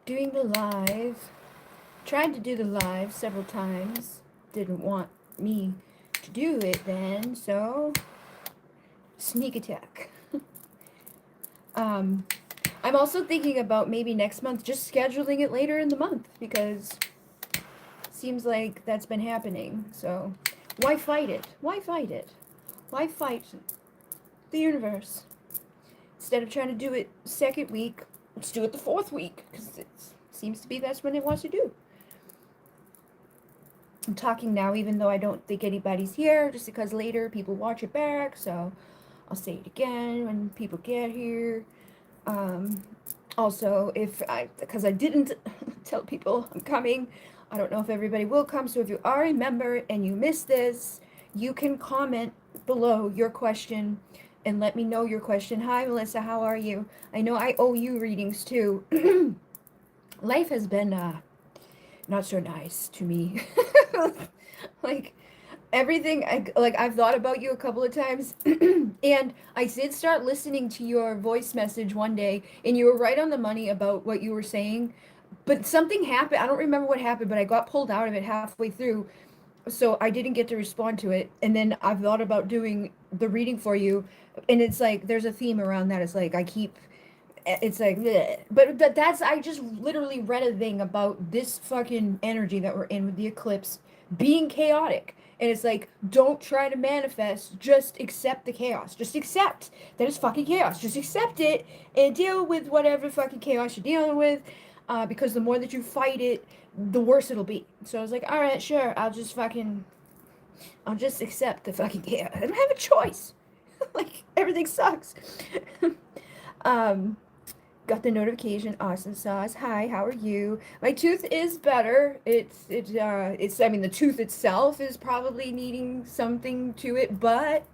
doing the live. Tried to do the live several times. Didn't want me to do it then, so sneak attack. um, I'm also thinking about maybe next month just scheduling it later in the month because it seems like that's been happening. So why fight it? Why fight it? Why fight the universe? Instead of trying to do it second week, let's do it the fourth week because it seems to be that's when it wants to do. I'm talking now even though I don't think anybody's here, just because later people watch it back, so I'll say it again when people get here. Um, Also, because I didn't tell people I'm coming, I don't know if everybody will come, so if you are a member and you missed this, you can comment below your question and let me know your question. Hi, Melissa, how are you? I know I owe you readings too. Life has been not so nice to me. Like everything I've thought about you a couple of times and I did start listening to your voice message one day and you were right on the money about what you were saying, but something happened. I don't remember what happened, but I got pulled out of it halfway through, so I didn't get to respond to it. And then I've thought about doing the reading for you, and it's like there's a theme around that. It's like I keep it's like bleh. But that's I just literally read a thing about this fucking energy that we're in with the eclipse being chaotic, and it's like don't try to manifest, just accept the chaos, just accept that it's fucking chaos, just accept it and deal with whatever fucking chaos you're dealing with, because the more that you fight it, the worse it'll be. So I was like, all right, sure, I'll just accept the fucking chaos. I don't have a choice. Like everything sucks. um Got the notification. Awesome sauce. Hi, how are you? My tooth is better. It's I mean the tooth itself is probably needing something to it, but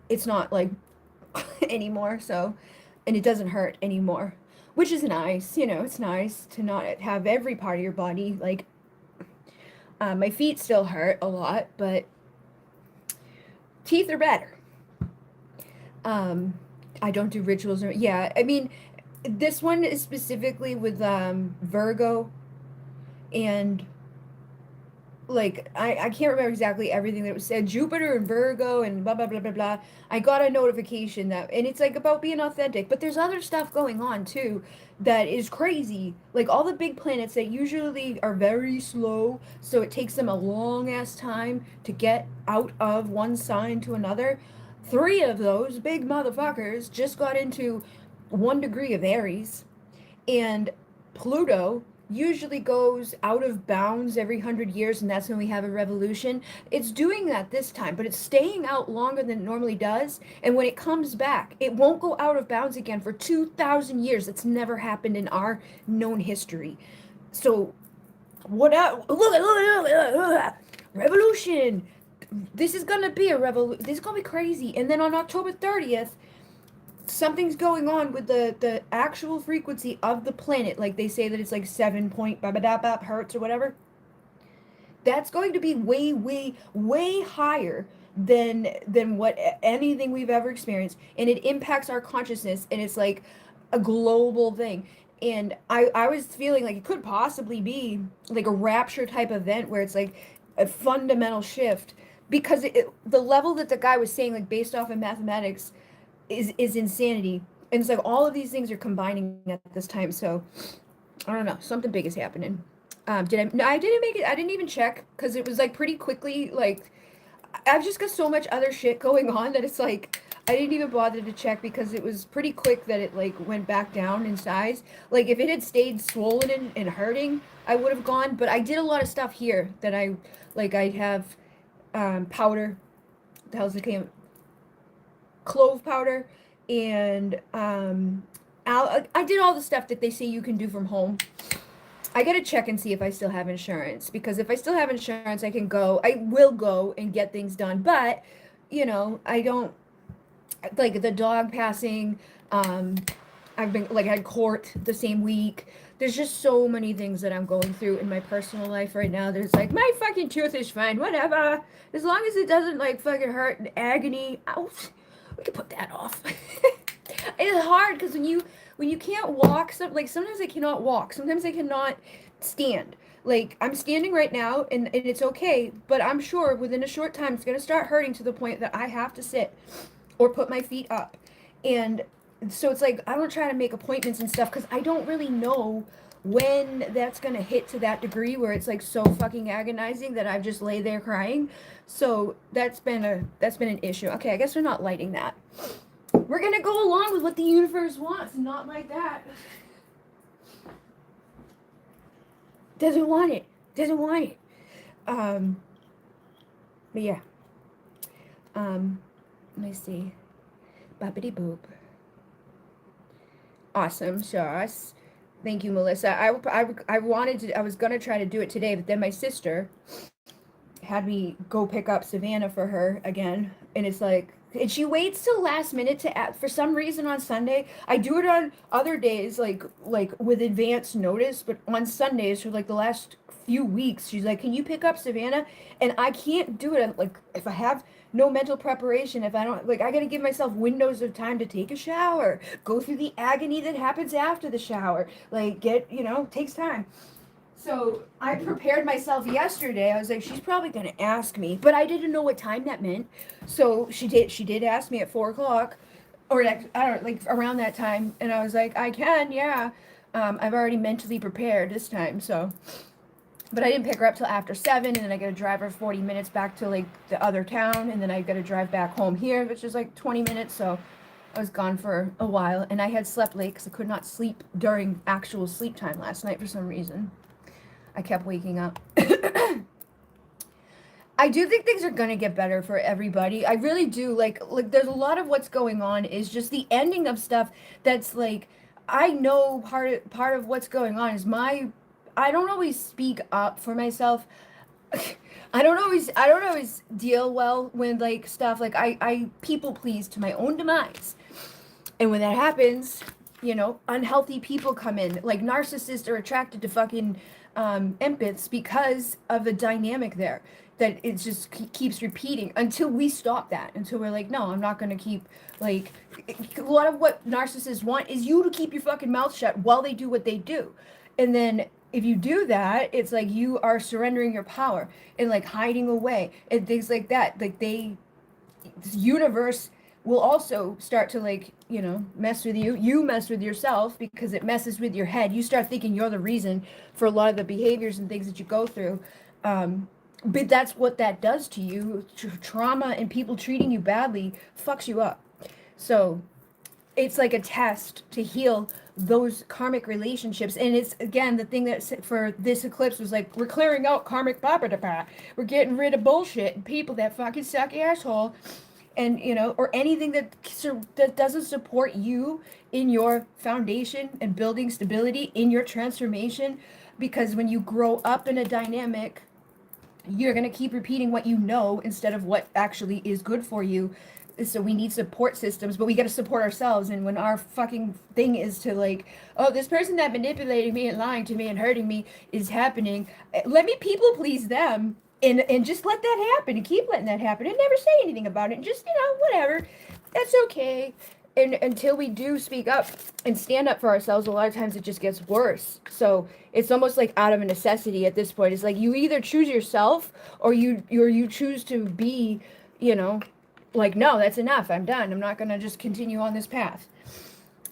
it's not like anymore, so and it doesn't hurt anymore. Which is nice, it's nice to not have every part of your body like my feet still hurt a lot, but teeth are better. Um I don't do rituals or yeah, I mean this one is specifically with Virgo, and like I can't remember exactly everything that was said. Jupiter and Virgo and blah blah blah blah blah. I got a notification that and it's like about being authentic, but there's other stuff going on too that is crazy. Like all the big planets that usually are very slow, so it takes them a long ass time to get out of one sign to another. Three of those big motherfuckers just got into 1 degree of Aries, and Pluto usually goes out of bounds every 100 years, and that's when we have a revolution. It's doing that this time, but it's staying out longer than it normally does. And when it comes back, it won't go out of bounds again for 2,000 years. That's never happened in our known history. So, what else? Look, revolution. This is gonna be a revolution. This is gonna be crazy. And then on October 30th, something's going on with the actual frequency of the planet. Like they say that it's like 7 point hertz or whatever. That's going to be way way higher than what anything we've ever experienced, and it impacts our consciousness, and it's like a global thing. And I was feeling like it could possibly be like a rapture type event where it's like a fundamental shift, because the level that the guy was saying, like based off of mathematics, is insanity. And it's like all of these things are combining at this time. So I don't know, something big is happening. Did I? No, I didn't make it. I didn't even check because it was like pretty quickly. Like I've just got so much other shit going on that it's like I didn't even bother to check because it was pretty quick that it like went back down in size. Like if it had stayed swollen and hurting, I would have gone. But I did a lot of stuff here that I have powder. The hell's it came? Clove powder, and I did all the stuff that they say you can do from home. I gotta check and see if I still have insurance, because if I still have insurance, I will go and get things done. But, I don't, like the dog passing, um, I've been, like, I had court the same week. There's just so many things that I'm going through in my personal life right now. There's like, my fucking tooth is fine, whatever. As long as it doesn't, like, fucking hurt and agony. Ow, we can put that off. It's hard because when you can't walk, like sometimes I cannot walk. Sometimes I cannot stand. Like I'm standing right now and it's okay, but I'm sure within a short time it's gonna start hurting to the point that I have to sit or put my feet up. And so it's like I don't try to make appointments and stuff because I don't really know when that's gonna hit to that degree where it's like so fucking agonizing that I just lay there crying. So that's been an issue. Okay, I guess we're not lighting that. We're gonna go along with what the universe wants, not like that. Doesn't want it. Doesn't want it. Um, but yeah. Let me see. Boppity boop. Awesome sauce. Thank you, Melissa. I wanted to, I was gonna try to do it today, but then my sister had me go pick up Savannah for her again, and it's like, and she waits till last minute to add, for some reason on Sunday. I do it on other days, like with advance notice, but on Sundays for like the last few weeks, she's like, "Can you pick up Savannah?" And I can't do it. Like if I have no mental preparation, if I don't like, I gotta give myself windows of time to take a shower, go through the agony that happens after the shower, like get takes time. So I prepared myself yesterday. I was like, she's probably gonna ask me, but I didn't know what time that meant. So she did. She did ask me at 4 o'clock, or like, I don't like around that time, and I was like, I can, yeah. I've already mentally prepared this time, so. But I didn't pick her up till after 7, and then I got to drive her 40 minutes back to like the other town, and then I got to drive back home here, which is like 20 minutes. So I was gone for a while, and I had slept late because I could not sleep during actual sleep time last night for some reason. I kept waking up. I do think things are gonna get better for everybody. I really do. Like there's a lot of what's going on is just the ending of stuff that's like I know part of what's going on is my I don't always speak up for myself. I don't always deal well with like stuff like I people please to my own demise. And when that happens, unhealthy people come in. Like narcissists are attracted to fucking empaths because of the dynamic there. That it just keeps repeating until we stop that. Until we're like, no, I'm not going to keep, like, a lot of what narcissists want is you to keep your fucking mouth shut while they do what they do. And then if you do that, it's like you are surrendering your power and like hiding away and things like that. Like this universe will also start to like mess with you mess with yourself because it messes with your head. You start thinking you're the reason for a lot of the behaviors and things that you go through. But that's what that does to you. Trauma and people treating you badly fucks you up. So it's like a test to heal those karmic relationships. And it's again the thing that for this eclipse was like, we're clearing out karmic papa. We're getting rid of bullshit and people that fucking suck asshole, and or anything that doesn't support you in your foundation and building stability in your transformation. Because when you grow up in a dynamic, you're going to keep repeating what you know instead of what actually is good for you. So we need support systems, but we got to support ourselves. And when our fucking thing is to like, oh, this person that manipulated me and lying to me and hurting me is happening, let me people please them and just let that happen and keep letting that happen and never say anything about it and just whatever, that's okay. And until we do speak up and stand up for ourselves, a lot of times it just gets worse. So it's almost like out of a necessity at this point. It's like you either choose yourself or you choose to be, like, no, that's enough. I'm done. I'm not gonna just continue on this path.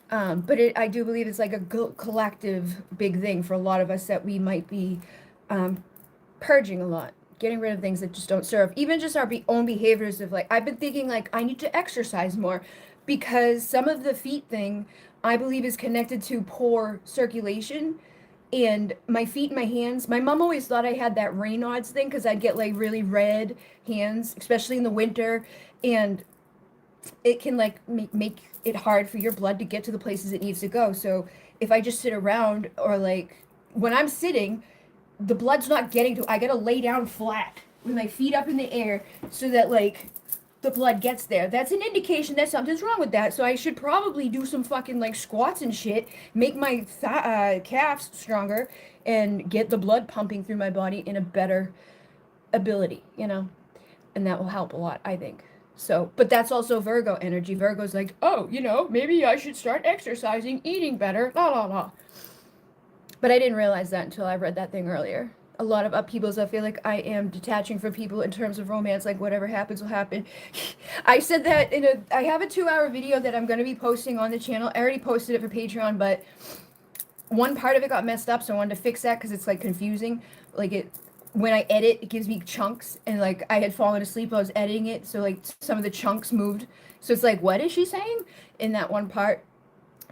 But I do believe it's like a collective big thing for a lot of us that we might be purging a lot, getting rid of things that just don't serve. Even just our own behaviors of like, I've been thinking like I need to exercise more because some of the feet thing I believe is connected to poor circulation. And my feet and my hands, my mom always thought I had that Raynaud's thing because I'd get like really red hands, especially in the winter. And it can like make it hard for your blood to get to the places it needs to go. So if I just sit around or like when I'm sitting, the blood's not getting to, I gotta lay down flat with my feet up in the air so that like the blood gets there. That's an indication that something's wrong with that. So I should probably do some fucking like squats and shit, make my calves stronger and get the blood pumping through my body in a better ability, and that will help a lot, I think. So, but that's also Virgo energy. Virgo's like, oh, maybe I should start exercising, eating better, la la la. But I didn't realize that until I read that thing earlier. A lot of upheavals. I feel like I am detaching from people in terms of romance. Like whatever happens will happen. I said that I have a 2-hour video that I'm going to be posting on the channel. I already posted it for Patreon, but one part of it got messed up, so I wanted to fix that because it's like confusing. Like when I edit, it gives me chunks, and like I had fallen asleep while I was editing it, so like some of the chunks moved. So it's like, what is she saying in that one part?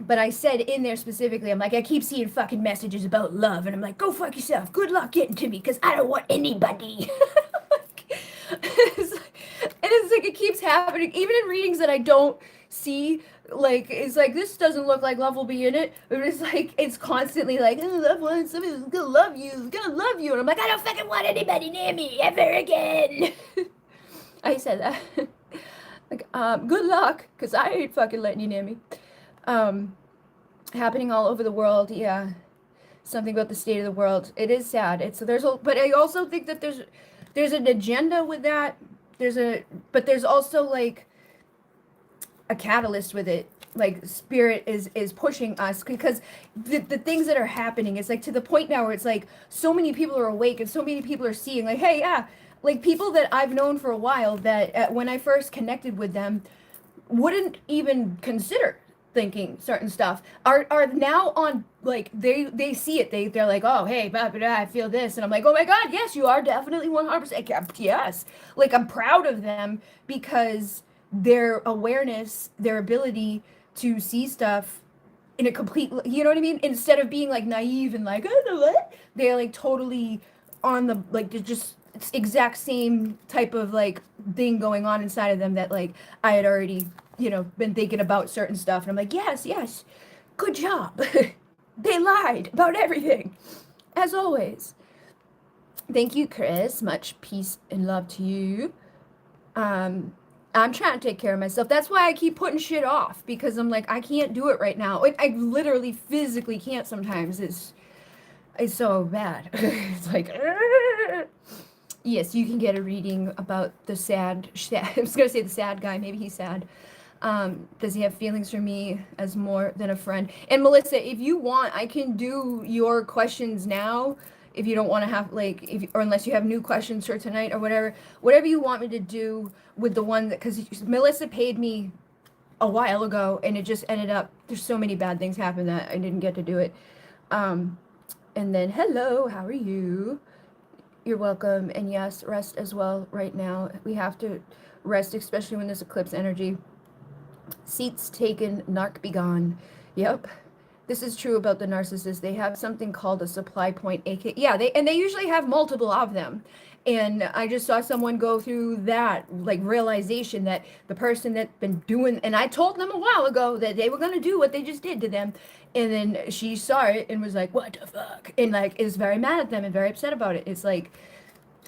But I said in there specifically, I'm like, I keep seeing fucking messages about love, and I'm like, go fuck yourself. Good luck getting to me, because I don't want anybody. And it's like it keeps happening, even in readings that I don't see. Like it's like this doesn't look like love will be in it, but it's like it's constantly like love one, somebody's gonna love you, gonna love you, and I'm like, I don't fucking want anybody near me ever again. I said that. Like good luck, cause I ain't fucking letting you near me. Um, Happening all over the world. Yeah, something about the state of the world. It is sad. But I also think that there's an agenda with that. But there's also like a catalyst with it. Like spirit is pushing us because the things that are happening, it's like to the point now where it's like so many people are awake and so many people are seeing like, hey, yeah, like people that I've known for a while that when I first connected with them wouldn't even consider thinking certain stuff are now on, like they see it, they're like, oh hey blah, blah, blah, I feel this, and I'm like, oh my god, yes, you are definitely 100%, yes, like I'm proud of them because their awareness, their ability to see stuff in a complete, you know what I mean, instead of being like naive and like, oh, what, they're like totally on the, like they're just it's exact same type of like thing going on inside of them that like I had already, been thinking about certain stuff, and I'm like, yes, yes, good job. They lied about everything, as always. Thank you, Chris. Much peace and love to you. um I'm trying to take care of myself. That's why I keep putting shit off, because I'm like, I can't do it right now. I literally physically can't sometimes. It's so bad. It's like yes, you can get a reading about the I was gonna say the sad guy. Maybe he's sad. Does he have feelings for me as more than a friend? And Melissa, if you want, I can do your questions now. If you don't want to have like, if or unless you have new questions for tonight or whatever you want me to do with the one that, because Melissa paid me a while ago, and it just ended up there's so many bad things happened that I didn't get to do it. Um, and then hello, how are you? You're welcome. And yes, rest as well right now. We have to rest, especially when there's eclipse energy. Seats taken, narc be gone. Yep. This is true about the narcissist. They have something called a supply point, aka they usually have multiple of them. And I just saw someone go through that like realization that the person that's been doing, and I told them a while ago that they were gonna do what they just did to them. And then she saw it and was like, what the fuck? And like is very mad at them and very upset about it. It's like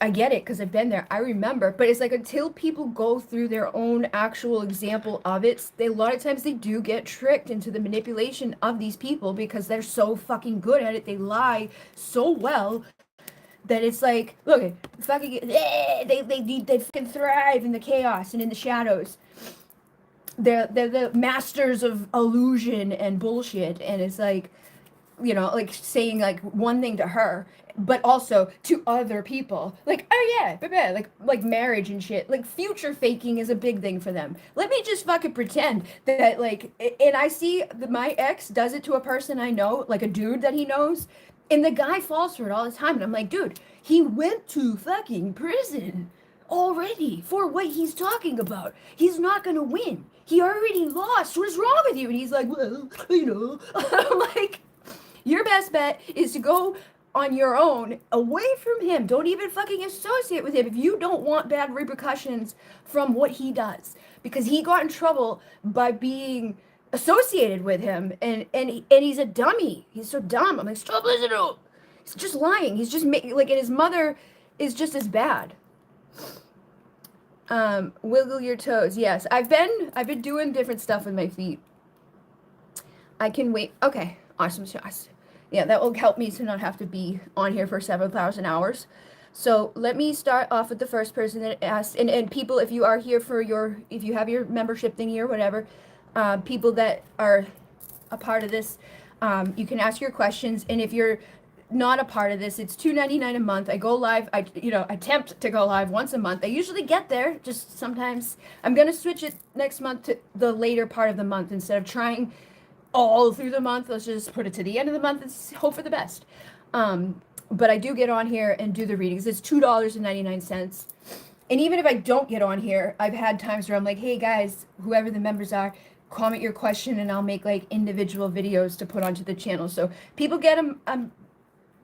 I get it because I've been there. I remember, but it's like until people go through their own actual example of it, a lot of times they do get tricked into the manipulation of these people because they're so fucking good at it. They lie so well that it's like, look, fucking, they fucking thrive in the chaos and in the shadows. They're the masters of illusion and bullshit, and it's like, like saying like one thing to her, but also to other people. Like, oh yeah, blah, like marriage and shit. Like future faking is a big thing for them. Let me just fucking pretend that like, and I see my ex does it to a person I know, like a dude that he knows, and the guy falls for it all the time. And I'm like, dude, he went to fucking prison already for what he's talking about. He's not gonna win. He already lost. What is wrong with you? And he's like, well, I'm like, your best bet is to go on your own, away from him. Don't even fucking associate with him if you don't want bad repercussions from what he does. Because he got in trouble by being associated with him, and he's a dummy. He's so dumb. I'm like, stop listening to him. He's just lying. He's just making, like, and his mother is just as bad. Wiggle your toes. Yes, I've been doing different stuff with my feet. I can wait. Okay, awesome sauce. Yeah, that will help me to not have to be on here for 7,000 hours. So let me start off with the first person that asked, and people, if you are here for if you have your membership thingy or whatever, people that are a part of this, you can ask your questions. And if you're not a part of this, it's $2.99 a month. I go live. I attempt to go live once a month. I usually get there. Just sometimes I'm gonna switch it next month to the later part of the month instead of trying all through the month. Let's just put it to the end of the month and hope for the best. But I do get on here and do the readings. It's $2.99. And even if I don't get on here, I've had times where I'm like, hey guys, whoever the members are, comment your question and I'll make like individual videos to put onto the channel. So people get a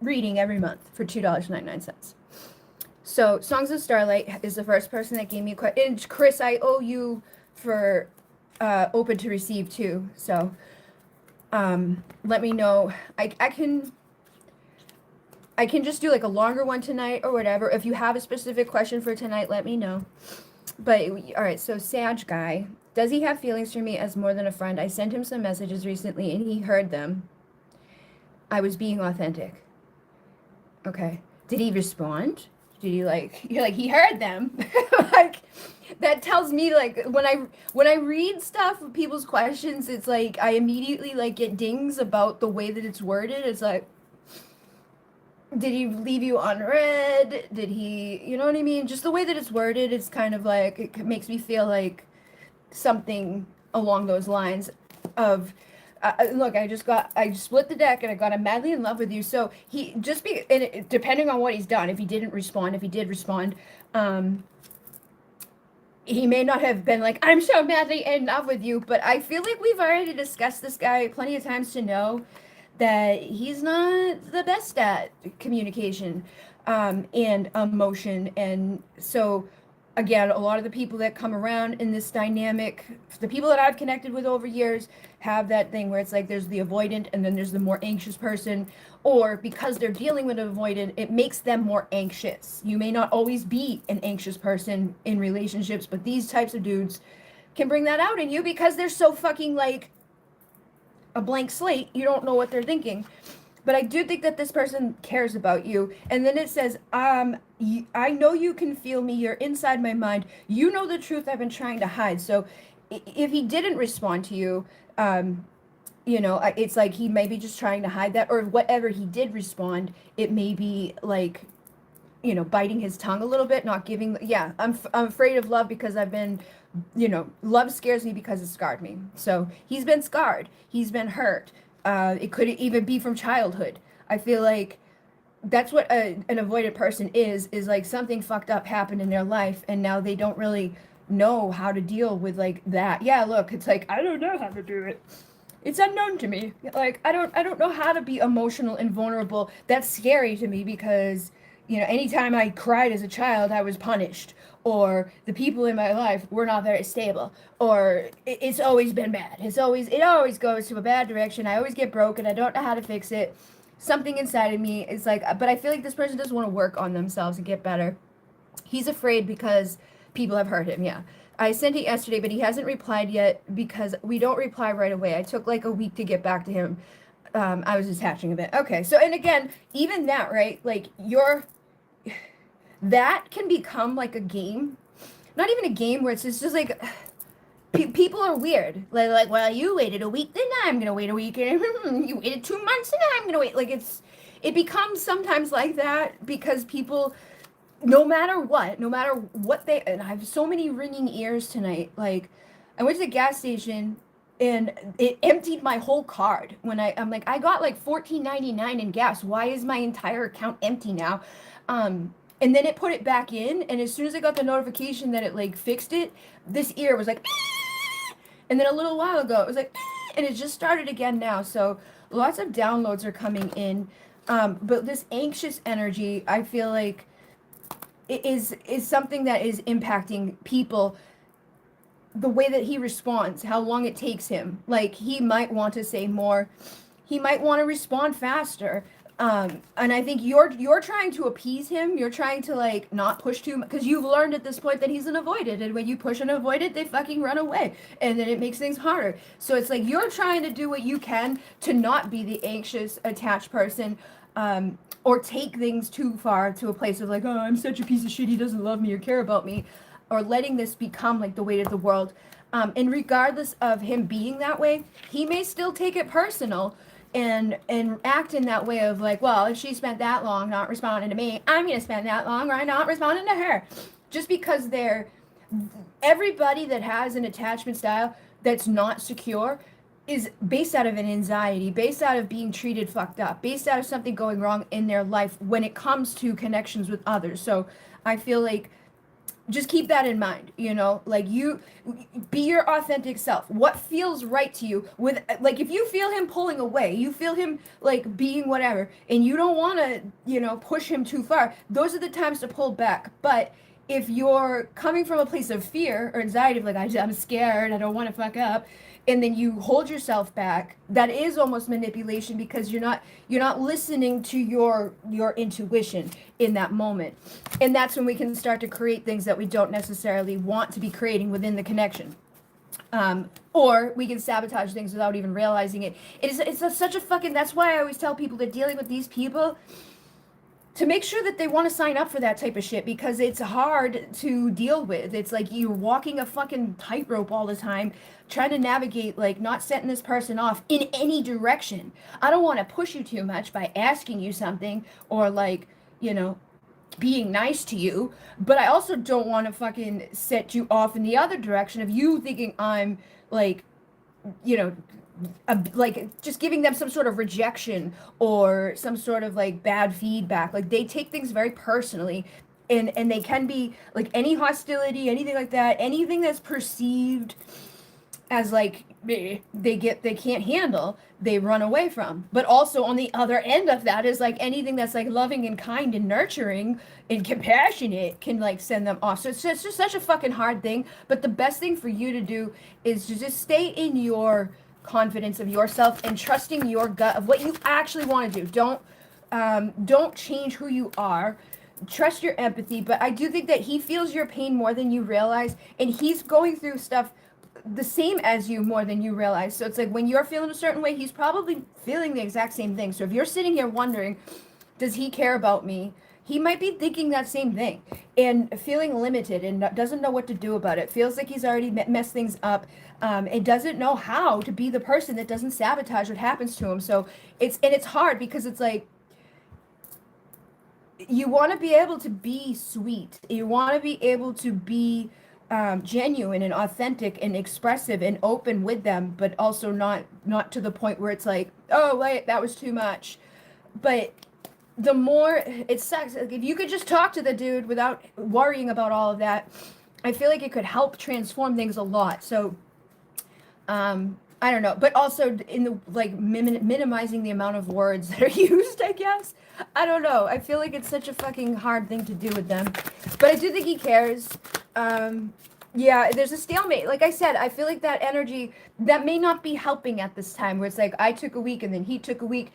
reading every month for $2.99. So Songs of Starlight is the first person that gave me a question. And Chris, I owe you for open to receive too. So let me know. I can just do like a longer one tonight or whatever. If you have a specific question for tonight, let me know. But all right, so Sag guy, does he have feelings for me as more than a friend? I sent him some messages recently and he heard them. I was being authentic. Okay. Did he respond? Did he like, you're like, he heard them. Like that tells me like when I read stuff with people's questions, it's like I immediately like get dings about the way that it's worded. It's like, did he leave you unread? Did he, you know what I mean? Just the way that it's worded, it's kind of like, it makes me feel like something along those lines of, look, I split the deck and I got him madly in love with you. So he just and depending on what he's done, if he did respond, he may not have been like, I'm so madly in love with you, but I feel like we've already discussed this guy plenty of times to know that he's not the best at communication and emotion. And so, again, a lot of the people that come around in this dynamic, the people that I've connected with over years, have that thing where it's like there's the avoidant and then there's the more anxious person. Or because they're dealing with an avoidant, it makes them more anxious. You may not always be an anxious person in relationships, but these types of dudes can bring that out in you because they're so fucking like a blank slate. You don't know what they're thinking. But I do think that this person cares about you. And then it says, I know you can feel me. You're inside my mind. You know the truth I've been trying to hide. So if he didn't respond to you, it's like he may be just trying to hide that. Or whatever he did respond, it may be like, biting his tongue a little bit, not giving. Yeah, I'm afraid of love because I've been, love scares me because it scarred me. So he's been scarred. He's been hurt. It could even be from childhood. I feel like that's what an avoidant person is like something fucked up happened in their life and now they don't really know how to deal with like that. Yeah, look, it's like, I don't know how to do it. It's unknown to me. Like, I don't know how to be emotional and vulnerable. That's scary to me because, anytime I cried as a child, I was punished. Or the people in my life were not very stable. Or it's always been bad. It always goes to a bad direction. I always get broken. I don't know how to fix it. Something inside of me is like, but I feel like this person doesn't want to work on themselves and get better. He's afraid because people have hurt him, yeah. I sent it yesterday, but he hasn't replied yet because we don't reply right away. I took like a week to get back to him. I was attaching a bit. Okay, so, and again, even that, right? Like, that can become like a game. Not even a game where it's just like, people are weird. Like, well, you waited a week, then I'm going to wait a week. And you waited 2 months, and I'm going to wait. Like, it becomes sometimes like that because people, no matter what they, and I have so many ringing ears tonight. Like, I went to the gas station and it emptied my whole card when I'm like, I got like $14.99 in gas. Why is my entire account empty now? And then it put it back in, and as soon as I got the notification that it like fixed it, this ear was like, and then a little while ago it was like, and it just started again now. So lots of downloads are coming in, but this anxious energy, I feel like, is something that is impacting people. The way that he responds, how long it takes him. Like, he might want to say more. He might want to respond faster. And I think you're trying to appease him. You're trying to like not push too much because you've learned at this point that he's an avoidant, and when you push an avoidant, they fucking run away, and then it makes things harder. So it's like you're trying to do what you can to not be the anxious, attached person, or take things too far to a place of like, oh, I'm such a piece of shit. He doesn't love me or care about me, or letting this become like the weight of the world. And regardless of him being that way, he may still take it personal and act in that way of like, well, if she spent that long not responding to me, I'm gonna spend that long right not responding to her. Just because they're everybody that has an attachment style that's not secure is based out of an anxiety, based out of being treated fucked up, based out of something going wrong in their life when it comes to connections with others. So I feel like just keep that in mind, like you be your authentic self. What feels right to you, with like if you feel him pulling away, you feel him like being whatever, and you don't want to push him too far, those are the times to pull back. But if you're coming from a place of fear or anxiety of like, I'm scared, I don't want to fuck up, and then you hold yourself back, that is almost manipulation, because you're not listening to your intuition in that moment. And that's when we can start to create things that we don't necessarily want to be creating within the connection. Or we can sabotage things without even realizing it. Such a fucking, that's why I always tell people that dealing with these people, to make sure that they want to sign up for that type of shit, because it's hard to deal with. It's like you're walking a fucking tightrope all the time, trying to navigate, like, not setting this person off in any direction. I don't want to push you too much by asking you something or, like, being nice to you, but I also don't want to fucking set you off in the other direction of you thinking I'm, like, like just giving them some sort of rejection or some sort of like bad feedback. Like they take things very personally, and they can be like any hostility, anything like that, anything that's perceived as like they can't handle, they run away from. But also on the other end of that is like anything that's like loving and kind and nurturing and compassionate can like send them off. So it's just such a fucking hard thing. But the best thing for you to do is to just stay in your confidence of yourself and trusting your gut of what you actually want to do. Don't change who you are. Trust your empathy. But I do think that he feels your pain more than you realize, and he's going through stuff the same as you more than you realize. So it's like when you're feeling a certain way, he's probably feeling the exact same thing. So if you're sitting here wondering, does he care about me? He might be thinking that same thing and feeling limited and doesn't know what to do about it. Feels like he's already messed things up, and doesn't know how to be the person that doesn't sabotage what happens to him. So it's hard, because it's like you want to be able to be sweet. You want to be able to be genuine and authentic and expressive and open with them, but also not to the point where it's like, oh wait, that was too much. But the more it sucks, like if you could just talk to the dude without worrying about all of that, I feel like it could help transform things a lot. So I don't know, but also in the like minimizing the amount of words that are used, I guess. I don't know. I feel like it's such a fucking hard thing to do with them, but I do think he cares. Yeah, there's a stalemate. Like I said, I feel like that energy that may not be helping at this time, where it's like I took a week and then he took a week.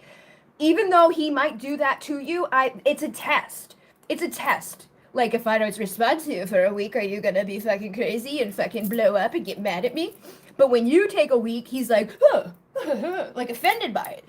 Even though he might do that to you, it's a test. It's a test. Like, if I don't respond to you for a week, are you gonna be fucking crazy and fucking blow up and get mad at me? But when you take a week, he's like, huh, like offended by it.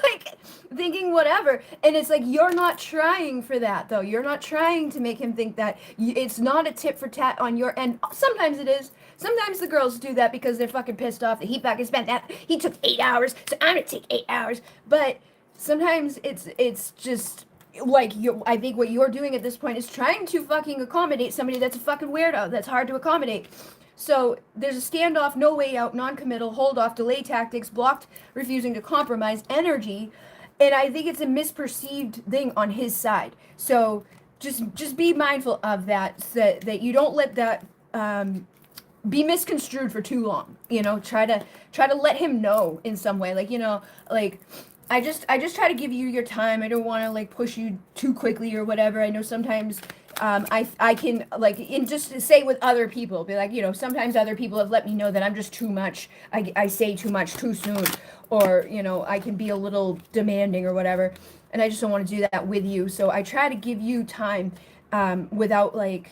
Like, thinking whatever. And it's like, you're not trying for that, though. You're not trying to make him think that. It's not a tit for tat on your end. Sometimes it is. Sometimes the girls do that because they're fucking pissed off that he fucking spent that. He took 8 hours, so I'm gonna take 8 hours. But sometimes it's just like I think what you're doing at this point is trying to fucking accommodate somebody that's a fucking weirdo, that's hard to accommodate. So there's a standoff, no way out, non-committal, hold off, delay tactics, blocked, refusing to compromise energy, and I think it's a misperceived thing on his side. So just be mindful of that, so that you don't let that be misconstrued for too long. Try to let him know in some way, like I just try to give you your time. I don't want to like push you too quickly or whatever. I know sometimes I can like in just to say with other people, be like, sometimes other people have let me know that I'm just too much. I say too much too soon, or I can be a little demanding or whatever, and I just don't want to do that with you. So I try to give you time, without like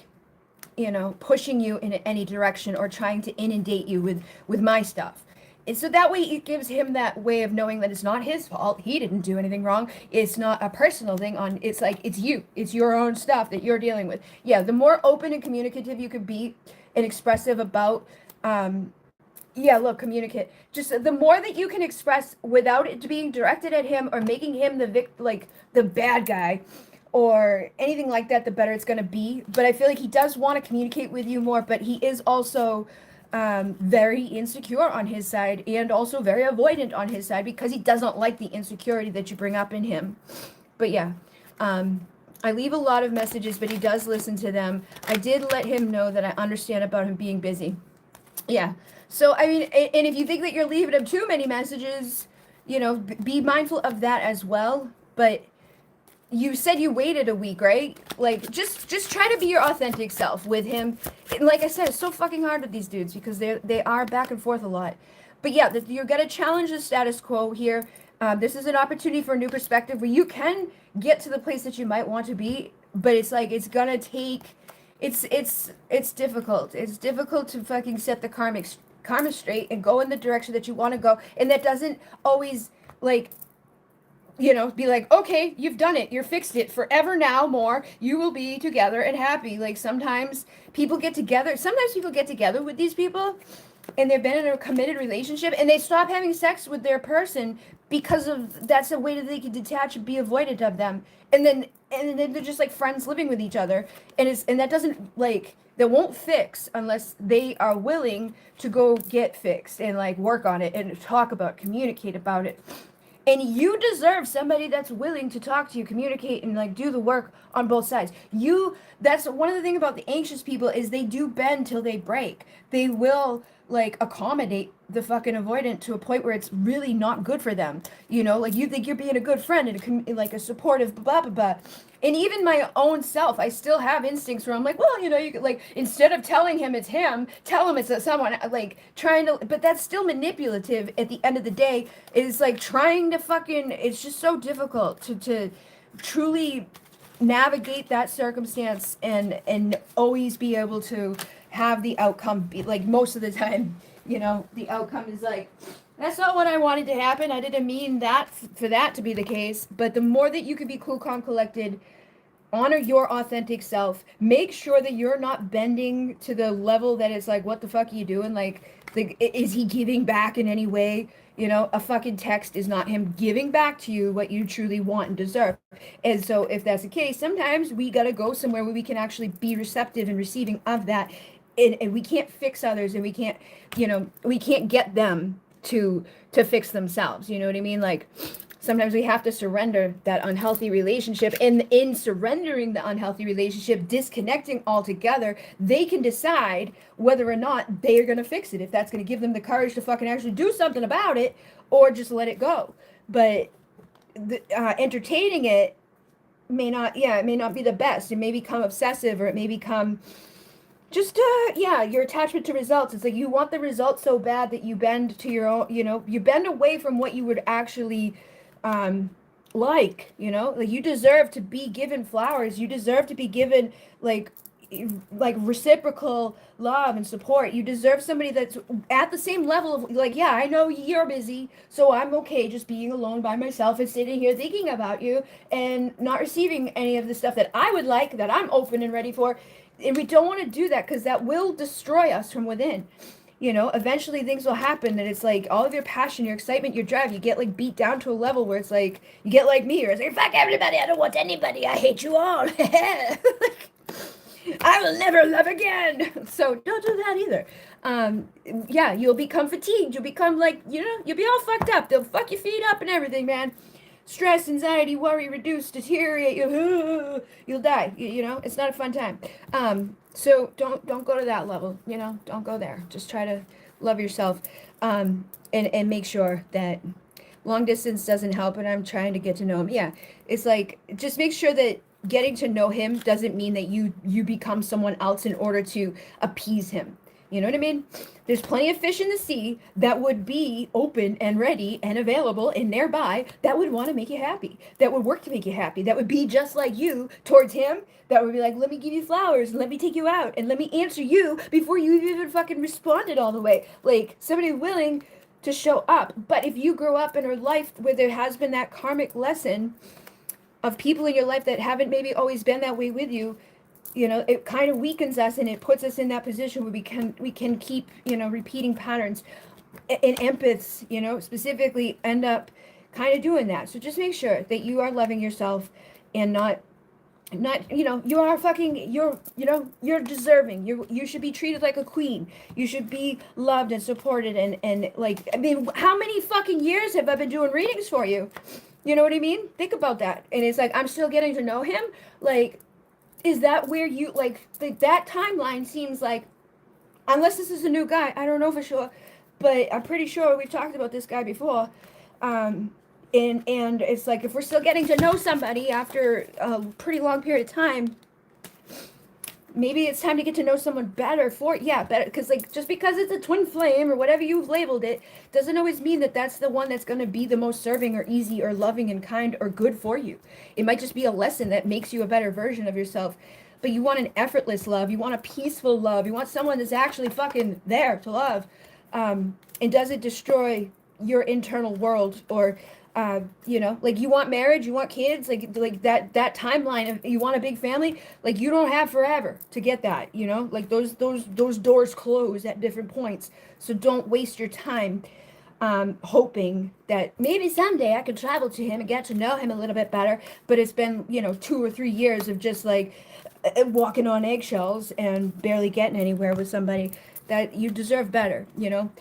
pushing you in any direction or trying to inundate you with my stuff. And so that way it gives him that way of knowing that it's not his fault. He didn't do anything wrong. It's not a personal thing on it's like it's you. It's your own stuff that you're dealing with. Yeah, the more open and communicative you could be and expressive about yeah, look, communicate. Just the more that you can express without it being directed at him or making him like the bad guy or anything like that, the better it's going to be. But I feel like he does want to communicate with you more, but he is also very insecure on his side and also very avoidant on his side because he doesn't like the insecurity that you bring up in him. But yeah, I leave a lot of messages, but he does listen to them. I did let him know that I understand about him being busy. Yeah. So, I mean, and if you think that you're leaving him too many messages, be mindful of that as well. But you said you waited a week, right? Like, just try to be your authentic self with him. And like I said, it's so fucking hard with these dudes because they are back and forth a lot. But yeah, you're gonna challenge the status quo here. This is an opportunity for a new perspective where you can get to the place that you might want to be, but it's like it's gonna take. It's difficult. It's difficult to fucking set the karma straight and go in the direction that you want to go, and that doesn't always like be like, okay, you've done it, you're fixed it forever now, more, you will be together and happy. Like sometimes people get together with these people and they've been in a committed relationship and they stop having sex with their person because of that's a way that they can detach and be avoidant of them. And then they're just like friends living with each other. And that doesn't like that won't fix unless they are willing to go get fixed and like work on it and talk about communicate about it. And you deserve somebody that's willing to talk to you, communicate, and like do the work on both sides. That's one of the things about the anxious people is they do bend till they break. They will like accommodate the fucking avoidant to a point where it's really not good for them. Like you think you're being a good friend and like a supportive blah blah blah. And even my own self, I still have instincts where I'm like, well, you could like instead of telling him it's him, tell him it's someone like trying to, but that's still manipulative at the end of the day. It's like trying to fucking, it's just so difficult to truly navigate that circumstance and always be able to have the outcome be like most of the time, the outcome is like, that's not what I wanted to happen. I didn't mean that for that to be the case. But the more that you can be cool, calm, collected, honor your authentic self, make sure that you're not bending to the level that it's like, what the fuck are you doing? Like is he giving back in any way? A fucking text is not him giving back to you what you truly want and deserve. And so if that's the case, sometimes we got to go somewhere where we can actually be receptive and receiving of that. And we can't fix others and we can't get them to fix themselves. You know what I mean? Like sometimes we have to surrender that unhealthy relationship, and in surrendering the unhealthy relationship, disconnecting altogether, they can decide whether or not they are going to fix it, if that's going to give them the courage to fucking actually do something about it or just let it go. But entertaining it it may not be the best. It may become obsessive, or it may become just your attachment to results. It's like you want the results so bad that you bend to your own, you bend away from what you would actually like you deserve to be given flowers. You deserve to be given like reciprocal love and support. You deserve somebody that's at the same level of like, yeah, I know you're busy, so I'm okay just being alone by myself and sitting here thinking about you and not receiving any of the stuff that I would like, that I'm open and ready for. And we don't want to do that because that will destroy us from within. Eventually things will happen and it's like all of your passion, your excitement, your drive, you get like beat down to a level where it's like you get like me, or it's like, fuck everybody, I don't want anybody, I hate you all. I will never love again. So don't do that either. You'll become fatigued, you'll become like, you'll be all fucked up, they'll fuck your feet up and everything, man. Stress, anxiety, worry, reduce, deteriorate, you'll die. It's not a fun time. So don't go to that level. Don't go there. Just try to love yourself, and make sure that long distance doesn't help. And I'm trying to get to know him. Yeah, it's like just make sure that getting to know him doesn't mean that you become someone else in order to appease him. You know what I mean? There's plenty of fish in the sea that would be open and ready and available and nearby that would want to make you happy, that would work to make you happy, that would be just like you towards him, that would be like, let me give you flowers, and let me take you out, and let me answer you before you even fucking responded all the way. Like, somebody willing to show up. But if you grow up in a life where there has been that karmic lesson of people in your life that haven't maybe always been that way with you, you know, it kind of weakens us and it puts us in that position where we can keep, you know, repeating patterns. And empaths, you know, specifically end up kind of doing that. So just make sure that you are loving yourself and not, you know, you are fucking, you know, you're deserving. You should be treated like a queen. You should be loved and supported. And like, I mean, how many fucking years have I been doing readings for you? You know what I mean? Think about that. And it's like, I'm still getting to know him. Like, is that where you, like, that timeline seems like, unless this is a new guy, I don't know for sure, but I'm pretty sure we've talked about this guy before. And it's like, if we're still getting to know somebody after a pretty long period of time, maybe it's time to get to know someone better better, because like, just because it's a twin flame or whatever you've labeled it doesn't always mean that that's the one that's going to be the most serving or easy or loving and kind or good for you. It might just be a lesson that makes you a better version of yourself. But you want an effortless love, you want a peaceful love, you want someone that's actually fucking there to love, and doesn't destroy your internal world. Or you know, like, you want marriage, you want kids, like that timeline of, you want a big family, like, you don't have forever to get that, you know, like, those doors close at different points. So don't waste your time hoping that maybe someday I could travel to him and get to know him a little bit better. But it's been, you know, 2 or 3 years of just like walking on eggshells and barely getting anywhere with somebody. That you deserve better, you know.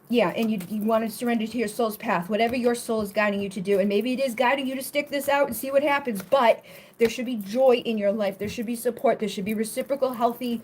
Yeah, and you want to surrender to your soul's path, whatever your soul is guiding you to do. And maybe it is guiding you to stick this out and see what happens, but there should be joy in your life. There should be support. There should be reciprocal, healthy,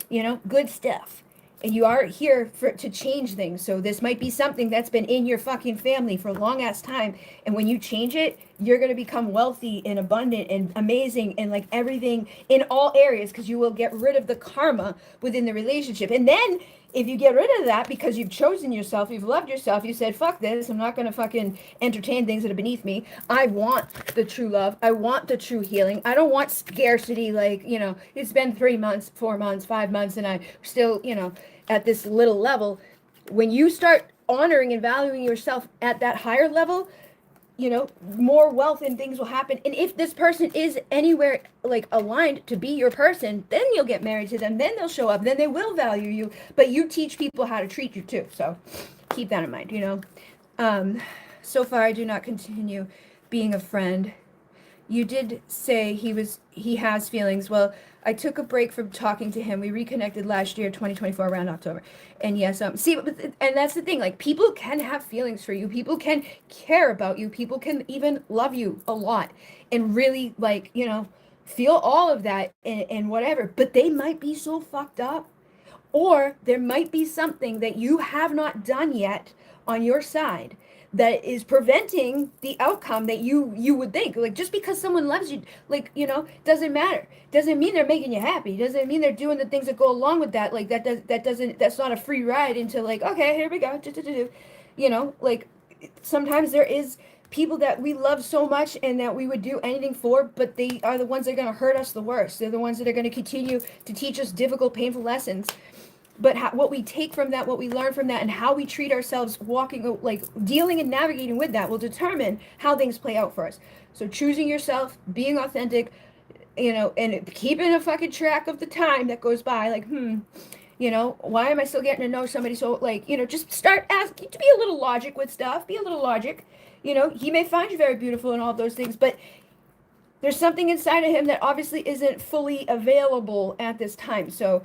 you know, good stuff. And you are here to change things. So this might be something that's been in your fucking family for a long ass time. And when you change it, you're going to become wealthy and abundant and amazing and like everything in all areas, because you will get rid of the karma within the relationship. And then if you get rid of that because you've chosen yourself, you've loved yourself, you said, fuck this, I'm not going to fucking entertain things that are beneath me. I want the true love. I want the true healing. I don't want scarcity. Like, you know, it's been 3 months, 4 months, 5 months, and I'm still, you know, at this little level. When you start honoring and valuing yourself at that higher level, you know, more wealth and things will happen. And if this person is anywhere like aligned to be your person, then you'll get married to them. Then they'll show up. Then they will value you. But you teach people how to treat you too. So keep that in mind, you know. So far, I do not continue being a friend. You did say he has feelings. Well, I took a break from talking to him. We reconnected last year, 2024, around October. And yes, see, and that's the thing. Like, people can have feelings for you. People can care about you. People can even love you a lot and really, like, you know, feel all of that and whatever. But they might be so fucked up, or there might be something that you have not done yet on your side that is preventing the outcome that you would think. Like, just because someone loves you, like, you know, doesn't matter. Doesn't mean they're making you happy. Doesn't mean they're doing the things that go along with that. Like, that's not a free ride into, like, okay, here we go. You know, like, sometimes there is people that we love so much and that we would do anything for, but they are the ones that are going to hurt us the worst. They're the ones that are going to continue to teach us difficult, painful lessons. But what we take from that, what we learn from that, and how we treat ourselves walking, like, dealing and navigating with that will determine how things play out for us. So choosing yourself, being authentic, you know, and keeping a fucking track of the time that goes by, like, you know, why am I still getting to know somebody? So, like, you know, just start asking, to be a little logic with stuff, be a little logic. You know, he may find you very beautiful and all those things, but there's something inside of him that obviously isn't fully available at this time. So,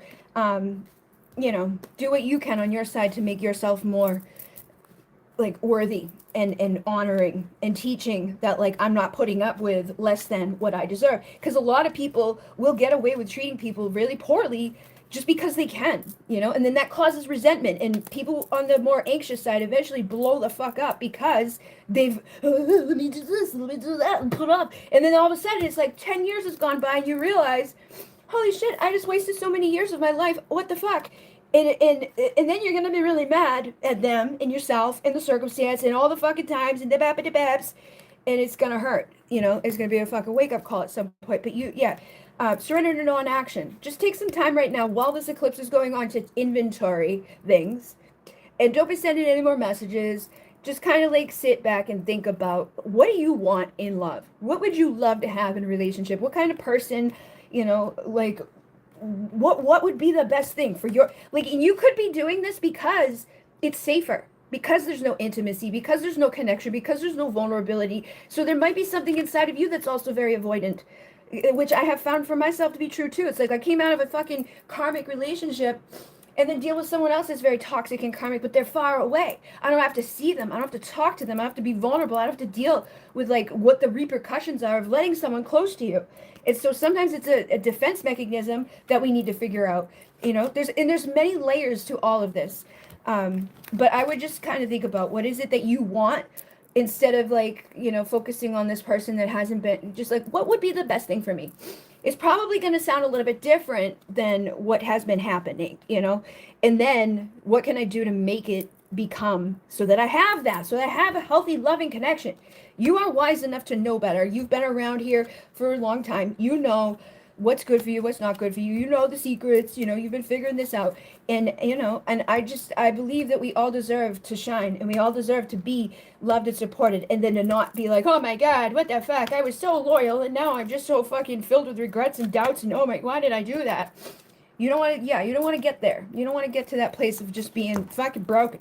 you know, do what you can on your side to make yourself more, like, worthy and honoring and teaching that, like, I'm not putting up with less than what I deserve. Because a lot of people will get away with treating people really poorly just because they can, and then that causes resentment, and people on the more anxious side eventually blow the fuck up because they've let me do this, let me do that, and put up, and then all of a sudden it's like 10 years has gone by and you realize, holy shit, I just wasted so many years of my life, what the fuck. And then you're gonna be really mad at them and yourself and the circumstance and all the fucking times and the babs, and it's gonna hurt. It's gonna be a fucking wake up call at some point. But surrender to non-action. Just take some time right now while this eclipse is going on to inventory things, and don't be sending any more messages. Just kind of like sit back and think about, what do you want in love? What would you love to have in a relationship? What kind of person, like what would be the best thing for your, like, and you could be doing this because it's safer, because there's no intimacy, because there's no connection, because there's no vulnerability. So there might be something inside of you that's also very avoidant, which I have found for myself to be true too. It's like I came out of a fucking karmic relationship and then deal with someone else that's very toxic and karmic, but they're far away. I don't have to see them. I don't have to talk to them. I don't have to be vulnerable. I don't have to deal with like what the repercussions are of letting someone close to you. And so sometimes it's a defense mechanism that we need to figure out. There's many layers to all of this. But I would just kind of think about, what is it that you want, instead of like, focusing on this person that hasn't been, just like, what would be the best thing for me? It's probably going to sound a little bit different than what has been happening, and then what can I do to make it become, so that I have that, so that I have a healthy, loving connection. You are wise enough to know better. You've been around here for a long time. You know what's good for you, what's not good for you. You know the secrets, you've been figuring this out. And, and I believe that we all deserve to shine, and we all deserve to be loved and supported, and then to not be like, oh my God, what the fuck? I was so loyal, and now I'm just so fucking filled with regrets and doubts, and oh my, why did I do that? You don't want to, you don't want to get there. You don't want to get to that place of just being fucking broken,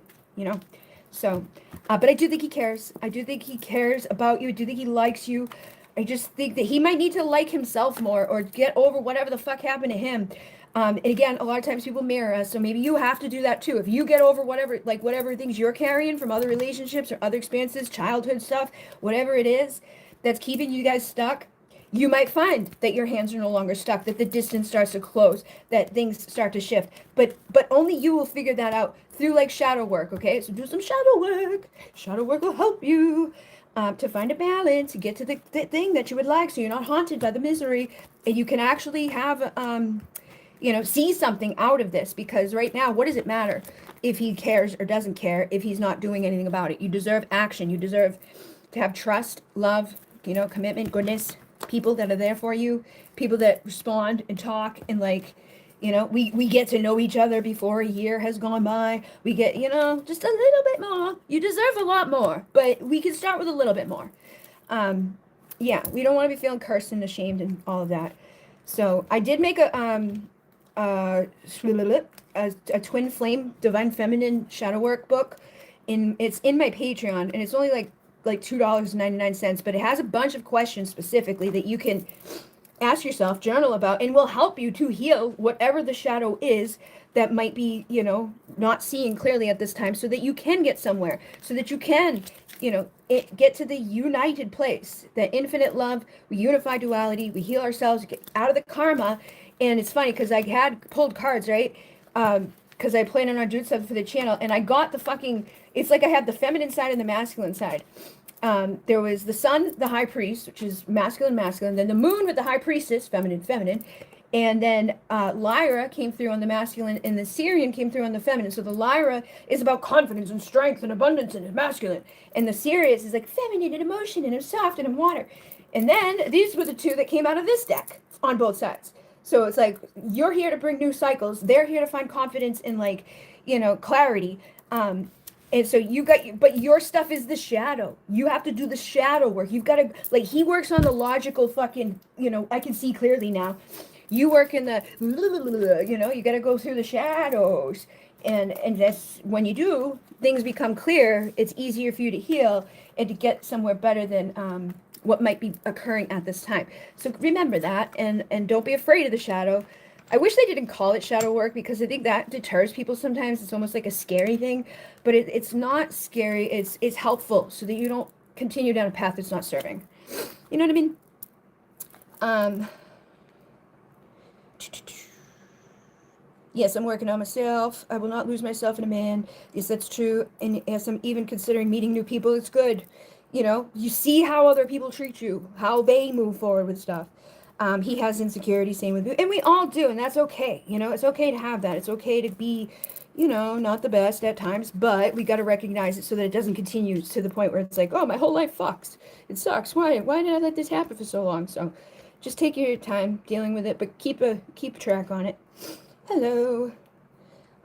So, but I do think he cares. I do think he cares about you. I do think he likes you. I just think that he might need to like himself more, or get over whatever the fuck happened to him. And again, a lot of times people mirror us, so maybe you have to do that too. If you get over whatever things you're carrying from other relationships or other experiences, childhood stuff, whatever it is that's keeping you guys stuck, you might find that your hands are no longer stuck, that the distance starts to close, that things start to shift. But only you will figure that out through like shadow work, okay? So do some shadow work. Shadow work will help you to find a balance, to get to the thing that you would like, so you're not haunted by the misery, and you can actually have, see something out of this. Because right now, what does it matter if he cares or doesn't care if he's not doing anything about it? You deserve action. You deserve to have trust, love, commitment, goodness, people that are there for you, people that respond and talk, and like, we get to know each other before a year has gone by. We get, just a little bit more. You deserve a lot more, but we can start with a little bit more. We don't want to be feeling cursed and ashamed and all of that. So I did make a twin flame divine feminine shadow work book. It's in my Patreon, and it's only like $2.99, but it has a bunch of questions specifically that you can ask yourself, journal about, and will help you to heal whatever the shadow is that might be, not seeing clearly at this time, so that you can get somewhere, so that you can, get to the united place, that infinite love. We unify duality, we heal ourselves, get out of the karma. And it's funny because I had pulled cards, right? Because I played on our dude stuff for the channel, and I got the fucking, it's like I have the feminine side and the masculine side. There was the sun, the high priest, which is masculine, then the moon with the high priestess, feminine, and then Lyra came through on the masculine, and the Syrian came through on the feminine. So the Lyra is about confidence and strength and abundance and is masculine, and the Sirius is like feminine and emotion and I'm soft and I'm water. And then these were the two that came out of this deck on both sides. So it's like, you're here to bring new cycles. They're here to find confidence and like, clarity. And so but your stuff is the shadow. You have to do the shadow work. You've got to, like, he works on the logical fucking, I can see clearly now. You work in the, you got to go through the shadows. And that's when you do, things become clear. It's easier for you to heal and to get somewhere better than, what might be occurring at this time. So remember that, and don't be afraid of the shadow. I wish they didn't call it shadow work, because I think that deters people sometimes. It's almost like a scary thing, but it's not scary. It's helpful, so that you don't continue down a path that's not serving. You know what I mean? Yes, I'm working on myself. I will not lose myself in a man. Yes, that's true. And yes, I'm even considering meeting new people. It's good. You know, you see how other people treat you, how they move forward with stuff. He has insecurity, same with me. And we all do, and that's okay. You know, it's okay to have that. It's okay to be, you know, not the best at times, but we got to recognize it so that it doesn't continue to the point where it's like, oh, my whole life fucks. It sucks. Why did I let this happen for so long? So just take your time dealing with it, but keep a track on it. Hello.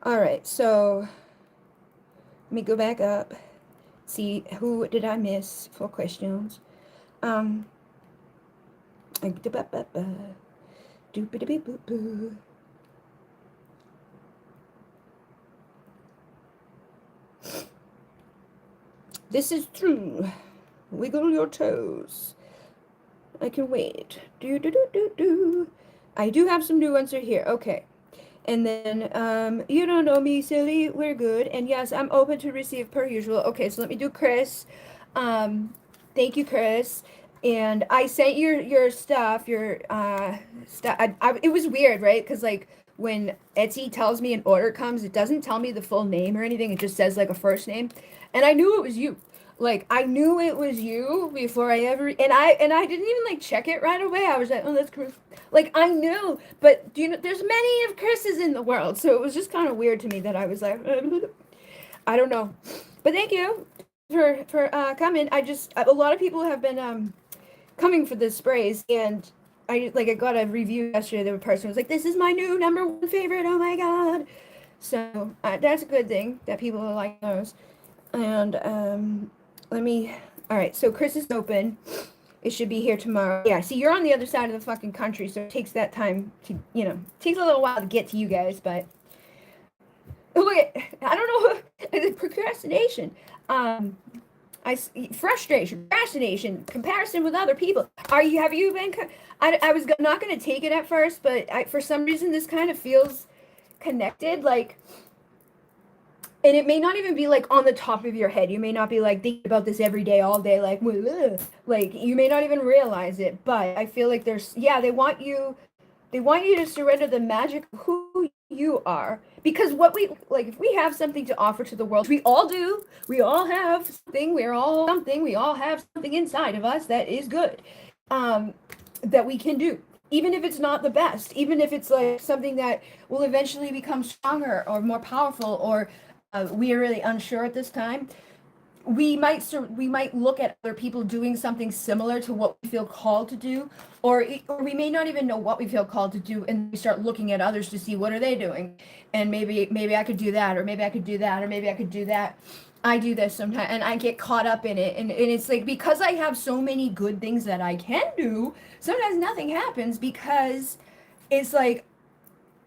All right, so let me go back up. See, who did I miss for questions? Um, this is true. Wiggle your toes. I can wait. I do have some new ones right here. Okay. And then, you don't know me, silly. We're good. And yes, I'm open to receive per usual. Okay, so let me do Chris. Thank you, Chris. And I sent your stuff, your stuff. It was weird, right? Because like when Etsy tells me an order comes, it doesn't tell me the full name or anything. It just says like a first name, and I knew it was you. Like I knew it was you before I ever, and I didn't even like check it right away. I was like, oh, that's Chris. Like I knew, but do you know? There's many of Chris's in the world, so it was just kind of weird to me that I was like, I don't know. But thank you for coming. I just a lot of people have been coming for the sprays, and I got a review yesterday. The person was like, "This is my new number one favorite. Oh my god!" So that's a good thing that people like those. And let me. All right, so Chris is open. It should be here tomorrow. Yeah, see, you're on the other side of the fucking country, so it takes that time to, takes a little while to get to you guys, but look at, I don't know, procrastination. Frustration, comparison with other people. Have you been, I was not going to take it at first, but for some reason, this kind of feels connected, like, and it may not even be like on the top of your head. You may not be like thinking about this every day, all day, like you may not even realize it. But I feel like they want you to surrender the magic of who you are. Because what we like, if we have something to offer to the world, we all do. We all have something. We're all something. We all have something inside of us that is good, that we can do. Even if it's not the best, even if it's like something that will eventually become stronger or more powerful, or we are really unsure at this time, we might look at other people doing something similar to what we feel called to do, or we may not even know what we feel called to do, and we start looking at others to see what are they doing, and maybe I could do that, or maybe I could do that, or maybe I could do that. I do this sometimes, and I get caught up in it, and it's like, because I have so many good things that I can do, sometimes nothing happens because it's like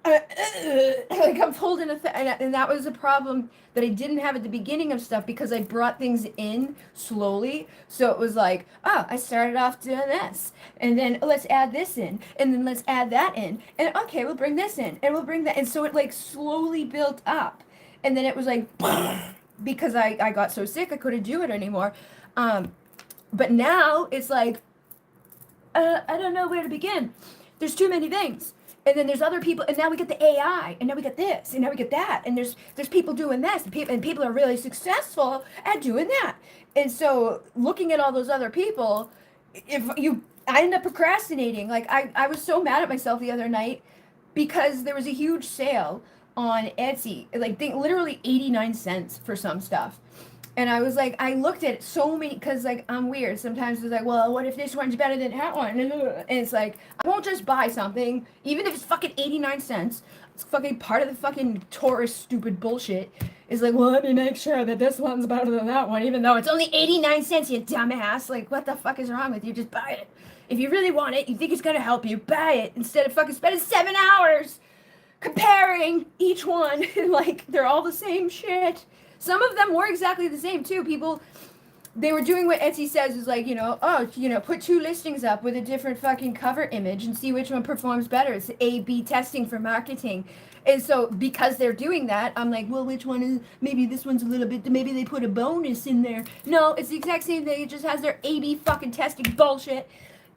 like I'm pulled in and that was a problem that I didn't have at the beginning of stuff, because I brought things in slowly. So it was like, oh, I started off doing this, and then let's add this in, and then let's add that in, and okay, we'll bring this in, and we'll bring that, and so it like slowly built up, and then it was like because I got so sick I couldn't do it anymore. But now it's like I don't know where to begin. There's too many things. And then there's other people, and now we get the AI, and now we get this, and now we get that, and there's people doing this, and people are really successful at doing that. And so looking at all those other people, I end up procrastinating. Like I was so mad at myself the other night because there was a huge sale on Etsy, like literally 89 cents for some stuff. And I was like, I looked at so many, because like I'm weird. Sometimes it's like, well, what if this one's better than that one? And it's like, I won't just buy something, even if it's fucking 89 cents. It's fucking part of the fucking tourist stupid bullshit. It's like, well, let me make sure that this one's better than that one, even though it's only 89 cents, you dumbass. Like, what the fuck is wrong with you? Just buy it. If you really want it, you think it's gonna help you, buy it instead of fucking spending 7 hours comparing each one. Like, they're all the same shit. Some of them were exactly the same too. People, they were doing what Etsy says is like, put 2 listings up with a different fucking cover image and see which one performs better. It's A/B testing for marketing. And so because they're doing that, I'm like, well, which one is, maybe this one's a little bit, maybe they put a bonus in there. No, it's the exact same thing. It just has their A/B fucking testing bullshit.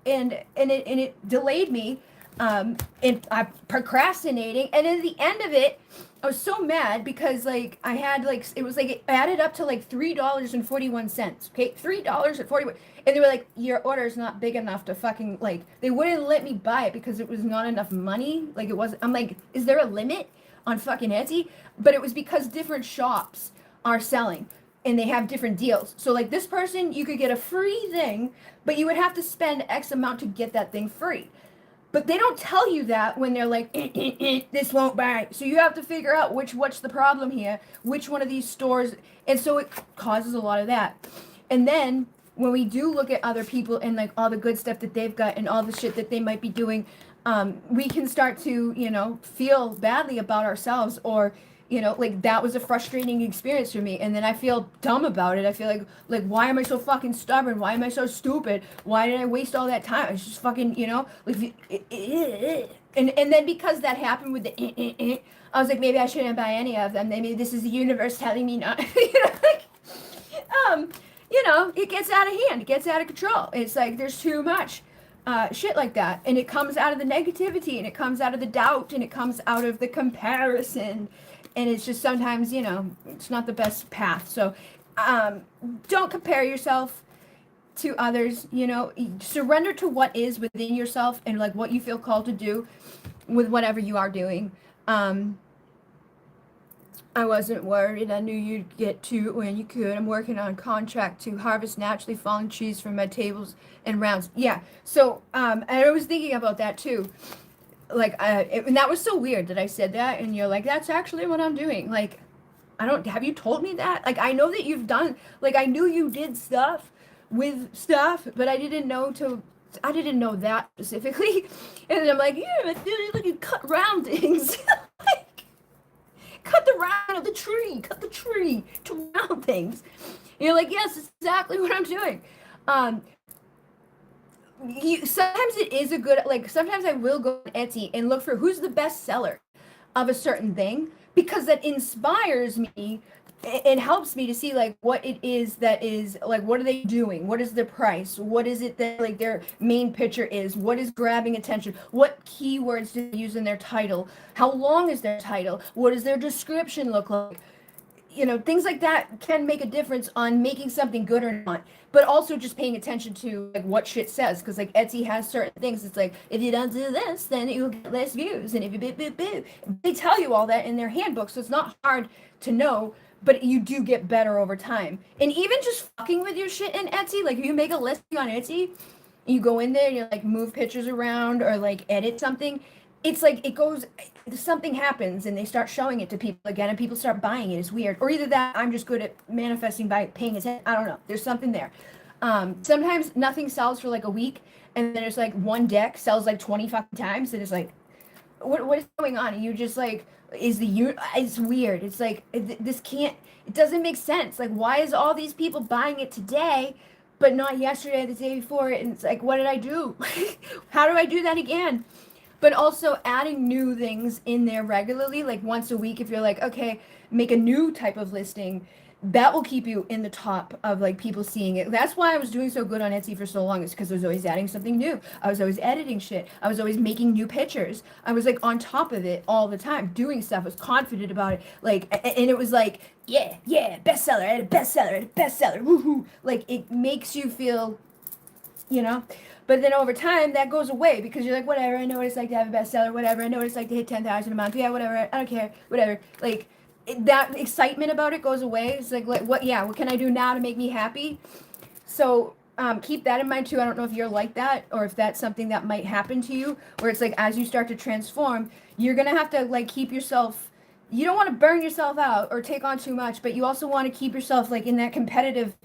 And it delayed me. and I'm procrastinating. And at the end of it, I was so mad because like I had like it was like it added up to like $3.41. Okay, $3.41, and they were like, your order is not big enough to fucking like. They wouldn't let me buy it because it was not enough money. Like it was. I'm like, is there a limit on fucking Etsy? But it was because different shops are selling and they have different deals. So like this person, you could get a free thing, but you would have to spend X amount to get that thing free. But they don't tell you that when they're like, this won't buy. So you have to figure out what's the problem here, which one of these stores, and so it causes a lot of that. And then when we do look at other people and like all the good stuff that they've got and all the shit that they might be doing, we can start to, feel badly about ourselves, or like that was a frustrating experience for me, and then I feel dumb about it. I feel like why am I so fucking stubborn? Why am I so stupid? Why did I waste all that time? It's just fucking, like, and then because that happened with the, I was like, maybe I shouldn't buy any of them. Maybe this is the universe telling me not, like, um, it gets out of hand. It gets out of control. It's like there's too much shit like that, and it comes out of the negativity, and it comes out of the doubt, and it comes out of the comparison, and it's just sometimes it's not the best path. So don't compare yourself to others. Surrender to what is within yourself and like what you feel called to do with whatever you are doing. I wasn't worried. I knew you'd get to it when you could. I'm working on a contract to harvest naturally falling trees from my tables and rounds. Yeah. So, and I was thinking about that too. Like, and that was so weird that I said that, and you're like, that's actually what I'm doing. Like, have you told me that? Like, I know that you've done, like, I knew you did stuff with stuff, but I didn't know that specifically. And then I'm like, yeah, I feel like you cut roundings. Cut the round of the tree, cut the tree to round things. And you're like, yes, that's exactly what I'm doing. Sometimes it is a good, like, sometimes I will go on Etsy and look for who's the best seller of a certain thing, because that inspires me and helps me to see like what it is that is like, what are they doing, what is their price, what is it that like their main picture is, what is grabbing attention, what keywords do they use in their title, how long is their title, what does their description look like. Things like that can make a difference on making something good or not. But also just paying attention to like what shit says, because like Etsy has certain things. It's like, if you don't do this, then you'll get less views, and if you they tell you all that in their handbook, so it's not hard to know. But you do get better over time. And even just fucking with your shit in Etsy, like if you make a listing on Etsy, you go in there and you like move pictures around or like edit something, it's like it goes, something happens and they start showing it to people again and people start buying it. It's weird. Or either that, I'm just good at manifesting by paying attention. I don't know. There's something there. Sometimes nothing sells for like a week, and then there's like one deck sells like 20 fucking times, and it's like, what is going on? And you just like, it's weird. It's like, this can't, it doesn't make sense. Like, why is all these people buying it today, but not yesterday, the day before? And it's like, what did I do? How do I do that again? But also adding new things in there regularly, like once a week, if you're like, okay, make a new type of listing, that will keep you in the top of like people seeing it. That's why I was doing so good on Etsy for so long, is because I was always adding something new. I was always editing shit. I was always making new pictures. I was like on top of it all the time, doing stuff. I was confident about it. Like, and it was like, yeah, bestseller, I had a bestseller, woohoo. Like, it makes you feel, but then over time that goes away, because you're like, whatever, I know what it's like to have a bestseller, whatever, I know what it's like to hit 10,000 a month, yeah, whatever, I don't care, whatever. Like, that excitement about it goes away. It's like what can I do now to make me happy? So keep that in mind too. I don't know if you're like that, or if that's something that might happen to you, where it's like as you start to transform, you're gonna have to like keep yourself, you don't want to burn yourself out or take on too much, but you also want to keep yourself like in that competitive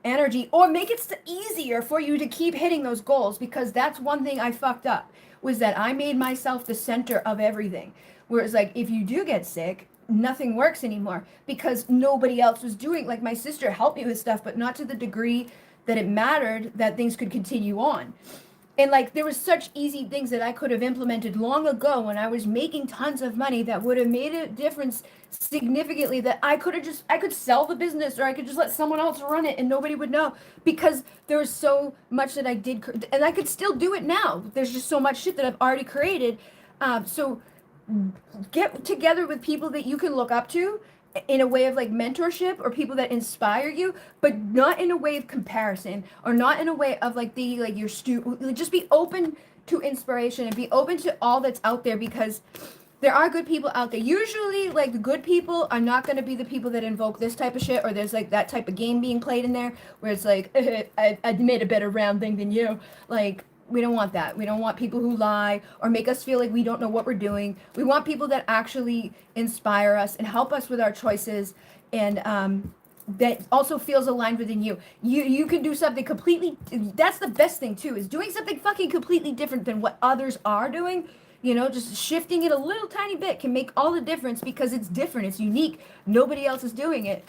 energy, or make it easier for you to keep hitting those goals. Because that's one thing I fucked up, was that I made myself the center of everything, whereas like if you do get sick, nothing works anymore, because nobody else was doing. Like, my sister helped me with stuff, but not to the degree that it mattered that things could continue on. And like there was such easy things that I could have implemented long ago when I was making tons of money that would have made a difference significantly, that I could sell the business, or I could just let someone else run it and nobody would know, because there was so much that I did, and I could still do it now. There's just so much shit that I've already created. So get together with people that you can look up to in a way of like mentorship, or people that inspire you, but not in a way of comparison, or not in a way of like the like your just be open to inspiration and be open to all that's out there, because there are good people out there. Usually like the good people are not going to be the people that invoke this type of shit, or there's like that type of game being played in there where it's like I made a better round thing than you. Like we don't want that. We don't want people who lie or make us feel like we don't know what we're doing. We want people that actually inspire us and help us with our choices, and that also feels aligned within you. You can do something completely. That's the best thing too, is doing something fucking completely different than what others are doing. You know, just shifting it a little tiny bit can make all the difference, because it's different, it's unique. Nobody else is doing it.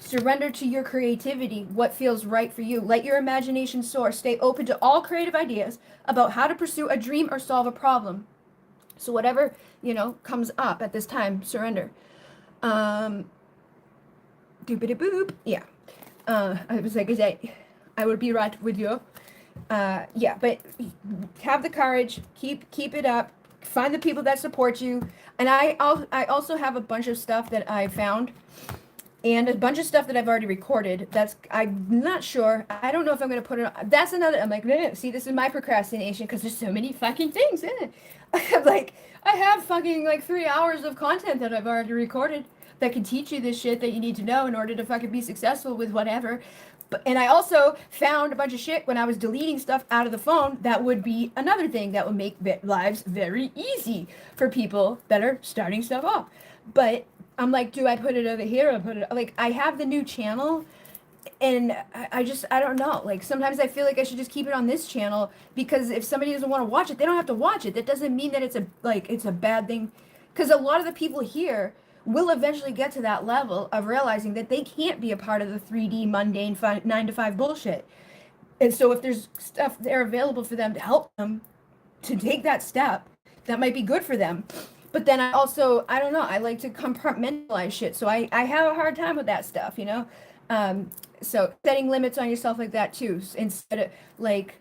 Surrender to your creativity, what feels right for you. Let your imagination soar. Stay open to all creative ideas about how to pursue a dream or solve a problem. So whatever, comes up at this time, surrender. Doopity boop. Yeah. I was like, I would be right with you. Yeah, but have the courage. Keep it up. Find the people that support you. And I also have a bunch of stuff that I found, and a bunch of stuff that I've already recorded. I'm not sure. I don't know if I'm going to put it on. That's another, I'm like, see, this is my procrastination, because there's so many fucking things in it. Like, I have fucking like 3 hours of content that I've already recorded that can teach you this shit that you need to know in order to fucking be successful with whatever. And I also found a bunch of shit when I was deleting stuff out of the phone that would be another thing that would make lives very easy for people that are starting stuff off. But I'm like, do I put it over here? Or put it like, I have the new channel, and I don't know. Like sometimes I feel like I should just keep it on this channel, because if somebody doesn't want to watch it, they don't have to watch it. That doesn't mean that it's a bad thing, because a lot of the people here will eventually get to that level of realizing that they can't be a part of the 3D mundane 9 to 5 bullshit. And so if there's stuff there available for them to help them to take that step, that might be good for them. But then I don't know, I like to compartmentalize shit. So I have a hard time with that stuff, So setting limits on yourself like that too, instead of like,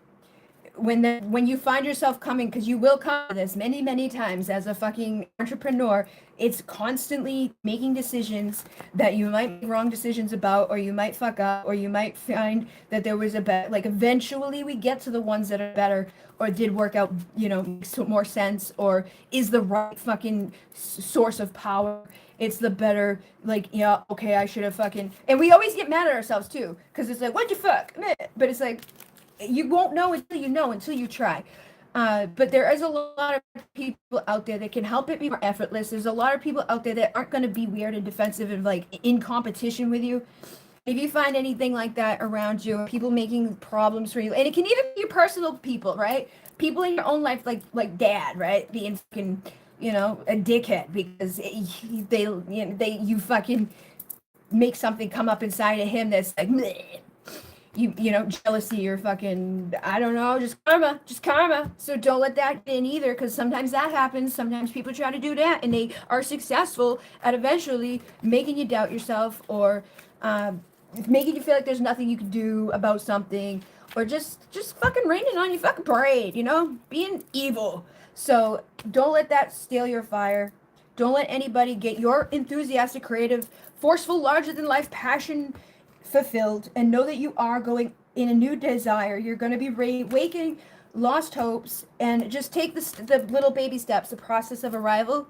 when you find yourself coming, because you will come to this many times as a fucking entrepreneur, it's constantly making decisions that you might make wrong decisions about, or you might fuck up, or you might find that there was a better, like eventually we get to the ones that are better, or did work out, makes more sense, or is the right fucking source of power. It's the better, like, yeah, okay, I should have fucking, and we always get mad at ourselves too, because it's like, what'd you fuck? But it's like, you won't know until you try. But there is a lot of people out there that can help it be more effortless. There's a lot of people out there that aren't going to be weird and defensive and like in competition with you. If you find anything like that around you, people making problems for you, and it can even be your personal people, right? People in your own life, like dad, right? Being fucking, a dickhead because you fucking make something come up inside of him that's like, bleh. Jealousy or fucking, I don't know, just karma. So don't let that get in either, because sometimes that happens. Sometimes people try to do that, and they are successful at eventually making you doubt yourself, or making you feel like there's nothing you can do about something, or just fucking raining on your fucking parade, being evil. So don't let that steal your fire. Don't let anybody get your enthusiastic, creative, forceful, larger than life passion fulfilled, and know that you are going in a new desire. You're going to be waking lost hopes, and just take the little baby steps, the process of arrival.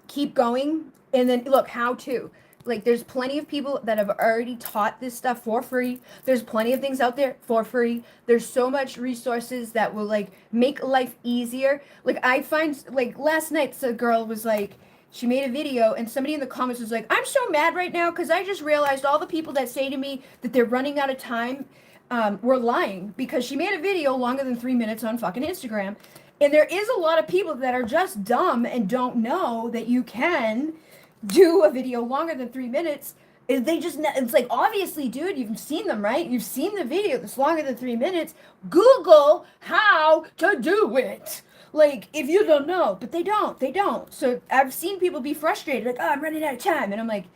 Keep going, and then look how to. Like, there's plenty of people that have already taught this stuff for free. There's plenty of things out there for free. There's so much resources that will like make life easier. Like, I find, like, last night the girl was like, she made a video, and somebody in the comments was like, I'm so mad right now because I just realized all the people that say to me that they're running out of time were lying, because she made a video longer than 3 minutes on fucking Instagram. And there is a lot of people that are just dumb and don't know that you can do a video longer than 3 minutes. It's like, obviously, dude, you've seen them, right? You've seen the video that's longer than 3 minutes. Google how to do it. Like, if you don't know, but they don't. So I've seen people be frustrated, like, oh, I'm running out of time. And I'm like,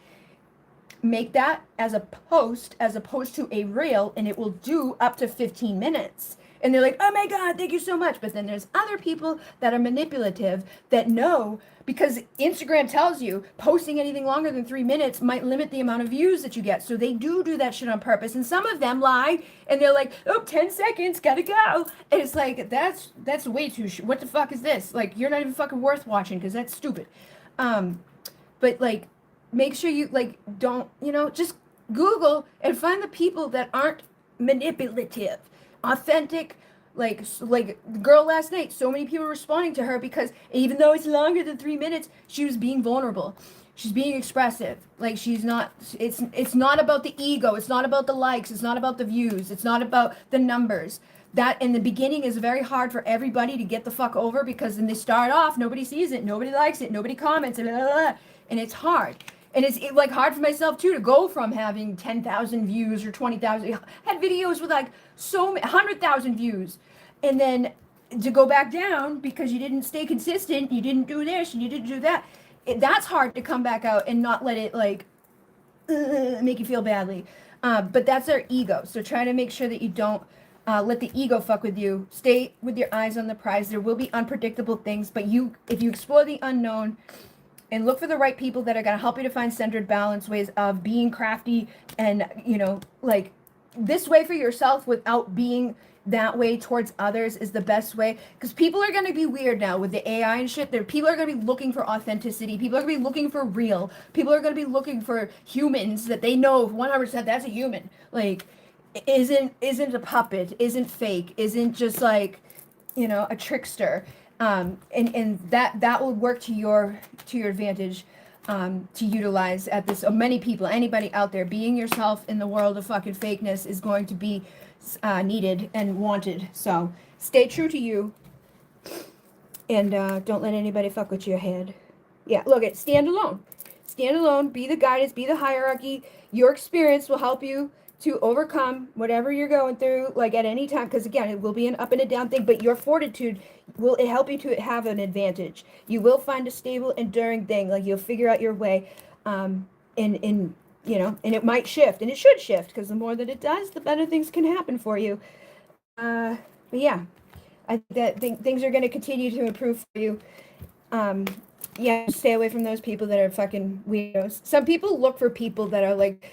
make that as a post as opposed to a reel, and it will do up to 15 minutes. And they're like, oh my God, thank you so much. But then there's other people that are manipulative that know, because Instagram tells you posting anything longer than 3 minutes might limit the amount of views that you get. So they do that shit on purpose. And some of them lie and they're like, oh, 10 seconds, gotta go. And it's like, that's way too, what the fuck is this? Like, you're not even fucking worth watching because that's stupid. But like, make sure you like don't, just Google and find the people that aren't manipulative, authentic. Like the girl last night, so many people responding to her because even though it's longer than 3 minutes, she was being vulnerable. She's being expressive. Like, she's not. It's not about the ego. It's not about the likes. It's not about the views. It's not about the numbers. That in the beginning is very hard for everybody to get the fuck over, because when they start off, nobody sees it, nobody likes it, nobody comments, and it's hard. And it's like hard for myself too to go from having 10,000 views or 20,000. Had videos with like 100,000 views, and then to go back down because you didn't stay consistent, you didn't do this, and you didn't do that. That's hard to come back out and not let it like make you feel badly. But that's our ego. So try to make sure that you don't let the ego fuck with you. Stay with your eyes on the prize. There will be unpredictable things, but if you explore the unknown and look for the right people that are going to help you to find centered balance ways of being crafty and, like this way for yourself without being that way towards others is the best way. Because people are going to be weird now with the AI and shit. People are going to be looking for authenticity. People are going to be looking for real. People are going to be looking for humans that they know 100% that's a human. Like, isn't a puppet, isn't fake, isn't just like, a trickster. And that will work to your advantage, to utilize at this. Many people, anybody out there, being yourself in the world of fucking fakeness is going to be needed and wanted. So stay true to you, and don't let anybody fuck with your head. Yeah, look, stand alone. Stand alone. Be the guidance. Be the hierarchy. Your experience will help you to overcome whatever you're going through, like at any time. Because again, it will be an up and a down thing, but your fortitude will help you to have an advantage. You will find a stable, enduring thing. Like, you'll figure out your way, and and it might shift, and it should shift, because the more that it does, the better things can happen for you. But yeah, I think things are going to continue to improve for you. Yeah, stay away from those people that are fucking weirdos. Some people look for people that are like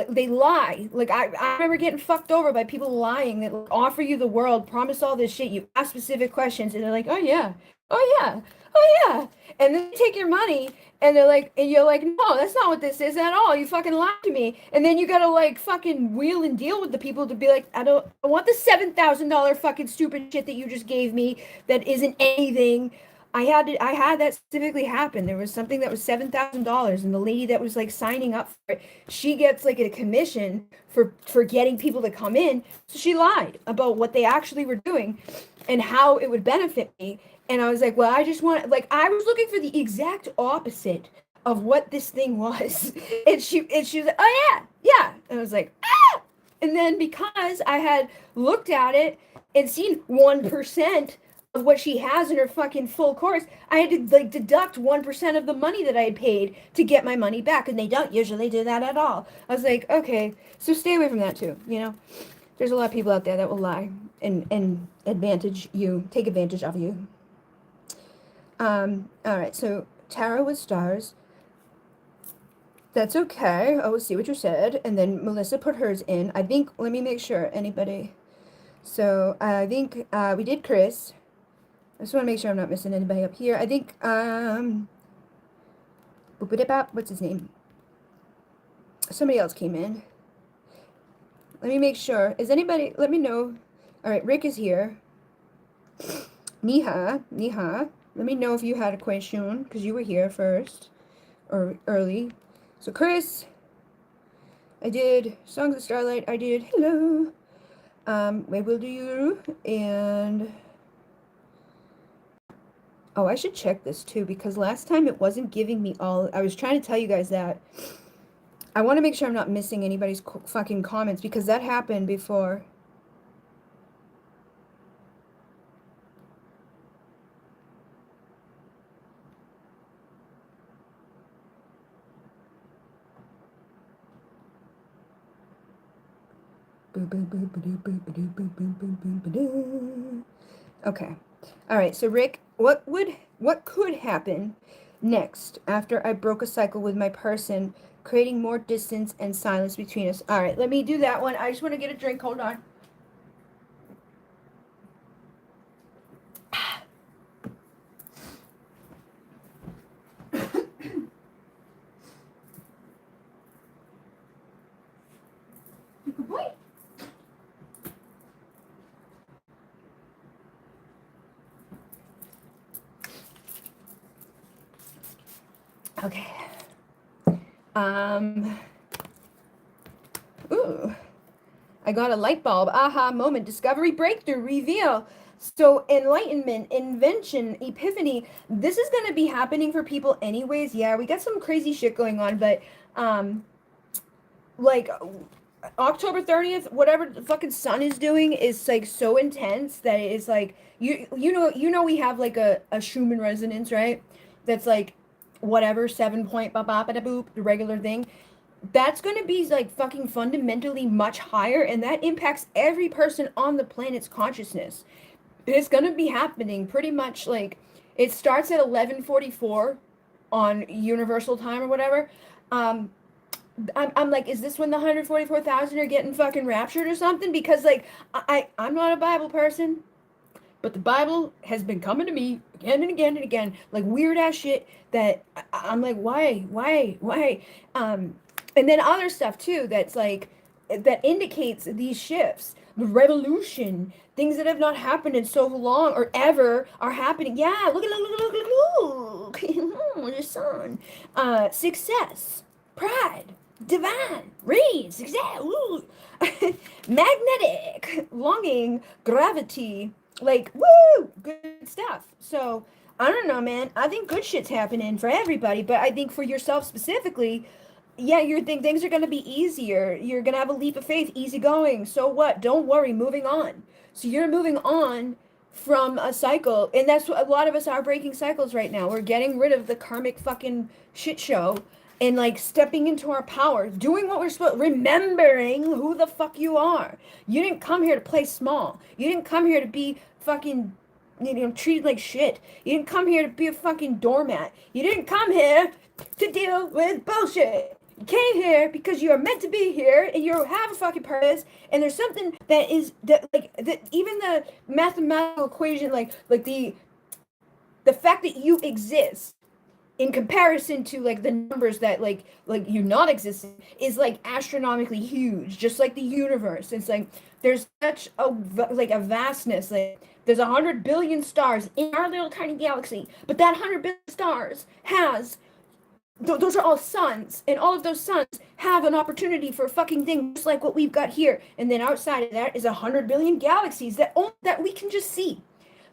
they lie. Like, I remember getting fucked over by people lying that offer you the world, promise all this shit. You ask specific questions, and they're like, oh yeah, oh yeah, oh yeah, and then they take your money, and they're like, and you're like, no, that's not what this is at all. You fucking lied to me, and then you gotta like fucking wheel and deal with the people to be like, I want the $7,000 fucking stupid shit that you just gave me that isn't anything. I had that specifically happen. There was something that was $7,000, and the lady that was like signing up for it, she gets like a commission for getting people to come in. So she lied about what they actually were doing and how it would benefit me. And I was like, well, I just want, like, I was looking for the exact opposite of what this thing was. And she was like, oh yeah, yeah. And I was like, ah. And then because I had looked at it and seen 1% of what she has in her fucking full course, I had to like deduct 1% of the money that I had paid to get my money back, and they don't usually do that at all. I was like, okay, so stay away from that too. There's a lot of people out there that will lie and take advantage of you. All right, so tarot with stars. That's okay. I will see what you said, and then Melissa put hers in. I think. Let me make sure. Anybody. So I think we did Chris. I just want to make sure I'm not missing anybody up here. I think, what's his name? Somebody else came in. Let me make sure. Is anybody, let me know. All right, Rick is here. Niha, let me know if you had a question, because you were here first, or early. So Chris, I did Songs of Starlight, I did Hello. Wait, will do you, and... Oh, I should check this too, because last time it wasn't giving me all. I was trying to tell you guys that. I want to make sure I'm not missing anybody's fucking comments, because that happened before. Okay. All right. So Rick, what could happen next after I broke a cycle with my person, creating more distance and silence between us? All right. Let me do that one. I just want to get a drink. Hold on. Good boy. Okay. Um. Ooh. I got a light bulb, aha moment, discovery, breakthrough, reveal. So, enlightenment, invention, epiphany. This is going to be happening for people anyways. Yeah, we got some crazy shit going on, but um like October 30th, whatever the fucking sun is doing is like so intense that it is like you know we have like a Schumann resonance, right? That's like whatever 7 point ba ba ba da boop, the regular thing. That's going to be like fucking fundamentally much higher, and that impacts every person on the planet's consciousness. It's going to be happening pretty much like it starts at 11:44 on universal time or whatever. um I'm like, is this when the 144,000 are getting fucking raptured or something? Because like I'm not a Bible person, but the Bible has been coming to me again and again and again, like weird ass shit that I'm like, why? And then other stuff too that's like that indicates these shifts, the revolution, things that have not happened in so long or ever are happening. Yeah, look, the sun. Success, pride, divine, rain, success, ooh. Magnetic, longing, gravity, like, woo, good stuff. So, I don't know, man. I think good shit's happening for everybody, but I think for yourself specifically, yeah, you think things are going to be easier. You're going to have a leap of faith, easy going. So what? Don't worry, moving on. So you're moving on from a cycle, and that's what a lot of us are, breaking cycles right now. We're getting rid of the karmic fucking shit show and like stepping into our power, doing what we're supposed, remembering who the fuck you are. You didn't come here to play small. You didn't come here to be fucking, treated like shit. You didn't come here to be a fucking doormat. You didn't come here to deal with bullshit. You came here because you are meant to be here, and you have a fucking purpose, and there's something that is that like that even the mathematical equation, like the fact that you exist in comparison to like the numbers that like you not existing is like astronomically huge, just like the universe. It's like there's such a like a vastness. Like there's 100 billion stars in our little tiny galaxy, but that 100 billion stars has those are all suns, and all of those suns have an opportunity for a fucking thing just like what we've got here. And then outside of that is 100 billion galaxies that we can just see,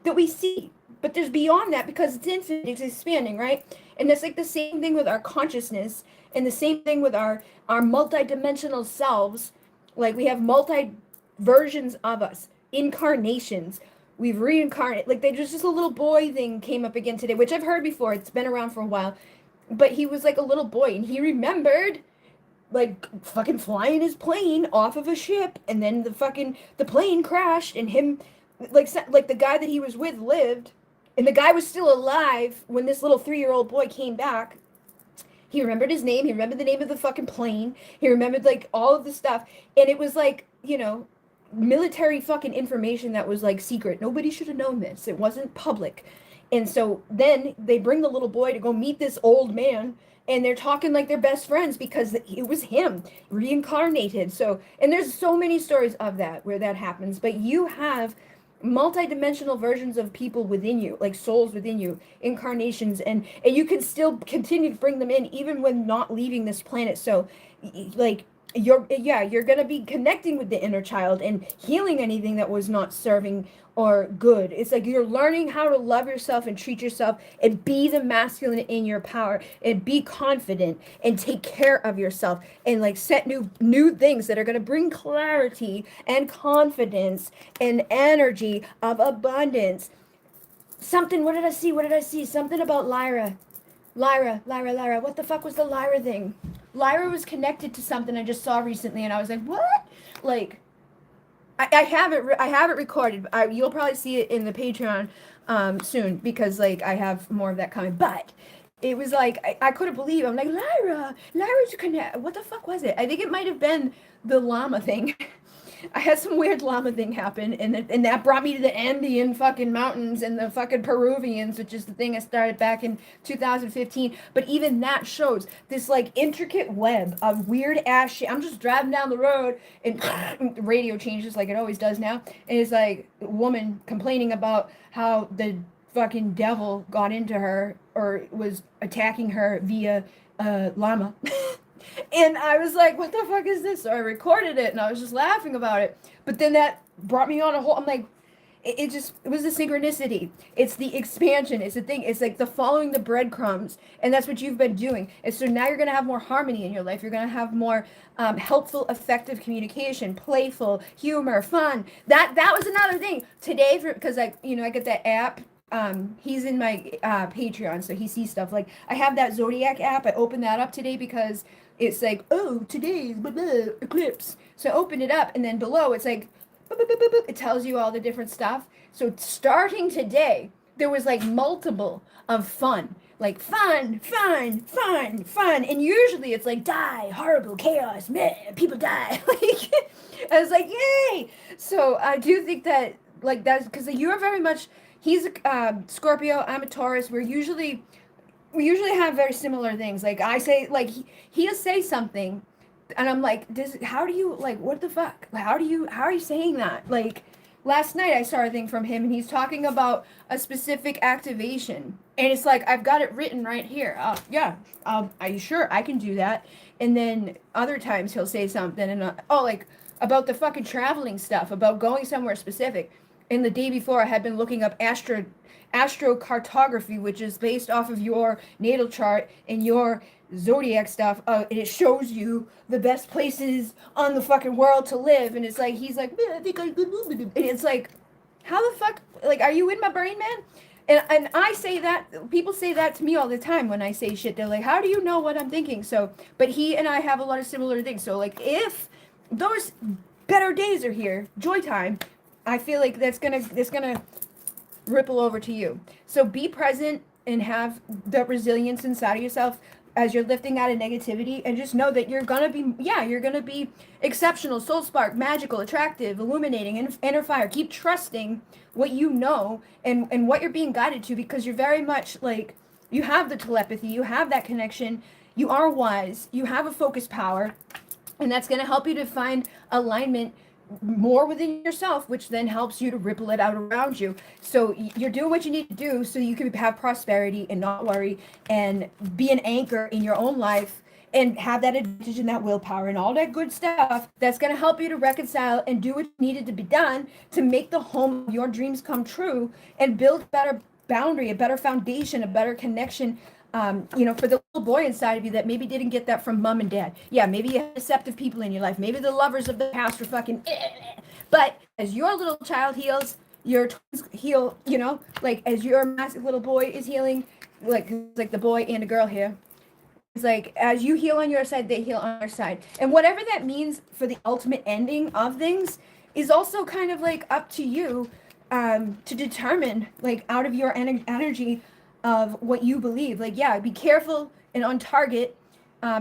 that we see. But there's beyond that because it's infinite, it's expanding, right? And it's like the same thing with our consciousness, and the same thing with our multidimensional selves. Like we have multi versions of us, incarnations. We've reincarnated. Like they just a little boy thing came up again today, which I've heard before. It's been around for a while, but he was like a little boy, and he remembered like fucking flying his plane off of a ship, and then the plane crashed, and him like the guy that he was with lived, and the guy was still alive when this little 3-year-old boy came back. He remembered his name, he remembered the name of the fucking plane, he remembered like all of the stuff, and it was like, military fucking information that was like secret. Nobody should have known this. It wasn't public. And so then they bring the little boy to go meet this old man, and they're talking like they're best friends because it was him reincarnated. So, and there's so many stories of that where that happens, but you have multi-dimensional versions of people within you, like souls within you, incarnations, and you can still continue to bring them in even when not leaving this planet. So like you're going to be connecting with the inner child and healing anything that was not serving or good. It's like you're learning how to love yourself and treat yourself and be the masculine in your power and be confident and take care of yourself and like set new things that are going to bring clarity and confidence and energy of abundance. Something, what did I see something about Lyra. What the fuck was the Lyra thing? Lyra was connected to something I just saw recently, and I was like, what? Like, I have it recorded. You'll probably see it in the Patreon soon because like I have more of that coming. But it was like I couldn't believe. I'm like Lyra's connect. What the fuck was it? I think it might have been the llama thing. I had some weird llama thing happen, and that brought me to the Andean fucking mountains and the fucking Peruvians, which is the thing I started back in 2015. But even that shows this like intricate web of weird ass shit. I'm just driving down the road, and the radio changes like it always does now, and it's like a woman complaining about how the fucking devil got into her or was attacking her via llama. And I was like, what the fuck is this? So I recorded it and I was just laughing about it. But then that brought me on a whole, I'm like, it was the synchronicity. It's the expansion. It's the thing. It's like the following the breadcrumbs. And that's what you've been doing. And so now you're going to have more harmony in your life. You're going to have more helpful, effective communication, playful, humor, fun. That was another thing today because I get that app. He's in my Patreon, so he sees stuff. Like I have that Zodiac app. I opened that up today because it's like, oh, today's blah, blah, eclipse. So I opened it up, and then below it's like, boop, boop, boop, boop, boop. It tells you all the different stuff. So starting today, there was like multiple of fun. Like fun. And usually it's like die, horrible, chaos, meh, people die. Like I was like, yay! So I do think that like that's because you're very much he's a Scorpio, I'm a Taurus. We usually have very similar things. Like I say, like he'll say something, and I'm like, how do you like? What the fuck? How are you saying that? Like last night I saw a thing from him, and he's talking about a specific activation, and it's like I've got it written right here. Yeah, are you sure I can do that? And then other times he'll say something, and like about the fucking traveling stuff, about going somewhere specific. And the day before, I had been looking up astrocartography, which is based off of your natal chart and your zodiac stuff, and it shows you the best places on the fucking world to live. And it's like he's like, I think I could move it. And it's like, how the fuck? Like, are you in my brain, man? And I say that people say that to me all the time when I say shit. They're like, how do you know what I'm thinking? So, but he and I have a lot of similar things. So, like, if those better days are here, joy time, I feel like that's gonna ripple over to you. So be present and have the resilience inside of yourself as you're lifting out of negativity, and just know that you're gonna be exceptional, soul spark, magical, attractive, illuminating, and inner fire. Keep trusting what you know and what you're being guided to, because you're very much like you have the telepathy, you have that connection, you are wise, you have a focus power, and that's going to help you to find alignment more within yourself, which then helps you to ripple it out around you. So you're doing what you need to do so you can have prosperity and not worry and be an anchor in your own life and have that advantage and that willpower and all that good stuff that's going to help you to reconcile and do what needed to be done to make the home of your dreams come true and build a better boundary, a better foundation, a better connection, for the little boy inside of you that maybe didn't get that from mom and dad. Yeah, maybe you have deceptive people in your life. Maybe the lovers of the past are fucking. But as your little child heals, your twins heal. Like as your massive little boy is healing, like the boy and the girl here. It's like as you heal on your side, they heal on their side, and whatever that means for the ultimate ending of things is also kind of like up to you to determine, like out of your energy of what you believe. Like, yeah, be careful and on target,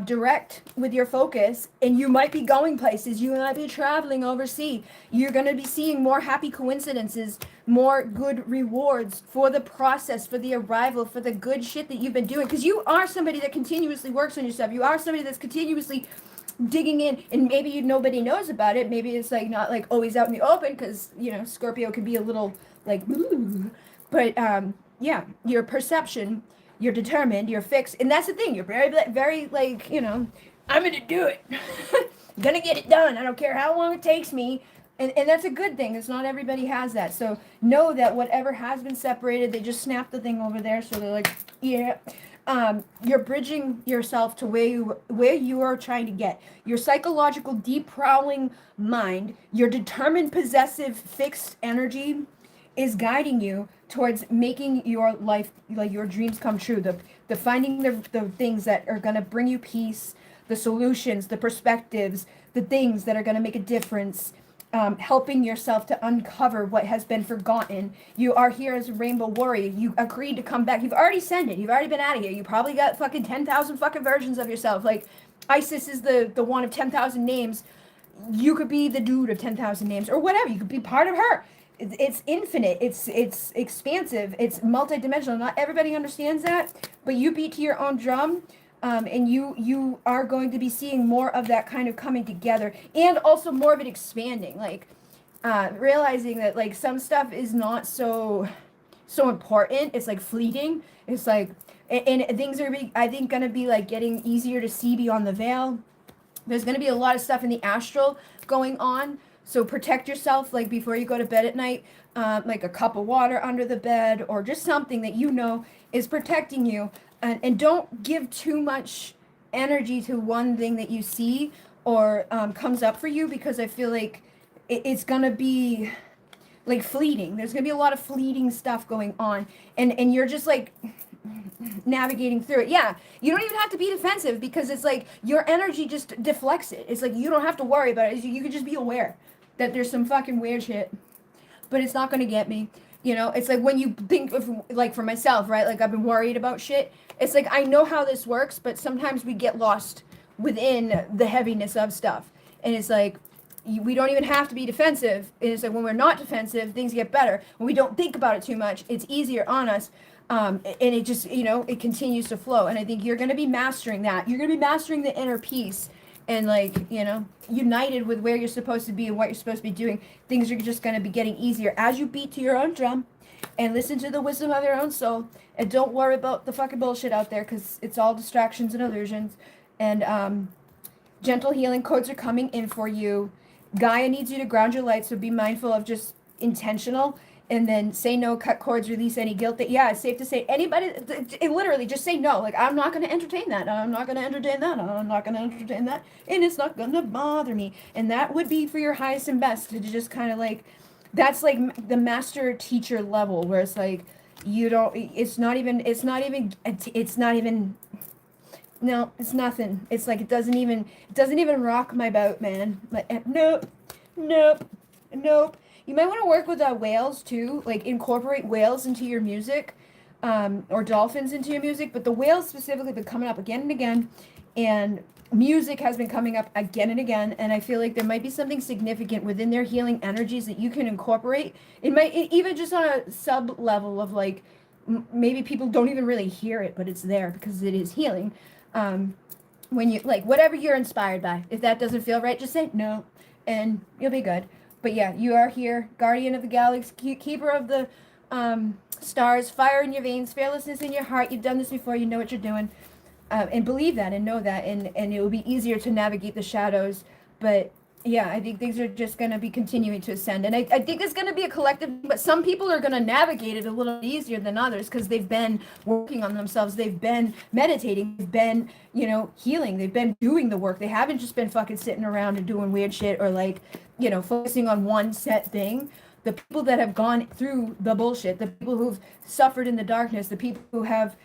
direct with your focus, and you might be going places. You might be traveling overseas. You're going to be seeing more happy coincidences, more good rewards for the process, for the arrival, for the good shit that you've been doing. Because you are somebody that continuously works on yourself. You are somebody that's continuously digging in, and maybe nobody knows about it. Maybe it's like not like always out in the open, because Scorpio can be a little like but yeah, your perception, you're determined, you're fixed, and that's the thing. You're very like I'm gonna do it. I'm gonna get it done. I don't care how long it takes me. And that's a good thing. It's not everybody has that. So know that whatever has been separated, they just snap the thing over there. So they're like, yeah. You're bridging yourself to where you are trying to get. Your psychological, deep prowling mind, your determined, possessive, fixed energy is guiding you towards making your life, like your dreams, come true. The finding the things that are going to bring you peace, the solutions, the perspectives, the things that are going to make a difference, helping yourself to uncover what has been forgotten. You are here as a rainbow warrior. You agreed to come back. You've already sent it. You've already been out of here. You probably got fucking 10,000 fucking versions of yourself. Like, Isis is the one of 10,000 names. You could be the dude of 10,000 names or whatever. You could be part of her. It's infinite. It's expansive. It's multidimensional. Not everybody understands that, but you beat to your own drum. And you are going to be seeing more of that kind of coming together, and also more of it expanding, like realizing that like some stuff is not so important. It's like fleeting. It's like, and things are I think gonna be like getting easier to see beyond the veil. There's going to be a lot of stuff in the astral going on. So protect yourself, like before you go to bed at night, like a cup of water under the bed, or just something that you know is protecting you. And don't give too much energy to one thing that you see or comes up for you, because I feel like it's going to be like fleeting. There's going to be a lot of fleeting stuff going on. And you're just like navigating through it. Yeah, you don't even have to be defensive, because it's like your energy just deflects it. It's like you don't have to worry about it. You can just be aware that there's some fucking weird shit, but it's not going to get me. You know, it's like when you think of, like for myself, right? Like I've been worried about shit. It's like I know how this works, but sometimes we get lost within the heaviness of stuff. And it's like we don't even have to be defensive. And it's like when we're not defensive, things get better. When we don't think about it too much, it's easier on us. And it just, you know, it continues to flow. And I think you're going to be mastering that. You're going to be mastering the inner peace, and like, you know, united with where you're supposed to be and what you're supposed to be doing. Things are just going to be getting easier as you beat to your own drum and listen to the wisdom of your own soul. And don't worry about the fucking bullshit out there, because it's all distractions and illusions. And gentle healing codes are coming in for you. Gaia needs you to ground your light, so be mindful of just intentional. And then say no, cut cords, release any guilt. That, yeah, it's safe to say anybody, it literally just say no. Like, I'm not going to entertain that. I'm not going to entertain that. I'm not going to entertain that. And it's not going to bother me. And that would be for your highest and best, to just kind of like, that's like the master teacher level, where it's like, you don't, it's not even, no, it's nothing. It's like, it doesn't even rock my boat, man. Like, nope, nope, nope. You might want to work with whales too, like incorporate whales into your music, or dolphins into your music. But the whales specifically have been coming up again and again, and music has been coming up again and again. And I feel like there might be something significant within their healing energies that you can incorporate. It might even just on a sub level of like, maybe people don't even really hear it, but it's there because it is healing. When you like whatever you're inspired by, if that doesn't feel right, just say no, and you'll be good. But yeah, you are here, guardian of the galaxy, keeper of the stars, fire in your veins, fearlessness in your heart. You've done this before. You know what you're doing, and believe that and know that, and it will be easier to navigate the shadows. But yeah, I think things are just going to be continuing to ascend, and I think it's going to be a collective. But some people are going to navigate it a little easier than others, because they've been working on themselves. They've been meditating. They've been, you know, healing. They've been doing the work. They haven't just been fucking sitting around and doing weird shit, or like, you know, focusing on one set thing. The people that have gone through the bullshit, the people who've suffered in the darkness, the people who have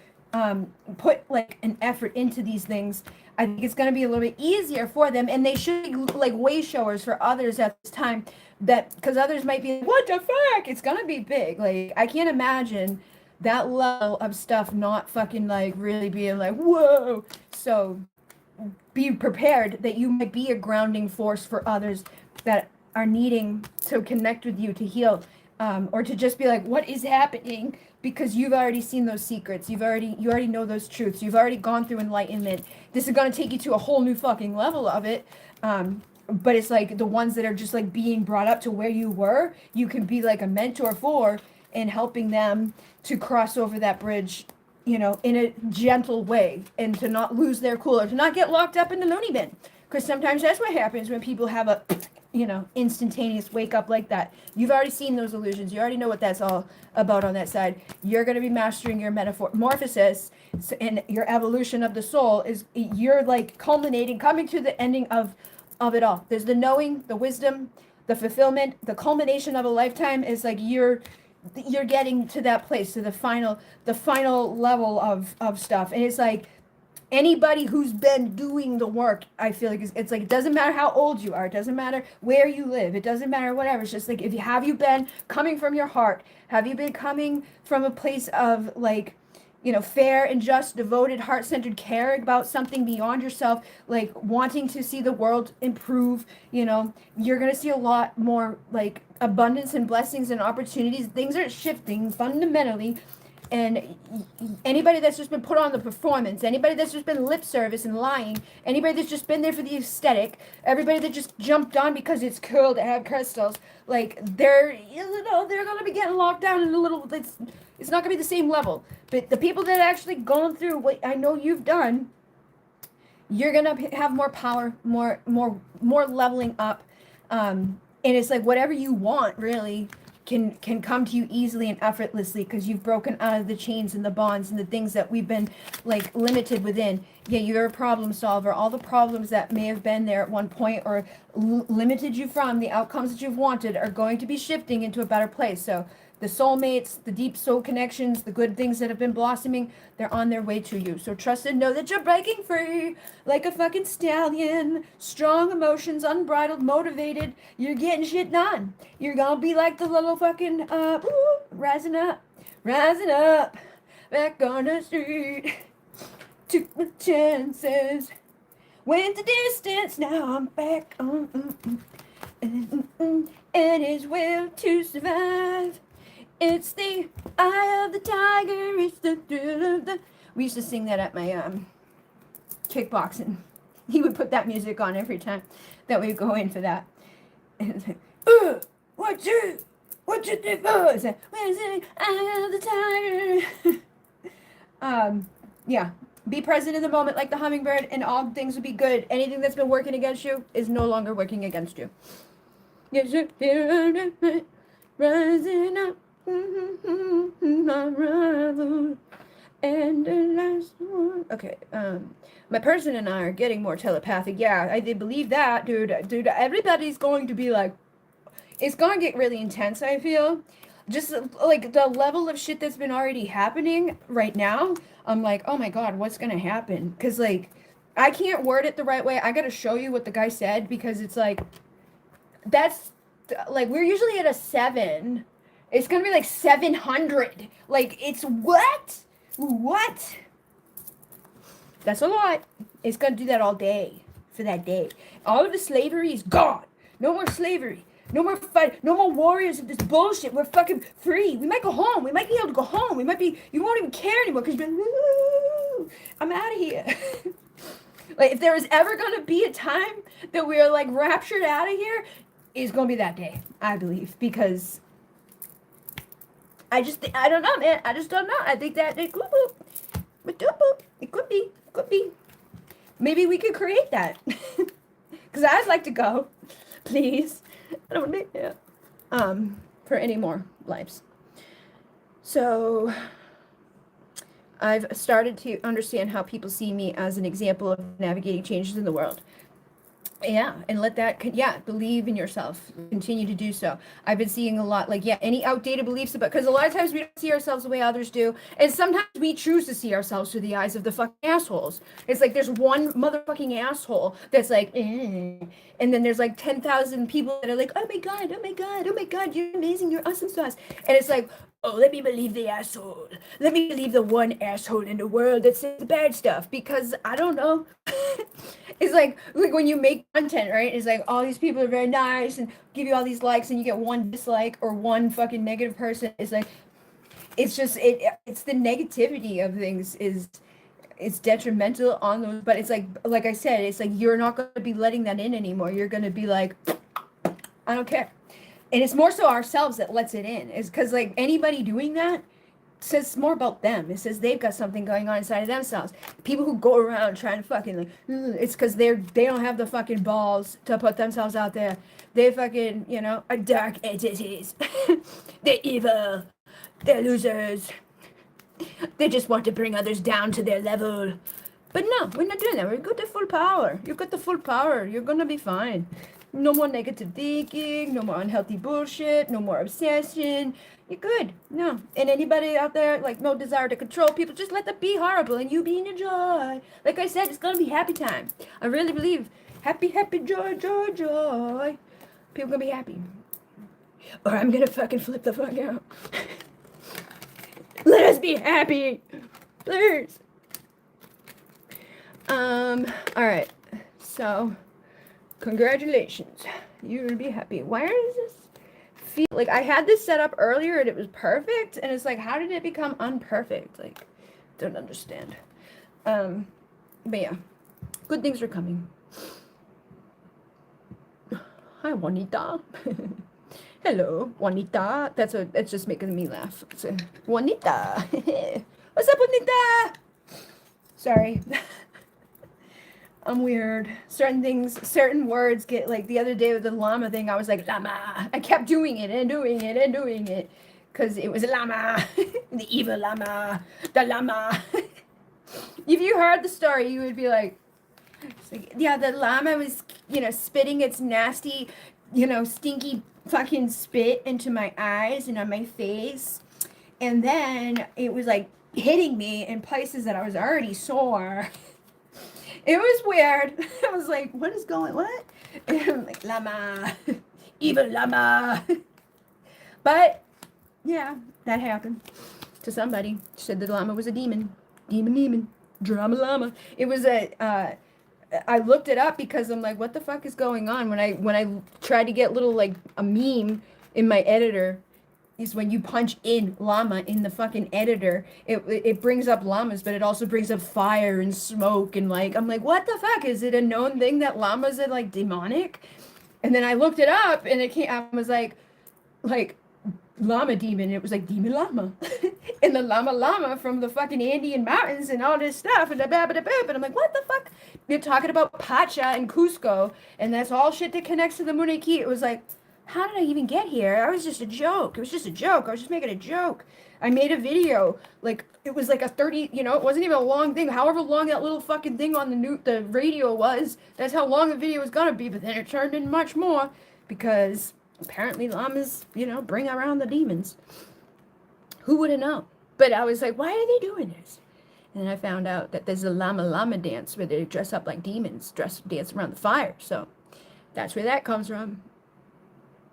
put like an effort into these things, I think it's going to be a little bit easier for them. And they should be like way showers for others at this time, that because others might be like, what the fuck? It's going to be big. Like, I can't imagine that level of stuff not fucking like really being like, whoa. So be prepared that you might be a grounding force for others that are needing to connect with you to heal, or to just be like, what is happening? Because you've already seen those secrets. You already know those truths. You've already gone through enlightenment. This is going to take you to a whole new fucking level of it. But it's like the ones that are just like being brought up to where you were, you can be like a mentor for, and helping them to cross over that bridge, you know, in a gentle way, and to not lose their cool, or to not get locked up in the loony bin. Because sometimes that's what happens when people have a, you know, instantaneous wake up like that. You've already seen those illusions. You already know what that's all about on that side. You're going to be mastering your metamorphosis, and your evolution of the soul is, you're like culminating, coming to the ending of it all. There's the knowing, the wisdom, the fulfillment, the culmination of a lifetime is like you're getting to that place, to the final level of stuff. And it's like, Anybody who's been doing the work, I feel like it's like, it doesn't matter how old you are, it doesn't matter where you live, it doesn't matter whatever. It's just like, if you have, you been coming from your heart, have you been coming from a place of like, fair and just, devoted, heart-centered care about something beyond yourself, like wanting to see the world improve, you're gonna see a lot more like abundance and blessings and opportunities. Things are shifting fundamentally. And anybody that's just been put on the performance, anybody that's just been lip service and lying, anybody that's just been there for the aesthetic, everybody that just jumped on because it's cool to have crystals, like they're gonna be getting locked down in a little. It's not gonna be the same level. But the people that actually gone through what I know you've done, you're gonna have more power, more leveling up, and it's like whatever you want really can come to you easily and effortlessly, because you've broken out of the chains and the bonds and the things that we've been like limited within. Yeah, you're a problem solver. All the problems that may have been there at one point or limited you from the outcomes that you've wanted are going to be shifting into a better place. So the soulmates, the deep soul connections, the good things that have been blossoming, they're on their way to you. So trust and know that you're breaking free like a fucking stallion. Strong emotions, unbridled, motivated. You're getting shit done. You're gonna be like the little fucking, rising up, back on the street. Took my chances, went the distance, now I'm back on, and it's will to survive. It's the eye of the tiger, it's the thrill of the... We used to sing that at my kickboxing. He would put that music on every time that we'd go in for that. And it's like, what you think? It's like, where's the eye of the tiger? Yeah. Be present in the moment like the hummingbird, and all things will be good. Anything that's been working against you is no longer working against you. Yes, rising up. My rival and the last one. Okay, my person and I are getting more telepathic. Yeah, I did believe that, dude. Everybody's going to be like, it's gonna get really intense, I feel. Just like the level of shit that's been already happening right now, I'm like, oh my god, what's gonna happen? Because like, I can't word it the right way. I gotta show you what the guy said, because it's like, that's like, we're usually at a 7. It's gonna be like 700. Like, it's what? What? That's a lot. It's gonna do that all day for that day. All of the slavery is gone. No more slavery. No more fight. No more warriors of this bullshit. We're fucking free. We might go home. We might be able to go home. We might be. You won't even care anymore because you're like, woo, I'm out of here. Like, if there was ever gonna be a time that we are like raptured out of here, it's gonna be that day, I believe, because I don't know, man. I just don't know. I think that it could be. Maybe we could create that. Because I'd like to go. Please. I don't need it. For any more lives. So I've started to understand how people see me as an example of navigating changes in the world. Yeah, and let that, believe in yourself. Continue to do so. I've been seeing a lot, like, any outdated beliefs about, because a lot of times we don't see ourselves the way others do, and sometimes we choose to see ourselves through the eyes of the fucking assholes. It's like there's one motherfucking asshole that's like, and then there's like 10,000 people that are like, oh my god, you're amazing, you're awesome sauce. And it's like, oh, let me believe the asshole. Let me believe the one asshole in the world that says the bad stuff, because I don't know. It's like when you make content, right? It's like all these people are very nice and give you all these likes, and you get one dislike or one fucking negative person. It's like, it's just it's the negativity of things it's detrimental on those. But it's like I said, it's like you're not going to be letting that in anymore. You're going to be like, I don't care. And it's more so ourselves that lets it in. It's because like anybody doing that says more about them. It says they've got something going on inside of themselves. People who go around trying to fucking like, it's because they don't have the fucking balls to put themselves out there. They fucking, are dark entities. They're evil. They're losers. They just want to bring others down to their level. But no, we're not doing that. We've got the full power. You've got the full power. You're gonna be fine. No more negative thinking, no more unhealthy bullshit, no more obsession. You're good. No. And anybody out there, like, no desire to control people, just let them be horrible and you be in your joy. Like I said, it's gonna be happy time. I really believe happy, happy, joy, joy, joy. People gonna be happy. Or I'm gonna fucking flip the fuck out. Let us be happy. Please. Alright. So, congratulations. You're gonna be happy. Why does this feel like I had this set up earlier and it was perfect? And it's like, how did it become unperfect? Like, don't understand. But yeah, good things are coming. Hi, Juanita. Hello, Juanita. It's just making me laugh. So, Juanita. What's up, Juanita? Sorry. I'm weird. Certain words get, like, the other day with the llama thing, I was like, llama. I kept doing it and doing it and doing it. Because it was a llama. The evil llama. The llama. If you heard the story, you would be like, yeah, the llama was, spitting its nasty, stinky fucking spit into my eyes and on my face. And then it was, like, hitting me in places that I was already sore. It was weird. I was like, what? And I'm like, llama. Evil llama. But, yeah, that happened to somebody. Said the llama was a demon. Demon. Drama llama. It was I looked it up because I'm like, what the fuck is going on? When I tried to get little, like, a meme in my editor, is when you punch in llama in the fucking editor, it brings up llamas, but it also brings up fire and smoke and, like, I'm like, what the fuck? Is it a known thing that llamas are, like, demonic? And then I looked it up and I was like llama demon. It was like demon llama. And the llama from the fucking Andean mountains and all this stuff and and I'm like, what the fuck? You're talking about Pacha and Cusco, and that's all shit that connects to the Muniki. It was like, how did I even get here? I was just a joke. It was just a joke. I was just making a joke. I made a video, like, it was like a 30, it wasn't even a long thing. However long that little fucking thing on the radio was, that's how long the video was gonna be. But then it turned into much more because apparently llamas, bring around the demons. Who would have known? But I was like, why are they doing this? And then I found out that there's a llama dance where they dress up like demons, dance around the fire. So that's where that comes from.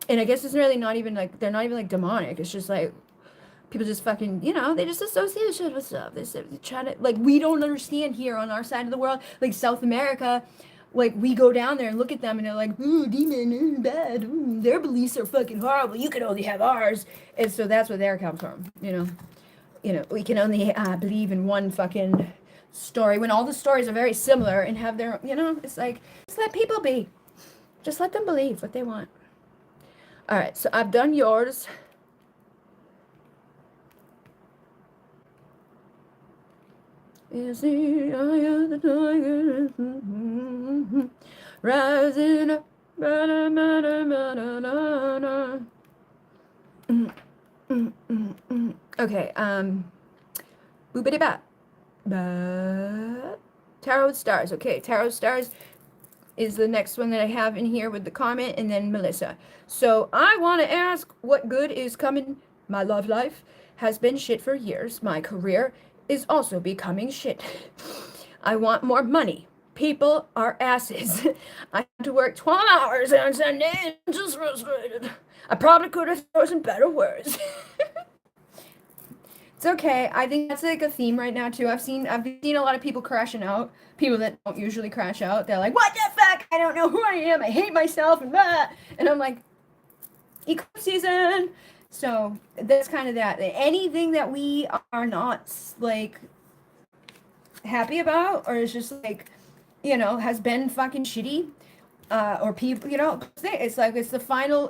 And I guess it's really not even like, they're not even like demonic. It's just like, people just fucking, they just associate shit with stuff. They try to, like, we don't understand here on our side of the world, like South America, like, we go down there and look at them and they're like, ooh, demon, ooh, bad, ooh, their beliefs are fucking horrible. You can only have ours. And so that's where there comes from, we can only believe in one fucking story when all the stories are very similar and have their, it's like, just let people be. Just let them believe what they want. All right, so I've done yours. Is the eye of the tiger rising up? Okay, boopity bop. Tarot Stars. Okay, Tarot Stars is the next one that I have in here with the comment, and then Melissa. So I want to ask, what good is coming? My love life has been shit for years. My career is also becoming shit. I want more money. People are asses. I have to work 12 hours on Sunday and I'm just frustrated. I probably could have chosen better words. It's okay. I think that's like a theme right now too. I've seen a lot of people crashing out. People that don't usually crash out. They're like, what the fuck? I don't know who I am. I hate myself and blah. And I'm like, eclipse season. So that's kind of that. Anything that we are not, like, happy about, or is just like, has been fucking shitty, or people, it's like, it's the final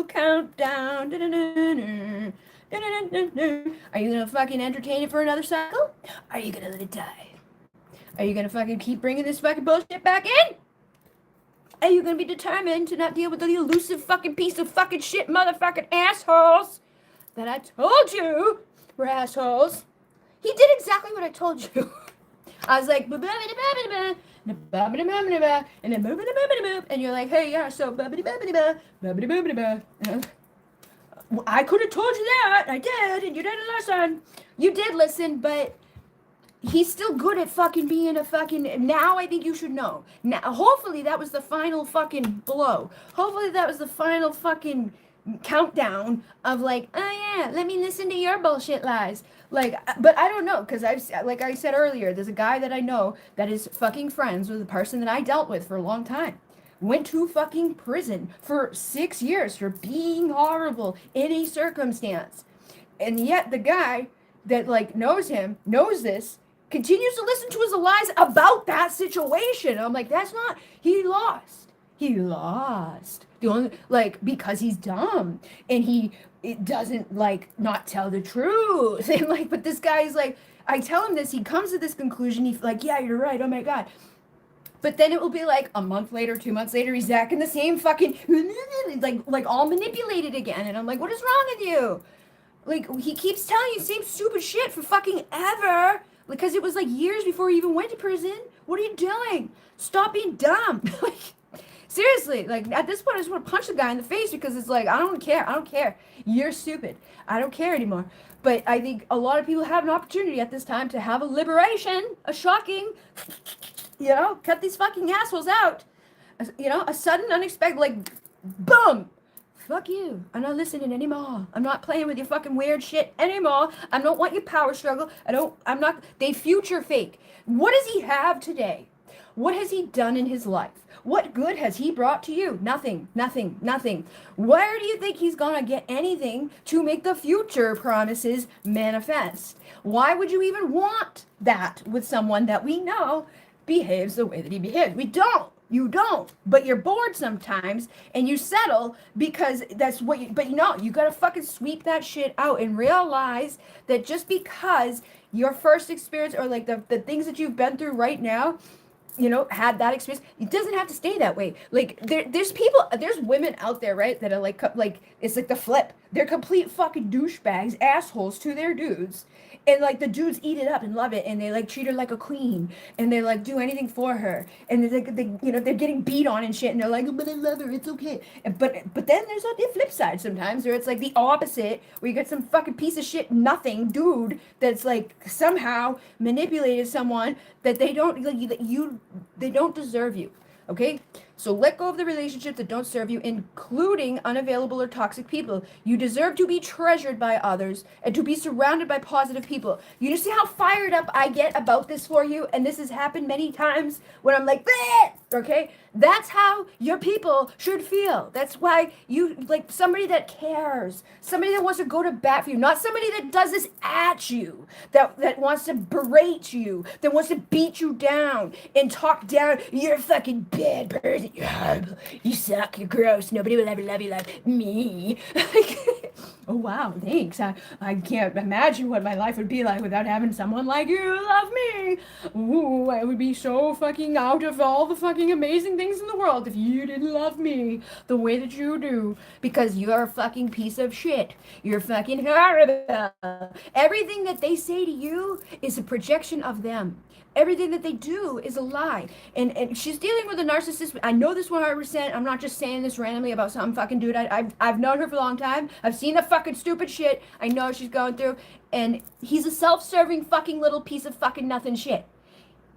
countdown. Are you gonna fucking entertain it for another cycle? Are you gonna let it die? Are you gonna fucking keep bringing this fucking bullshit back in? Are you gonna be determined to not deal with the elusive fucking piece of fucking shit motherfucking assholes that I told you were assholes? He did exactly what I told you. I was like, and then and you're like, hey, yeah, so I could have told you that. I did, and you didn't listen. You did listen, but he's still good at fucking being a fucking. Now I think you should know. Now, hopefully that was the final fucking blow. Hopefully that was the final fucking countdown of like, oh yeah, let me listen to your bullshit lies. Like, but I don't know, because like I said earlier, there's a guy that I know that is fucking friends with a person that I dealt with for a long time. Went to fucking prison for 6 years for being horrible in a circumstance. And yet the guy that like knows him, knows this, continues to listen to his lies about that situation. I'm like, that's not, he lost. He lost. The only, like, because he's dumb and it doesn't like not tell the truth. And like, but this guy's like, I tell him this, he comes to this conclusion, he's like, yeah, you're right, oh my God. But then it will be like a month later, 2 months later, he's back in the same fucking, like all manipulated again. And I'm like, what is wrong with you? Like, he keeps telling you the same stupid shit for fucking ever. Because it was like years before he even went to prison. What are you doing? Stop being dumb. Like, seriously, like at this point I just want to punch the guy in the face because it's like, I don't care. I don't care. You're stupid. I don't care anymore. But I think a lot of people have an opportunity at this time to have a liberation, a shocking, cut these fucking assholes out. A sudden, unexpected, like, boom. Fuck you. I'm not listening anymore. I'm not playing with your fucking weird shit anymore. I don't want your power struggle. They future fake. What does he have today? What has he done in his life? What good has he brought to you? Nothing, nothing, nothing. Where do you think he's gonna get anything to make the future promises manifest? Why would you even want that with someone that we know behaves the way that he behaves? We don't. You don't, but you're bored sometimes and you settle because that's what you, but you gotta fucking sweep that shit out and realize that just because your first experience or like the things that you've been through right now, had that experience, it doesn't have to stay that way. Like there's women out there, right, that are like it's like the flip. They're complete fucking douchebags, assholes to their dudes. And like the dudes eat it up and love it, and they like treat her like a queen, and they like do anything for her, and they're getting beat on and shit, and they're like, but I love her, it's okay. But then there's the flip side sometimes, where it's like the opposite, where you get some fucking piece of shit nothing dude that's like somehow manipulated someone that they don't they don't deserve you. Okay? So let go of the relationships that don't serve you, including unavailable or toxic people. You deserve to be treasured by others and to be surrounded by positive people. You see how fired up I get about this for you? And this has happened many times when I'm like, bleh! Okay? That's how your people should feel. That's why you, like, somebody that cares, somebody that wants to go to bat for you, not somebody that does this at you, that wants to berate you, that wants to beat you down and talk down. You're a fucking bad person. You're horrible. You suck. You're gross. Nobody will ever love you like me. Oh, wow. Thanks. I can't imagine what my life would be like without having someone like you love me. Ooh, I would be so fucking out of all the fucking amazing things in the world if you didn't love me the way that you do. Because you're a fucking piece of shit. You're fucking horrible. Everything that they say to you is a projection of them. Everything that they do is a lie. And she's dealing with a narcissist. I know this 100%. I'm not just saying this randomly about some fucking dude. I've known her for a long time. I've seen the fucking stupid shit I know she's going through. And he's a self-serving fucking little piece of fucking nothing shit.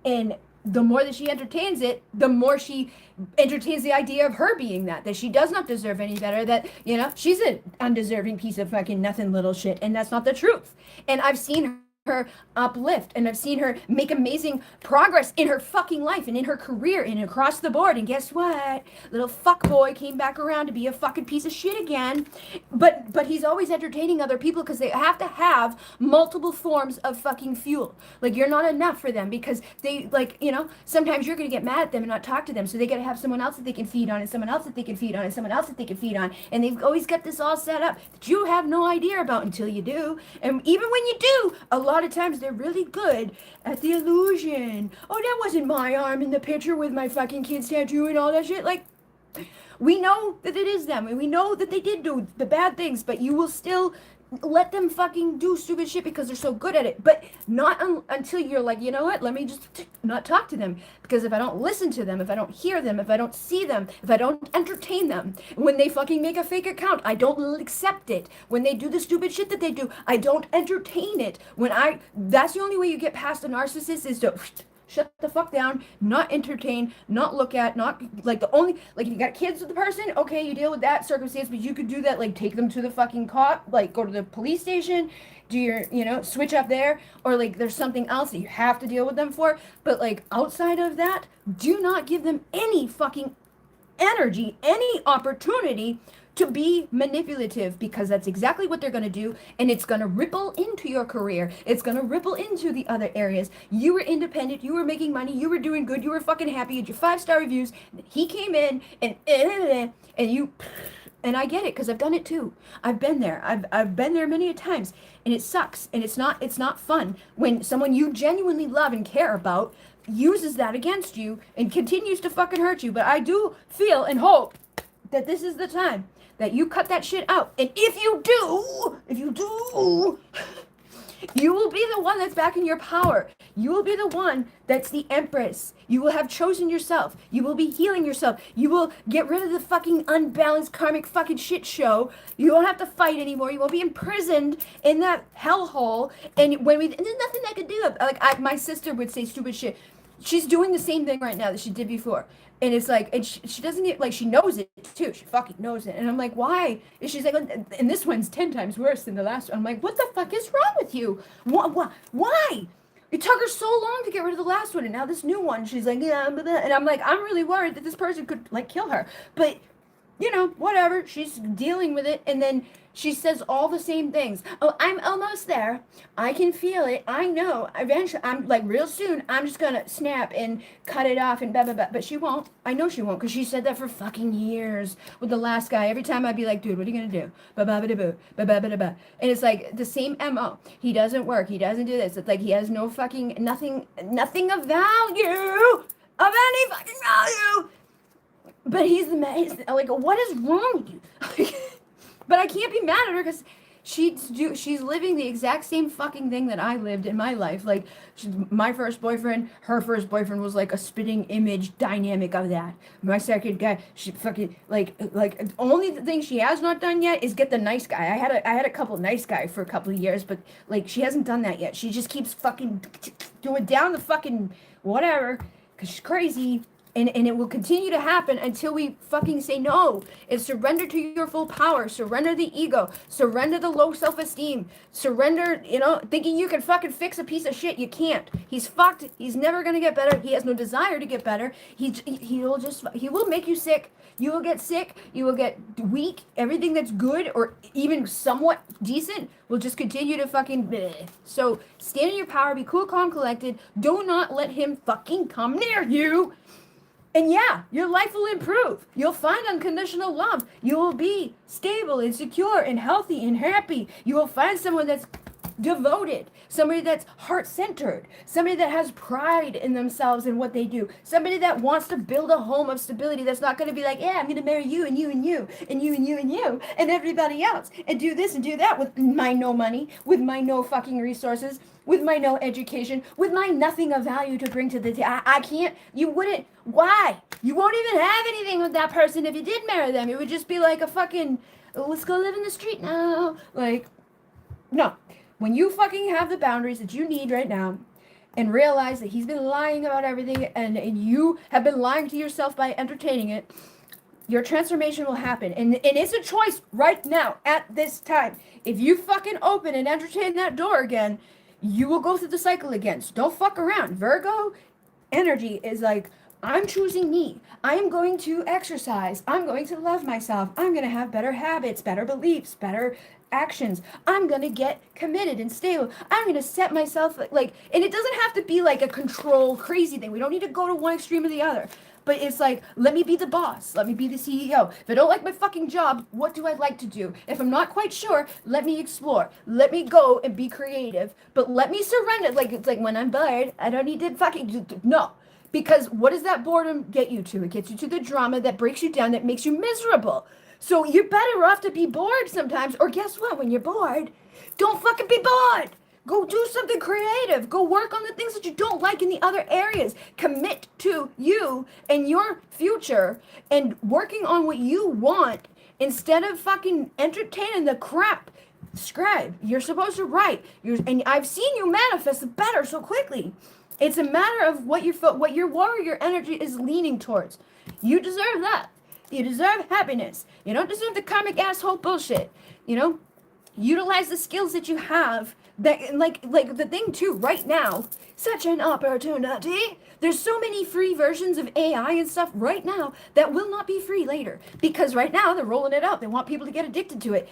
And the more that she entertains it, the more she entertains the idea of her being that she does not deserve any better, that, she's an undeserving piece of fucking nothing little shit. And that's not the truth. And I've seen her uplift, and I've seen her make amazing progress in her fucking life and in her career and across the board. And guess what? Little fuckboy came back around to be a fucking piece of shit again. But he's always entertaining other people because they have to have multiple forms of fucking fuel. Like, you're not enough for them because they, like, sometimes you're gonna get mad at them and not talk to them, so they gotta have someone else that they can feed on, and someone else that they can feed on, and someone else that they can feed on. And they've always got this all set up that you have no idea about until you do. And even when you do, a lot of times they're really good at the illusion. Oh, that wasn't my arm in the picture with my fucking kid's tattoo and all that shit. Like, we know that it is them, and we know that they did do the bad things, but you will still let them fucking do stupid shit because they're so good at it. But not until you're like, you know what? Let me just not talk to them. Because if I don't listen to them, if I don't hear them, if I don't see them, if I don't entertain them, when they fucking make a fake account, I don't accept it. When they do the stupid shit that they do, I don't entertain it. That's the only way you get past a narcissist is to shut the fuck down, not entertain, not look at, not like the only like if you got kids with the person, okay, you deal with that circumstance, but you could do that, like take them to the fucking cop, like go to the police station, do your, switch up there, or like there's something else that you have to deal with them for. But like outside of that, do not give them any fucking energy, any opportunity to be manipulative, because that's exactly what they're going to do, and it's going to ripple into your career. It's going to ripple into the other areas. You were independent, you were making money, you were doing good, you were fucking happy, you had your 5-star reviews. He came in and you, and I get it because I've done it too. I've been there. I've been there many a times, and it sucks, and it's not fun when someone you genuinely love and care about uses that against you and continues to fucking hurt you. But I do feel and hope that this is the time that you cut that shit out. And if you do, you will be the one that's back in your power. You will be the one that's the empress. You will have chosen yourself. You will be healing yourself. You will get rid of the fucking unbalanced karmic fucking shit show. You won't have to fight anymore. You won't be imprisoned in that hellhole. And and there's nothing I could do. Like my sister would say stupid shit. She's doing the same thing right now that she did before. And it's like, and she doesn't get, like, she knows it too. She fucking knows it. And I'm like, why? And she's like, and this one's 10 times worse than the last one. I'm like, what the fuck is wrong with you? Why? It took her so long to get rid of the last one. And now this new one, she's like, yeah, blah, blah. And I'm like, I'm really worried that this person could, like, kill her. But, whatever. She's dealing with it. And then she says all the same things. Oh, I'm almost there. I can feel it. I know. Eventually, I'm like, real soon, I'm just going to snap and cut it off and blah, blah, blah. But she won't. I know she won't, because she said that for fucking years with the last guy. Every time I'd be like, dude, what are you going to do? Ba ba ba da boo. Ba ba ba da ba. And it's like the same MO. He doesn't work. He doesn't do this. It's like he has no fucking, nothing of value. Of any fucking value. But he's like, what is wrong with you? But I can't be mad at her because she's living the exact same fucking thing that I lived in my life. Like, my first boyfriend, her first boyfriend was like a spitting image dynamic of that. My second guy, she fucking like only the thing she has not done yet is get the nice guy. I had a couple nice guy for a couple of years, but like she hasn't done that yet. She just keeps fucking doing down the fucking whatever because she's crazy. And it will continue to happen until we fucking say no. And surrender to your full power. Surrender the ego. Surrender the low self-esteem. Surrender, thinking you can fucking fix a piece of shit. You can't. He's fucked. He's never going to get better. He has no desire to get better. He will make you sick. You will get sick. You will get weak. Everything that's good or even somewhat decent will just continue to fucking bleh. So stand in your power. Be cool, calm, collected. Do not let him fucking come near you. And yeah, your life will improve. You'll find unconditional love. You will be stable and secure and healthy and happy. You will find someone that's devoted, somebody that's heart-centered, somebody that has pride in themselves and what they do, somebody that wants to build a home of stability that's not going to be like, yeah, I'm going to marry you and you and you and you and you and you and everybody else and do this and do that with my no money, with my no fucking resources, with my no education, with my nothing of value to bring to the table. I can't, you wouldn't, why? You won't even have anything with that person if you did marry them. It would just be like a fucking, let's go live in the street now. Like, no. When you fucking have the boundaries that you need right now and realize that he's been lying about everything and you have been lying to yourself by entertaining it, your transformation will happen. And it's a choice right now at this time. If you fucking open and entertain that door again, you will go through the cycle again. So don't fuck around. Virgo energy is like, I'm choosing me. I'm going to exercise. I'm going to love myself. I'm going to have better habits, better beliefs, better actions. I'm going to get committed and stable. I'm going to set myself like, and it doesn't have to be like a control crazy thing. We don't need to go to one extreme or the other. But it's like, let me be the boss. Let me be the CEO. If I don't like my fucking job, what do I like to do? If I'm not quite sure, let me explore. Let me go and be creative. But let me surrender. Like, it's like when I'm bored, I don't need to fucking, no. Because what does that boredom get you to? It gets you to the drama that breaks you down, that makes you miserable. So you're better off to be bored sometimes. Or guess what? When you're bored, don't fucking be bored. Go do something creative. Go work on the things that you don't like in the other areas. Commit to you and your future and working on what you want instead of fucking entertaining the crap. Scribe, you're supposed to write. And I've seen you manifest the better so quickly. It's a matter of what your warrior energy is leaning towards. You deserve that. You deserve happiness. You don't deserve the karmic asshole bullshit. You know, utilize the skills that you have. That like the thing too. Right now, such an opportunity. There's so many free versions of AI and stuff right now that will not be free later because right now they're rolling it out. They want people to get addicted to it.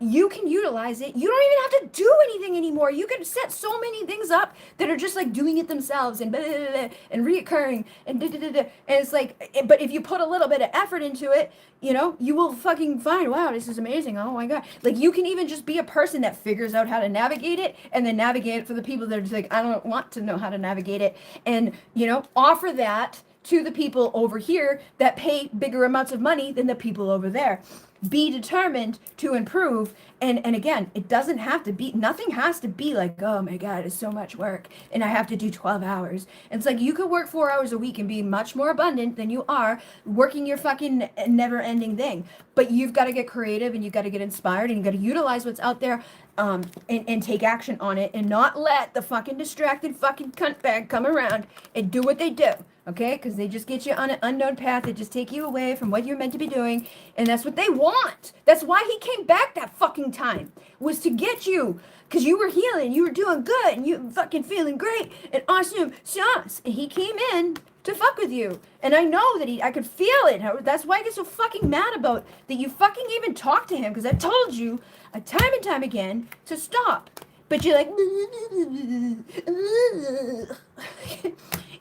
You can utilize it. You don't even have to do anything anymore. You can set so many things up that are just like doing it themselves and blah, blah, blah, and reoccurring and da, da, da, da. And it's like, but if you put a little bit of effort into it, you know, you will fucking find, wow, this is amazing. Oh my God. Like you can even just be a person that figures out how to navigate it and then navigate it for the people that are just like, I don't want to know how to navigate it. And, you know, offer that to the people over here that pay bigger amounts of money than the people over there. Be determined to improve. And again, it doesn't have to be, nothing has to be like, oh my God, it's so much work and I have to do 12 hours. It's like you could work 4 hours a week and be much more abundant than you are working your fucking never ending thing. But you've got to get creative and you've got to get inspired and you've got to utilize what's out there and take action on it and not let the fucking distracted fucking cunt bag come around and do what they do. Okay, because they just get you on an unknown path. They just take you away from what you're meant to be doing. And that's what they want. That's why he came back that fucking time. Was to get you. Because you were healing. You were doing good. And you fucking feeling great. And awesome sauce. And he came in to fuck with you. And I know that I could feel it. That's why I get so fucking mad about that you fucking even talk to him. Because I told you time and time again to stop. But you're like...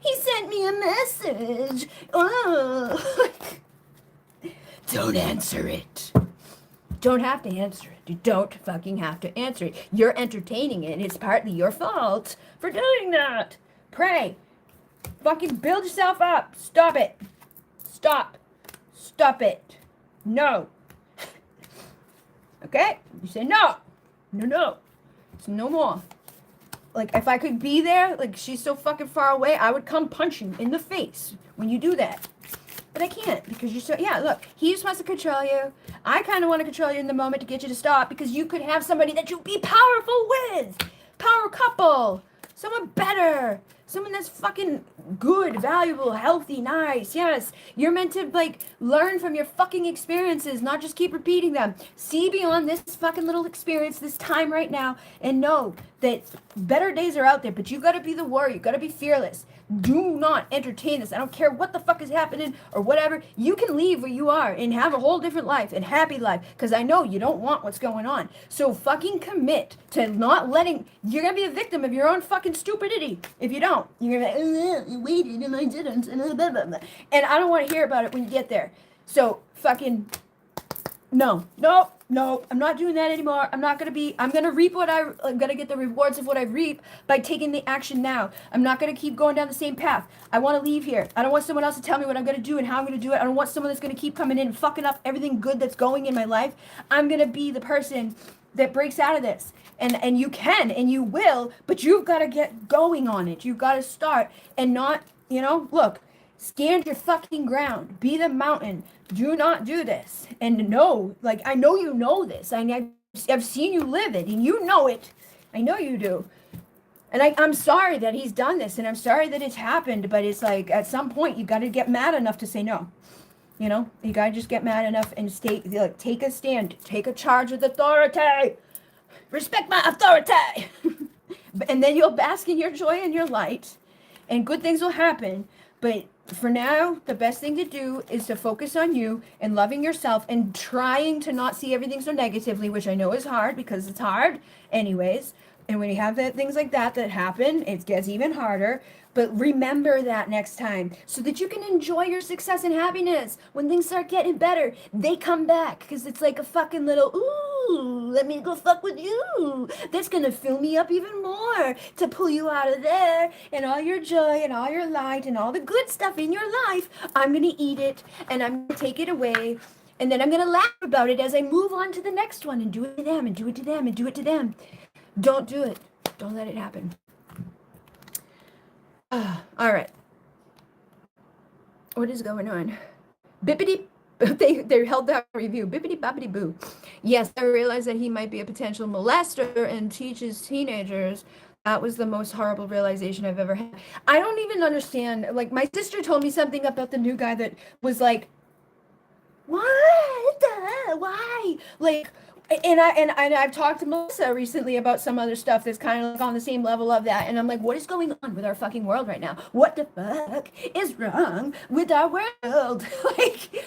He sent me a message. Oh. Don't answer it. Don't have to answer it. You don't fucking have to answer it. You're entertaining it. It's partly your fault for doing that. Pray. Fucking build yourself up. Stop it. Stop. Stop it. No. Okay? You say no. No, no. It's no more. Like, if I could be there, like, she's so fucking far away, I would come punch you in the face when you do that. But I can't, because you're so, yeah, look, he just wants to control you. I kind of want to control you in the moment to get you to stop, because you could have somebody that you'd be powerful with. Power couple. Someone better. Someone that's fucking good, valuable, healthy, nice. Yes. You're meant to, like, learn from your fucking experiences, not just keep repeating them. See beyond this fucking little experience, this time right now, and know that better days are out there, but you gotta be the warrior. You gotta be fearless. Do not entertain this. I don't care what the fuck is happening or whatever. You can leave where you are and have a whole different life and happy life, because I know you don't want what's going on. So fucking commit to not letting, you're gonna be a victim of your own fucking stupidity if you don't. You're gonna be like, you waited and I didn't, and blah, blah, blah. And I don't want to hear about it when you get there. So fucking no, I'm not doing that anymore. I'm going to reap I'm going to get the rewards of what I reap by taking the action now. I'm not going to keep going down the same path. I want to leave here. I don't want someone else to tell me what I'm going to do and how I'm going to do it. I don't want someone that's going to keep coming in and fucking up everything good that's going in my life. I'm going to be the person that breaks out of this. And you can and you will, but you've got to get going on it. You've got to start and not, look, stand your fucking ground. Be the mountain. Do not do this. And no, like, I know you know this. I've seen you live it, and you know it. I know you do. And I'm sorry that he's done this, and I'm sorry that it's happened, but it's like, at some point, you got to get mad enough to say no. You got to just get mad enough and take a stand. Take a charge with authority. Respect my authority. And then you'll bask in your joy and your light, and good things will happen. But for now, the best thing to do is to focus on you and loving yourself and trying to not see everything so negatively, which I know is hard because it's hard anyways. And when you have things like that happen, it gets even harder. But remember that next time so that you can enjoy your success and happiness. When things start getting better, they come back because it's like a fucking little, ooh, let me go fuck with you. That's going to fill me up even more to pull you out of there, and all your joy and all your light and all the good stuff in your life. I'm going to eat it and I'm going to take it away. And then I'm going to laugh about it as I move on to the next one and do it to them and do it to them and do it to them. Don't do it. Don't let it happen. All right. What is going on? Bippity. They held that review. Bippity boppity boo. Yes, I realized that he might be a potential molester and teaches teenagers. That was the most horrible realization I've ever had. I don't even understand. Like, my sister told me something about the new guy that was like, what the why? Like, and I've talked to Melissa recently about some other stuff that's kind of like on the same level of that, and I'm like, what is going on with our fucking world right now? What the fuck is wrong with our world? Like,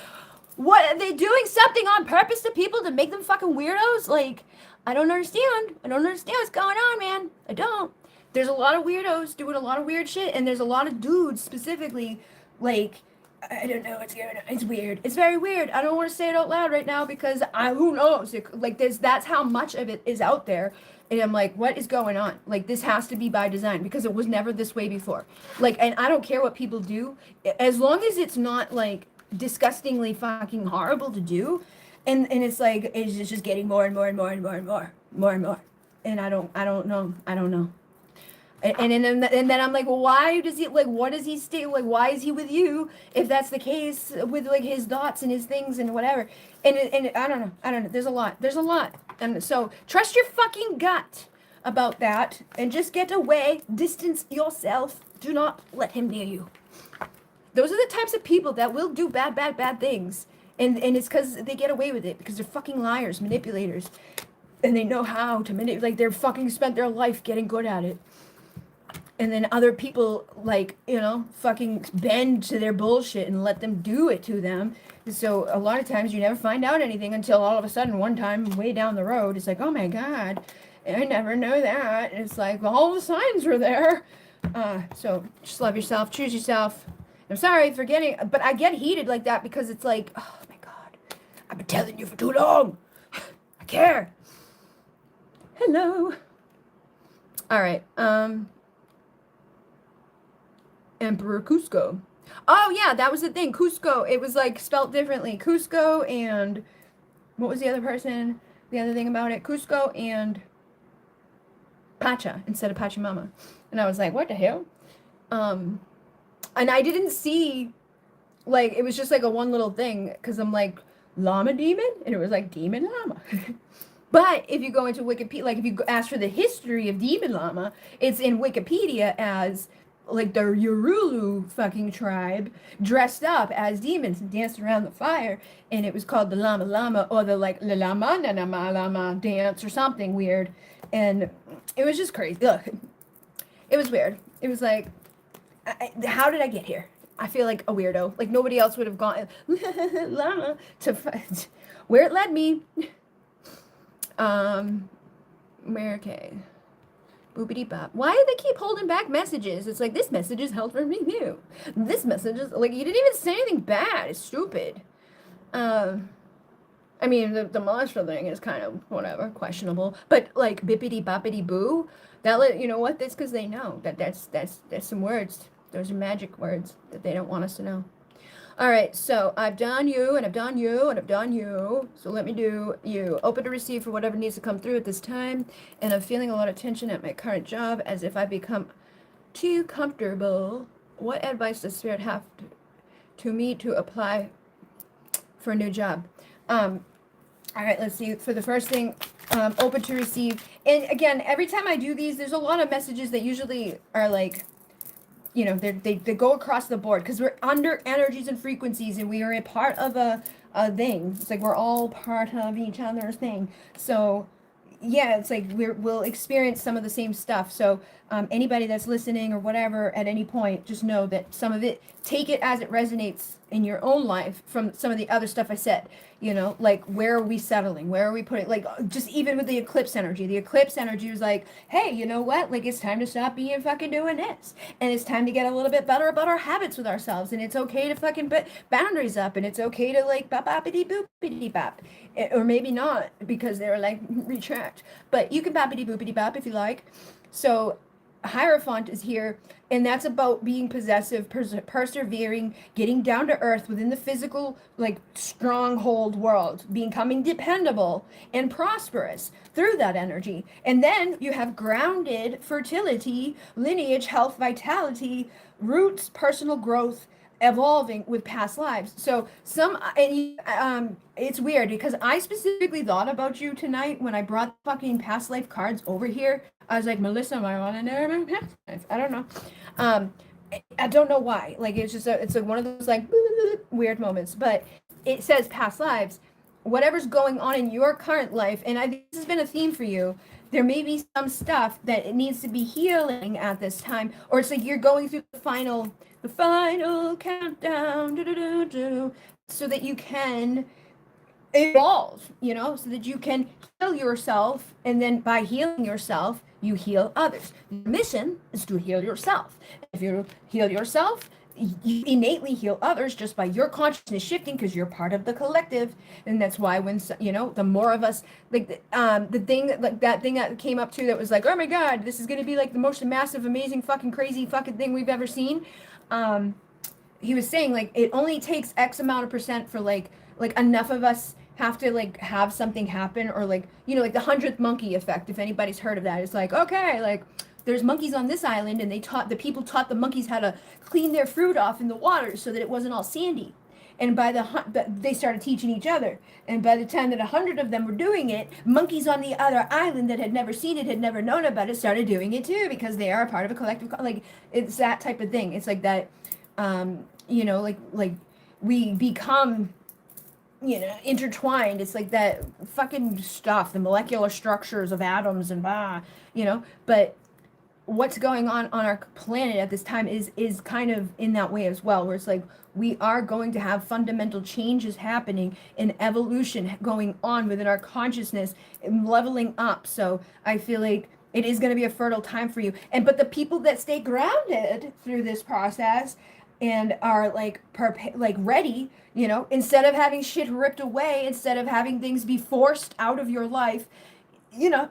what are they doing something on purpose to people to make them fucking weirdos? Like, I don't understand. I don't understand what's going on, man. I don't. There's a lot of weirdos doing a lot of weird shit, and there's a lot of dudes specifically, like, I don't know what's going on. It's weird. It's very weird. I don't want to say it out loud right now because who knows? Like, that's how much of it is out there. And I'm like, what is going on? Like, this has to be by design because it was never this way before. Like, and I don't care what people do, as long as it's not like disgustingly fucking horrible to do. And it's like, it's just getting more and more and more and more and more and more. And I don't know. And then I'm like, well, why does he, like, what does he stay, like, why is he with you if that's the case with, like, his thoughts and his things and whatever. And I don't know, there's a lot. And so trust your fucking gut about that and just get away, distance yourself. Do not let him near you. Those are the types of people that will do bad things. And it's because they get away with it because they're fucking liars, manipulators. And they know how to manipulate, like, they're fucking spent their life getting good at it. And then other people, like, fucking bend to their bullshit and let them do it to them. So a lot of times you never find out anything until all of a sudden one time way down the road, it's like, oh my God, I never know that. And it's like, all the signs were there. So just love yourself, choose yourself. I'm sorry for getting, but I get heated like that because it's like, oh my God, I've been telling you for too long. I care. Hello. All right. Emperor Cusco. Oh yeah, that was the thing. Cusco. It was like spelt differently. Cusco and what was the other person? The other thing about it, Cusco and Pacha instead of Pachamama. And I was like, what the hell? And I didn't see, like, it was just like a one little thing because I'm like, llama demon, and it was like demon llama. But if you go into Wikipedia, like if you ask for the history of demon llama, it's in Wikipedia as like the Yorulu fucking tribe dressed up as demons and danced around the fire, and it was called the Lama Lama or the like La Lama Na Lama Lama dance or something weird, and it was just crazy. Look, it was weird. It was like, how did I get here? I feel like a weirdo. Like nobody else would have gone Lama to where it led me. Where okay. Boopity bop. Why do they keep holding back messages? It's like, this message is held for review. This message is like, you didn't even say anything bad. It's stupid. I mean, the molester thing is kind of whatever, questionable. But like bippity boppity boo, you know what? That's because they know that's some words. Those are magic words that they don't want us to know. All right, so I've done you, and I've done you, and I've done you. So let me do you. Open to receive for whatever needs to come through at this time. And I'm feeling a lot of tension at my current job as if I become too comfortable. What advice does Spirit have to me to apply for a new job? All right, let's see. For the first thing, open to receive. And again, every time I do these, there's a lot of messages that usually are like, they go across the board because we're under energies and frequencies and we are a part of a thing. It's like we're all part of each other's thing. So yeah, it's like we'll experience some of the same stuff. So anybody that's listening or whatever at any point, just know that some of it, take it as it resonates in your own life from some of the other stuff I said. Like, where are we settling? Where are we putting, like, just even with the eclipse energy. The eclipse energy was like, hey, you know what? Like, it's time to stop being fucking doing this. And it's time to get a little bit better about our habits with ourselves. And it's okay to fucking put boundaries up. And it's okay to, like, bop-boppity boopity bop. Or maybe not, because they're like, retract. But you can boppity boopity bop if you like. So Hierophant is here, and that's about being possessive, persevering, getting down to earth within the physical, like stronghold world, becoming dependable and prosperous through that energy. And then you have grounded fertility, lineage, health, vitality, roots, personal growth, evolving with past lives. So it's weird because I specifically thought about you tonight when I brought fucking past life cards over here. I was like, Melissa, I want to know my past life. I don't know. Um, I don't know why. Like it's like one of those like weird moments. But it says past lives. Whatever's going on in your current life, and I think this has been a theme for you. There may be some stuff that it needs to be healing at this time, or it's like you're going through the final countdown, so that you can evolve, so that you can heal yourself, and then by healing yourself, you heal others. Your mission is to heal yourself. If you heal yourself, you innately heal others just by your consciousness shifting because you're part of the collective. And that's why when the more of us, like the thing that came up too, that was like, oh my god, this is going to be like the most massive, amazing, fucking crazy fucking thing we've ever seen. He was saying like it only takes X amount of percent for like enough of us have to like have something happen, or like like the 100th monkey effect, if anybody's heard of that. It's like, okay, like there's monkeys on this island, and the people taught the monkeys how to clean their fruit off in the water so that it wasn't all sandy. And they started teaching each other, and by the time that 100 of them were doing it, monkeys on the other island that had never seen it, had never known about it, started doing it too, because they are a part of a collective. Like it's that type of thing. It's like that. Like we become intertwined. It's like that fucking stuff, the molecular structures of atoms and but what's going on our planet at this time is kind of in that way as well, where it's like we are going to have fundamental changes happening and evolution going on within our consciousness and leveling up. So I feel like it is going to be a fertile time for you. But the people that stay grounded through this process and are like ready, instead of having shit ripped away, instead of having things be forced out of your life,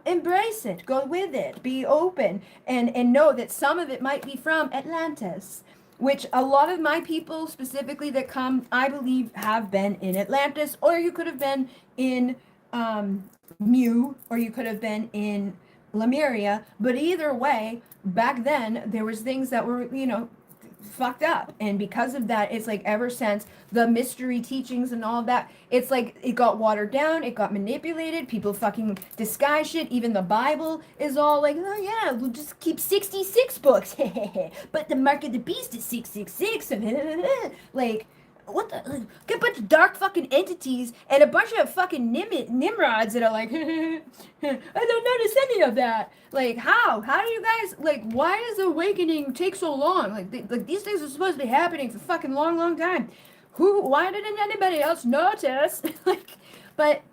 embrace it, go with it, be open, and know that some of it might be from Atlantis, which a lot of my people specifically that come, I believe, have been in Atlantis, or you could have been in Mu, or you could have been in Lemuria. But either way, back then there was things that were fucked up, and because of that, it's like ever since the mystery teachings and all that, it's like it got watered down, it got manipulated, people fucking disguise shit. Even the Bible is all like, oh yeah, we'll just keep 66 books but the mark of the beast is 666 like what the get a bunch of dark fucking entities and a bunch of fucking nimrods that are like I don't notice any of that. Like how do you guys, like, why does the awakening take so long? Like these things are supposed to be happening for fucking long time. Why didn't anybody else notice? like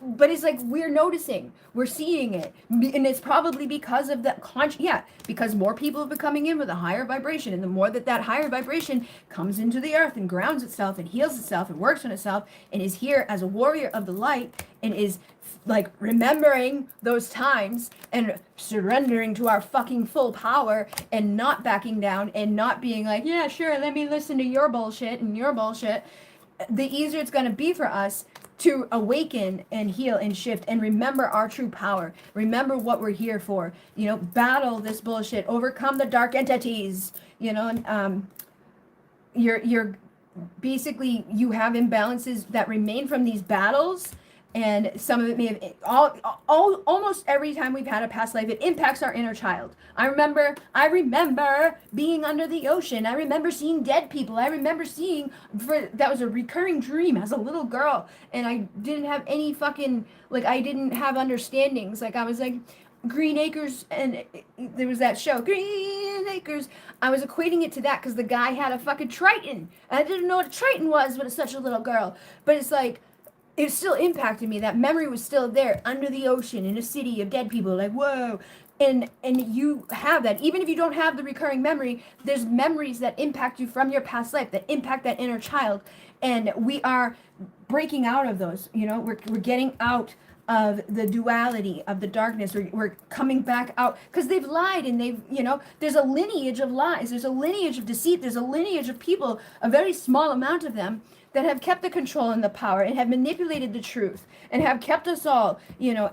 but it's like we're noticing, we're seeing it, and it's probably because of that because more people have been coming in with a higher vibration, and the more that higher vibration comes into the earth and grounds itself and heals itself and works on itself and is here as a warrior of the light and is like remembering those times and surrendering to our fucking full power and not backing down and not being like, yeah, sure, let me listen to your bullshit and your bullshit, the easier it's going to be for us to awaken and heal and shift and remember our true power. Remember what we're here for. Battle this bullshit, overcome the dark entities, and you're basically, you have imbalances that remain from these battles, and some of it may have almost every time we've had a past life, it impacts our inner child. I remember being under the ocean. I remember seeing dead people. I remember that was a recurring dream as a little girl, and I didn't have any fucking, like, I didn't have understandings. Like, I was like, Green Acres, and there was that show, Green Acres. I was equating it to that because the guy had a fucking Triton. I didn't know what a Triton was when I was such a little girl. But it's like, it still impacted me. That memory was still there, under the ocean, in a city of dead people. Like, whoa. And you have that. Even if you don't have the recurring memory, there's memories that impact you from your past life, that impact that inner child. And we are breaking out of those. We're getting out of the duality of the darkness. We're coming back out because they've lied, and they've, there's a lineage of lies, there's a lineage of deceit, there's a lineage of people, a very small amount of them, that have kept the control and the power and have manipulated the truth and have kept us all,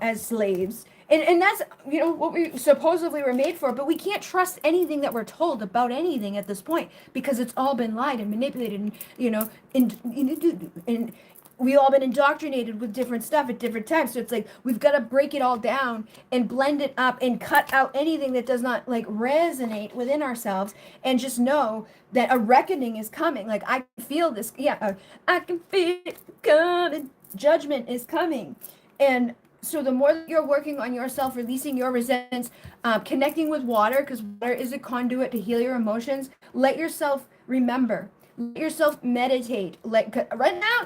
as slaves. And that's, what we supposedly were made for, but we can't trust anything that we're told about anything at this point, because it's all been lied and manipulated, and, and we all been indoctrinated with different stuff at different times. So it's like we've got to break it all down and blend it up and cut out anything that does not like resonate within ourselves, and just know that a reckoning is coming. Like I feel this, I can feel it coming. Judgment is coming. And so the more that you're working on yourself, releasing your resentments, connecting with water, because water is a conduit to heal your emotions. Let yourself remember. Let yourself meditate. Right now,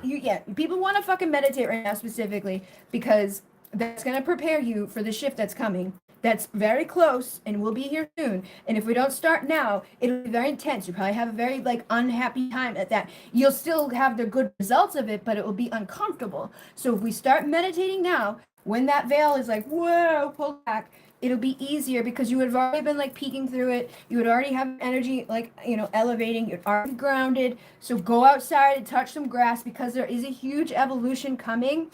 people want to fucking meditate right now specifically, because that's going to prepare you for the shift that's coming. That's very close and will be here soon. And if we don't start now, it'll be very intense. You probably have a very unhappy time at that. You'll still have the good results of it, but it will be uncomfortable. So if we start meditating now, when that veil is whoa, pull back, it'll be easier, because you would have already been peeking through it. You would already have energy elevating. You're already grounded. So go outside and touch some grass, because there is a huge evolution coming.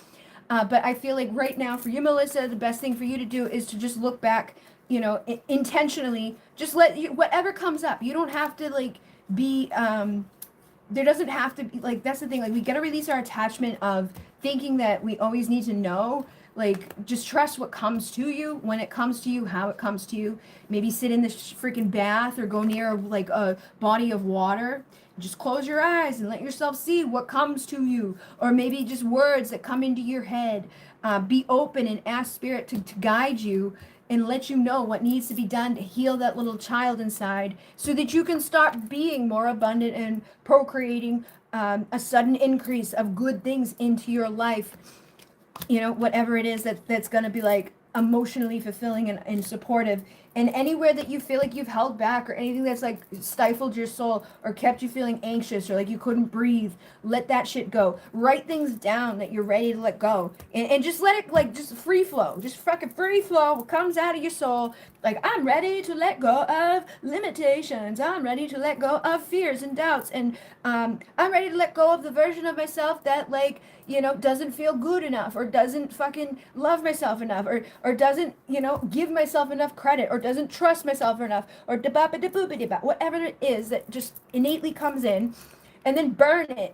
But I feel like right now for you, Melissa, the best thing for you to do is to just look back, intentionally. Just let whatever comes up. You don't have to be there doesn't have to be that's the thing. We got to release our attachment of thinking that we always need to know. Just trust what comes to you, when it comes to you, how it comes to you. Maybe sit in this freaking bath or go near a body of water. Just close your eyes and let yourself see what comes to you. Or maybe just words that come into your head. Be open and ask Spirit to guide you and let you know what needs to be done to heal that little child inside, so that you can start being more abundant and procreating a sudden increase of good things into your life. Whatever it is that's going to be emotionally fulfilling and supportive. And anywhere that you feel like you've held back, or anything that's stifled your soul or kept you feeling anxious, or you couldn't breathe, let that shit go. Write things down that you're ready to let go, and just let it just free flow. Just fucking free flow. What comes out of your soul. I'm ready to let go of limitations. I'm ready to let go of fears and doubts. And I'm ready to let go of the version of myself that doesn't feel good enough, or doesn't fucking love myself enough, or doesn't, give myself enough credit, or doesn't trust myself enough, or whatever it is that just innately comes in, and then burn it,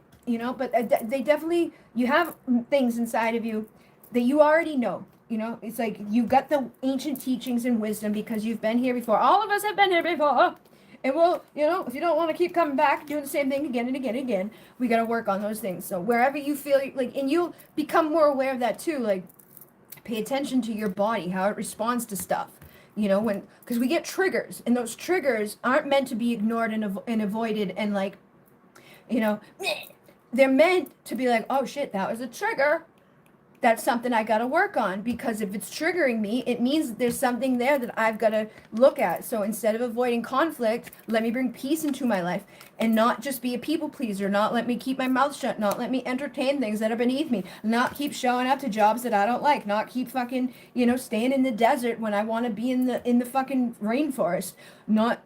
but they definitely, you have things inside of you that you already know. It's you've got the ancient teachings and wisdom, because you've been here before. All of us have been here before. And we'll, if you don't want to keep coming back, doing the same thing again and again and again, we got to work on those things. So wherever you feel and you'll become more aware of that too. Pay attention to your body, how it responds to stuff. Because we get triggers, and those triggers aren't meant to be ignored and avoided, and they're meant to be oh shit, that was a trigger. That's something I got to work on, because if it's triggering me, it means there's something there that I've got to look at. So instead of avoiding conflict, let me bring peace into my life, and not just be a people pleaser, not let me keep my mouth shut, not let me entertain things that are beneath me, not keep showing up to jobs that I don't like, not keep fucking, staying in the desert when I want to be in the fucking rainforest, not,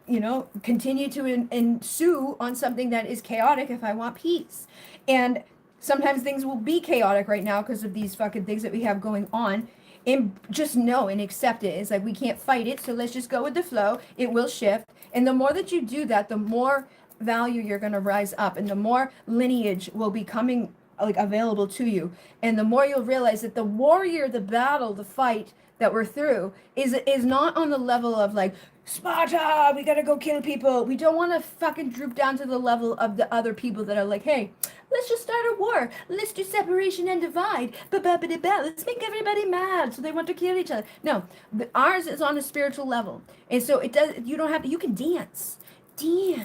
continue to ensue on something that is chaotic if I want peace. And sometimes things will be chaotic right now because of these fucking things that we have going on. And just know and accept it. It's we can't fight it, so let's just go with the flow. It will shift. And the more that you do that, the more value you're going to rise up, and the more lineage will be coming available to you. And the more you'll realize that the warrior, the battle, the fight that we're through is not on the level of Sparta, we gotta go kill people. We don't want to fucking droop down to the level of the other people that are hey, let's just start a war. Let's do separation and divide. Let's make everybody mad, so they want to kill each other. No, ours is on a spiritual level. And so it does. You don't have to. You can dance. You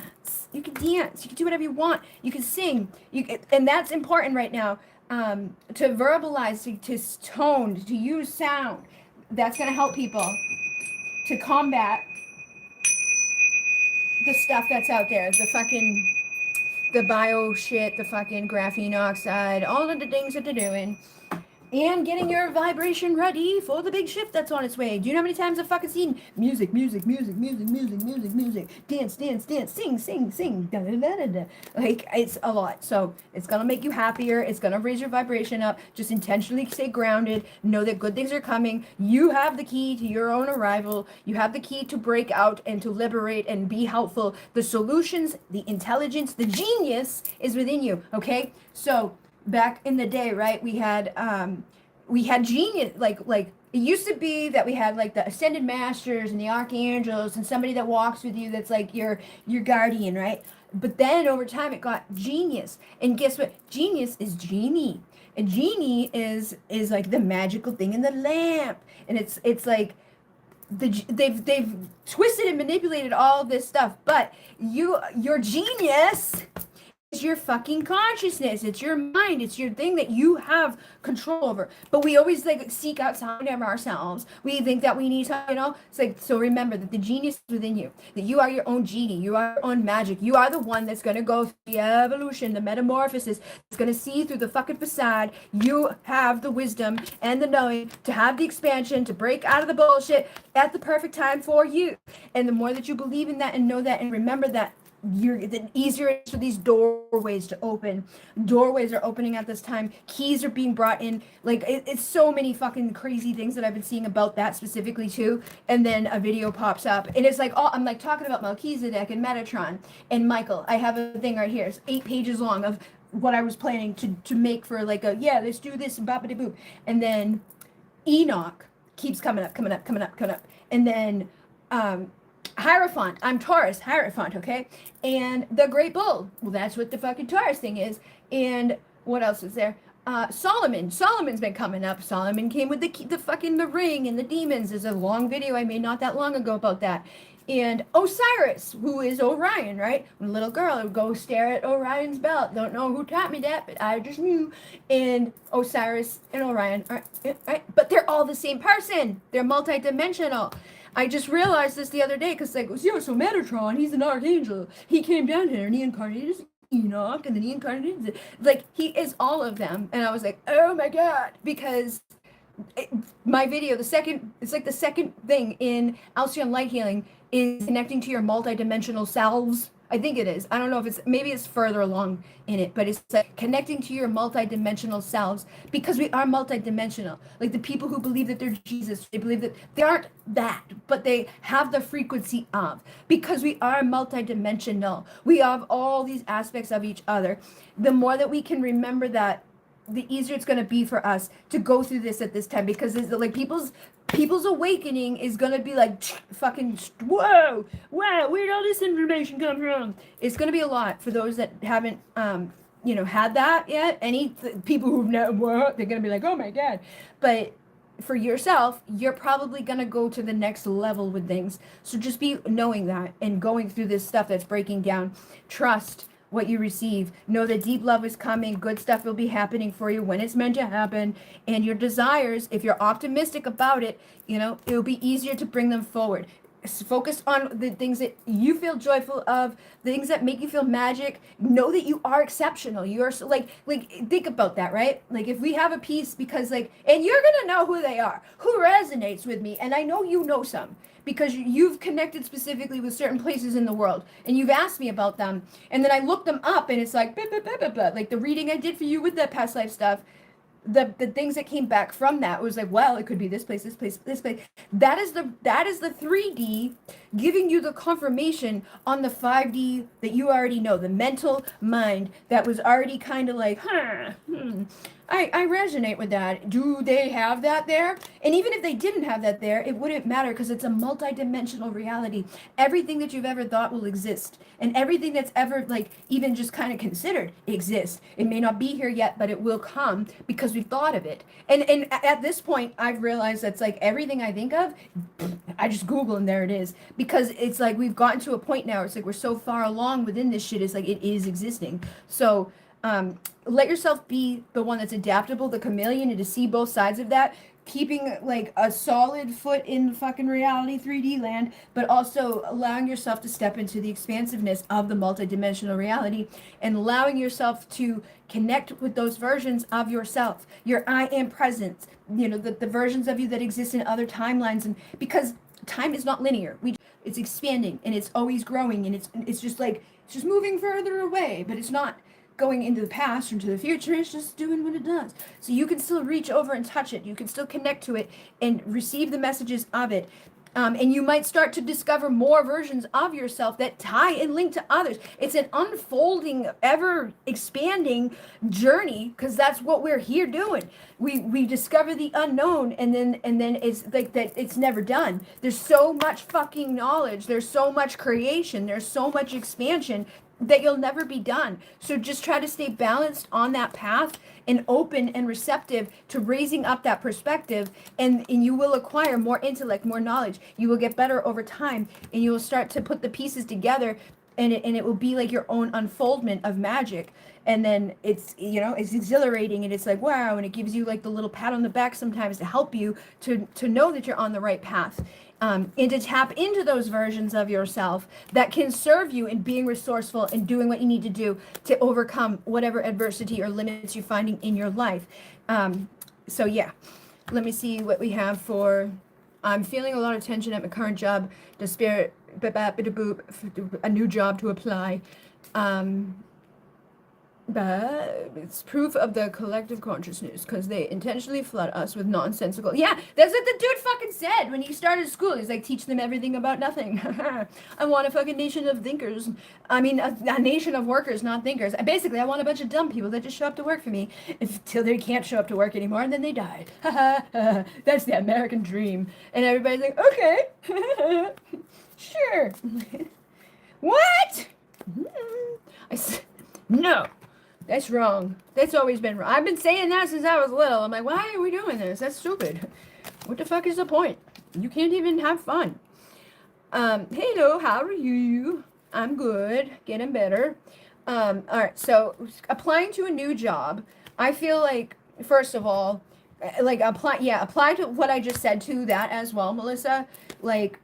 can dance. You can do whatever you want. You can sing. And that's important right now. To verbalize, to tone, to use sound. That's gonna help people to combat the stuff that's out there, the bio shit, the fucking graphene oxide, all of the things that they're doing. and getting your vibration ready for the big shift that's on its way. Do you know how many times I've fucking seen music, music, music, music, music, music, music, dance, dance, dance, sing, sing, sing, da da da da da. Like, it's a lot. So it's gonna make you happier. It's gonna raise your vibration up. Just intentionally stay grounded. Know that good things are coming. You have the key to your own arrival. You have the key to break out and to liberate and be helpful. The solutions, the intelligence, the genius is within you. Okay, so back in the day, right, we had genius, like it used to be that we had like the ascended masters and the archangels and somebody that walks with you that's like your guardian, right? But then over time it got genius. And guess what? Genius is genie. And genie is like the magical thing in the lamp. And it's like they've twisted and manipulated all this stuff, but your genius is your fucking consciousness. It's your mind. It's your thing that you have control over. But we always like seek outside of ourselves. We think that we need to, it's like, so remember that the genius is within you, that you are your own genie. You are your own magic. You are the one that's going to go through the evolution, the metamorphosis. It's going to see through the fucking facade. You have the wisdom and the knowing to have the expansion, to break out of the bullshit at the perfect time for you. And the more that you believe in that and know that and remember that, the easier it is for these doorways to open. Doorways are opening at this time. Keys are being brought in. Like, it's so many fucking crazy things that I've been seeing about that specifically too. And then a video pops up and it's like, oh, I'm like talking about Melchizedek and Metatron and Michael. I have a thing right here. It's 8 pages long of what I was planning to make for like a, yeah, let's do this and boppity boop. And then Enoch keeps coming up. And then Hierophant, I'm Taurus, Hierophant, okay? And the Great Bull, well, that's what the fucking Taurus thing is. And what else is there? Solomon's been coming up. Solomon came with the ring and the demons. There's a long video I made not that long ago about that. And Osiris, who is Orion, right? When a little girl, I would go stare at Orion's belt. Don't know who taught me that, but I just knew. And Osiris and Orion, right? But they're all the same person. They're multidimensional. I just realized this the other day because like, so Metatron, he's an archangel. He came down here and he incarnated as Enoch, and then he incarnated, like, he is all of them. And I was like, oh my God, because my video, it's like the second thing in Alcyon Light Healing is connecting to your multidimensional selves. I think it is. I don't know if maybe it's further along in it, but it's like connecting to your multidimensional selves, because we are multidimensional. Like the people who believe that they're Jesus, they believe that they aren't that, but they have the frequency of, because we are multidimensional. We have all these aspects of each other. The more that we can remember that, the easier it's going to be for us to go through this at this time, because it's like people's awakening is going to be like fucking whoa, where'd all this information come from? It's going to be a lot for those that haven't had that yet. People who've never, they're going to be like, oh my God. But for yourself, you're probably going to go to the next level with things. So just be knowing that and going through this stuff that's breaking down. Trust what you receive. Know that deep love is coming. Good stuff will be happening for you when it's meant to happen. And your desires, if you're optimistic about it, it'll be easier to bring them forward. Focus on the things that you feel joyful of, the things that make you feel magic. Know that you are exceptional. You are so, like think about that, right? Like if we have a piece, because and you're gonna know who they are, who resonates with me, and I know you know some, because you've connected specifically with certain places in the world and you've asked me about them, and then I looked them up and it's like blah, blah, blah, blah, blah. Like the reading I did for you with the past life stuff, the things that came back from that was like, well, it could be this place, this place, this place. That is the 3D giving you the confirmation on the 5D that you already know, the mental mind that was already kind of like, I resonate with that. Do they have that there? And even if they didn't have that there, it wouldn't matter, because it's a multidimensional reality. Everything that you've ever thought will exist, and everything that's ever even just kind of considered exists. It may not be here yet, but it will come because we've thought of it. And at this point, I've realized that's like everything I think of, I just Google and there it is. Because it's like we've gotten to a point now, it's like we're so far along within this shit, it's like it is existing. So Let yourself be the one that's adaptable, the chameleon, and to see both sides of that, keeping like a solid foot in fucking reality 3D land, but also allowing yourself to step into the expansiveness of the multidimensional reality and allowing yourself to connect with those versions of yourself, your I am presence, the versions of you that exist in other timelines. And because time is not linear, it's expanding and it's always growing, and it's just like it's just moving further away, but it's not going into the past or into the future. It's just doing what it does. So you can still reach over and touch it. You can still connect to it and receive the messages of it. And you might start to discover more versions of yourself that tie and link to others. It's an unfolding, ever expanding journey, because that's what we're here doing. We discover the unknown, and then it's like that. It's never done. There's so much fucking knowledge. There's so much creation. There's so much expansion that you'll never be done. So just try to stay balanced on that path and open and receptive to raising up that perspective, and you will acquire more intellect, more knowledge. You will get better over time, and you will start to put the pieces together, and it will be like your own unfoldment of magic. And then it's exhilarating, and it's like wow, and it gives you like the little pat on the back sometimes to help you to know that you're on the right path. And to tap into those versions of yourself that can serve you in being resourceful and doing what you need to do to overcome whatever adversity or limits you're finding in your life. So yeah, let me see what we have for. I'm feeling a lot of tension at my current job. Despair, a new job to apply. But it's proof of the collective consciousness, because they intentionally flood us with nonsensical. Yeah, that's what the dude fucking said when he started school. He's like, teach them everything about nothing. I want a fucking nation of thinkers. I mean, a nation of workers, not thinkers. Basically, I want a bunch of dumb people that just show up to work for me until they can't show up to work anymore, and then they die. That's the American dream. And everybody's like, okay, sure. What? No. That's wrong. That's always been wrong. I've been saying that since I was little. I'm like, why are we doing this? That's stupid. What the fuck is the point? You can't even have fun. Hello, how are you? I'm good. Getting better. All right. So applying to a new job, I feel like, first of all, like apply to what I just said to that as well, Melissa. Like,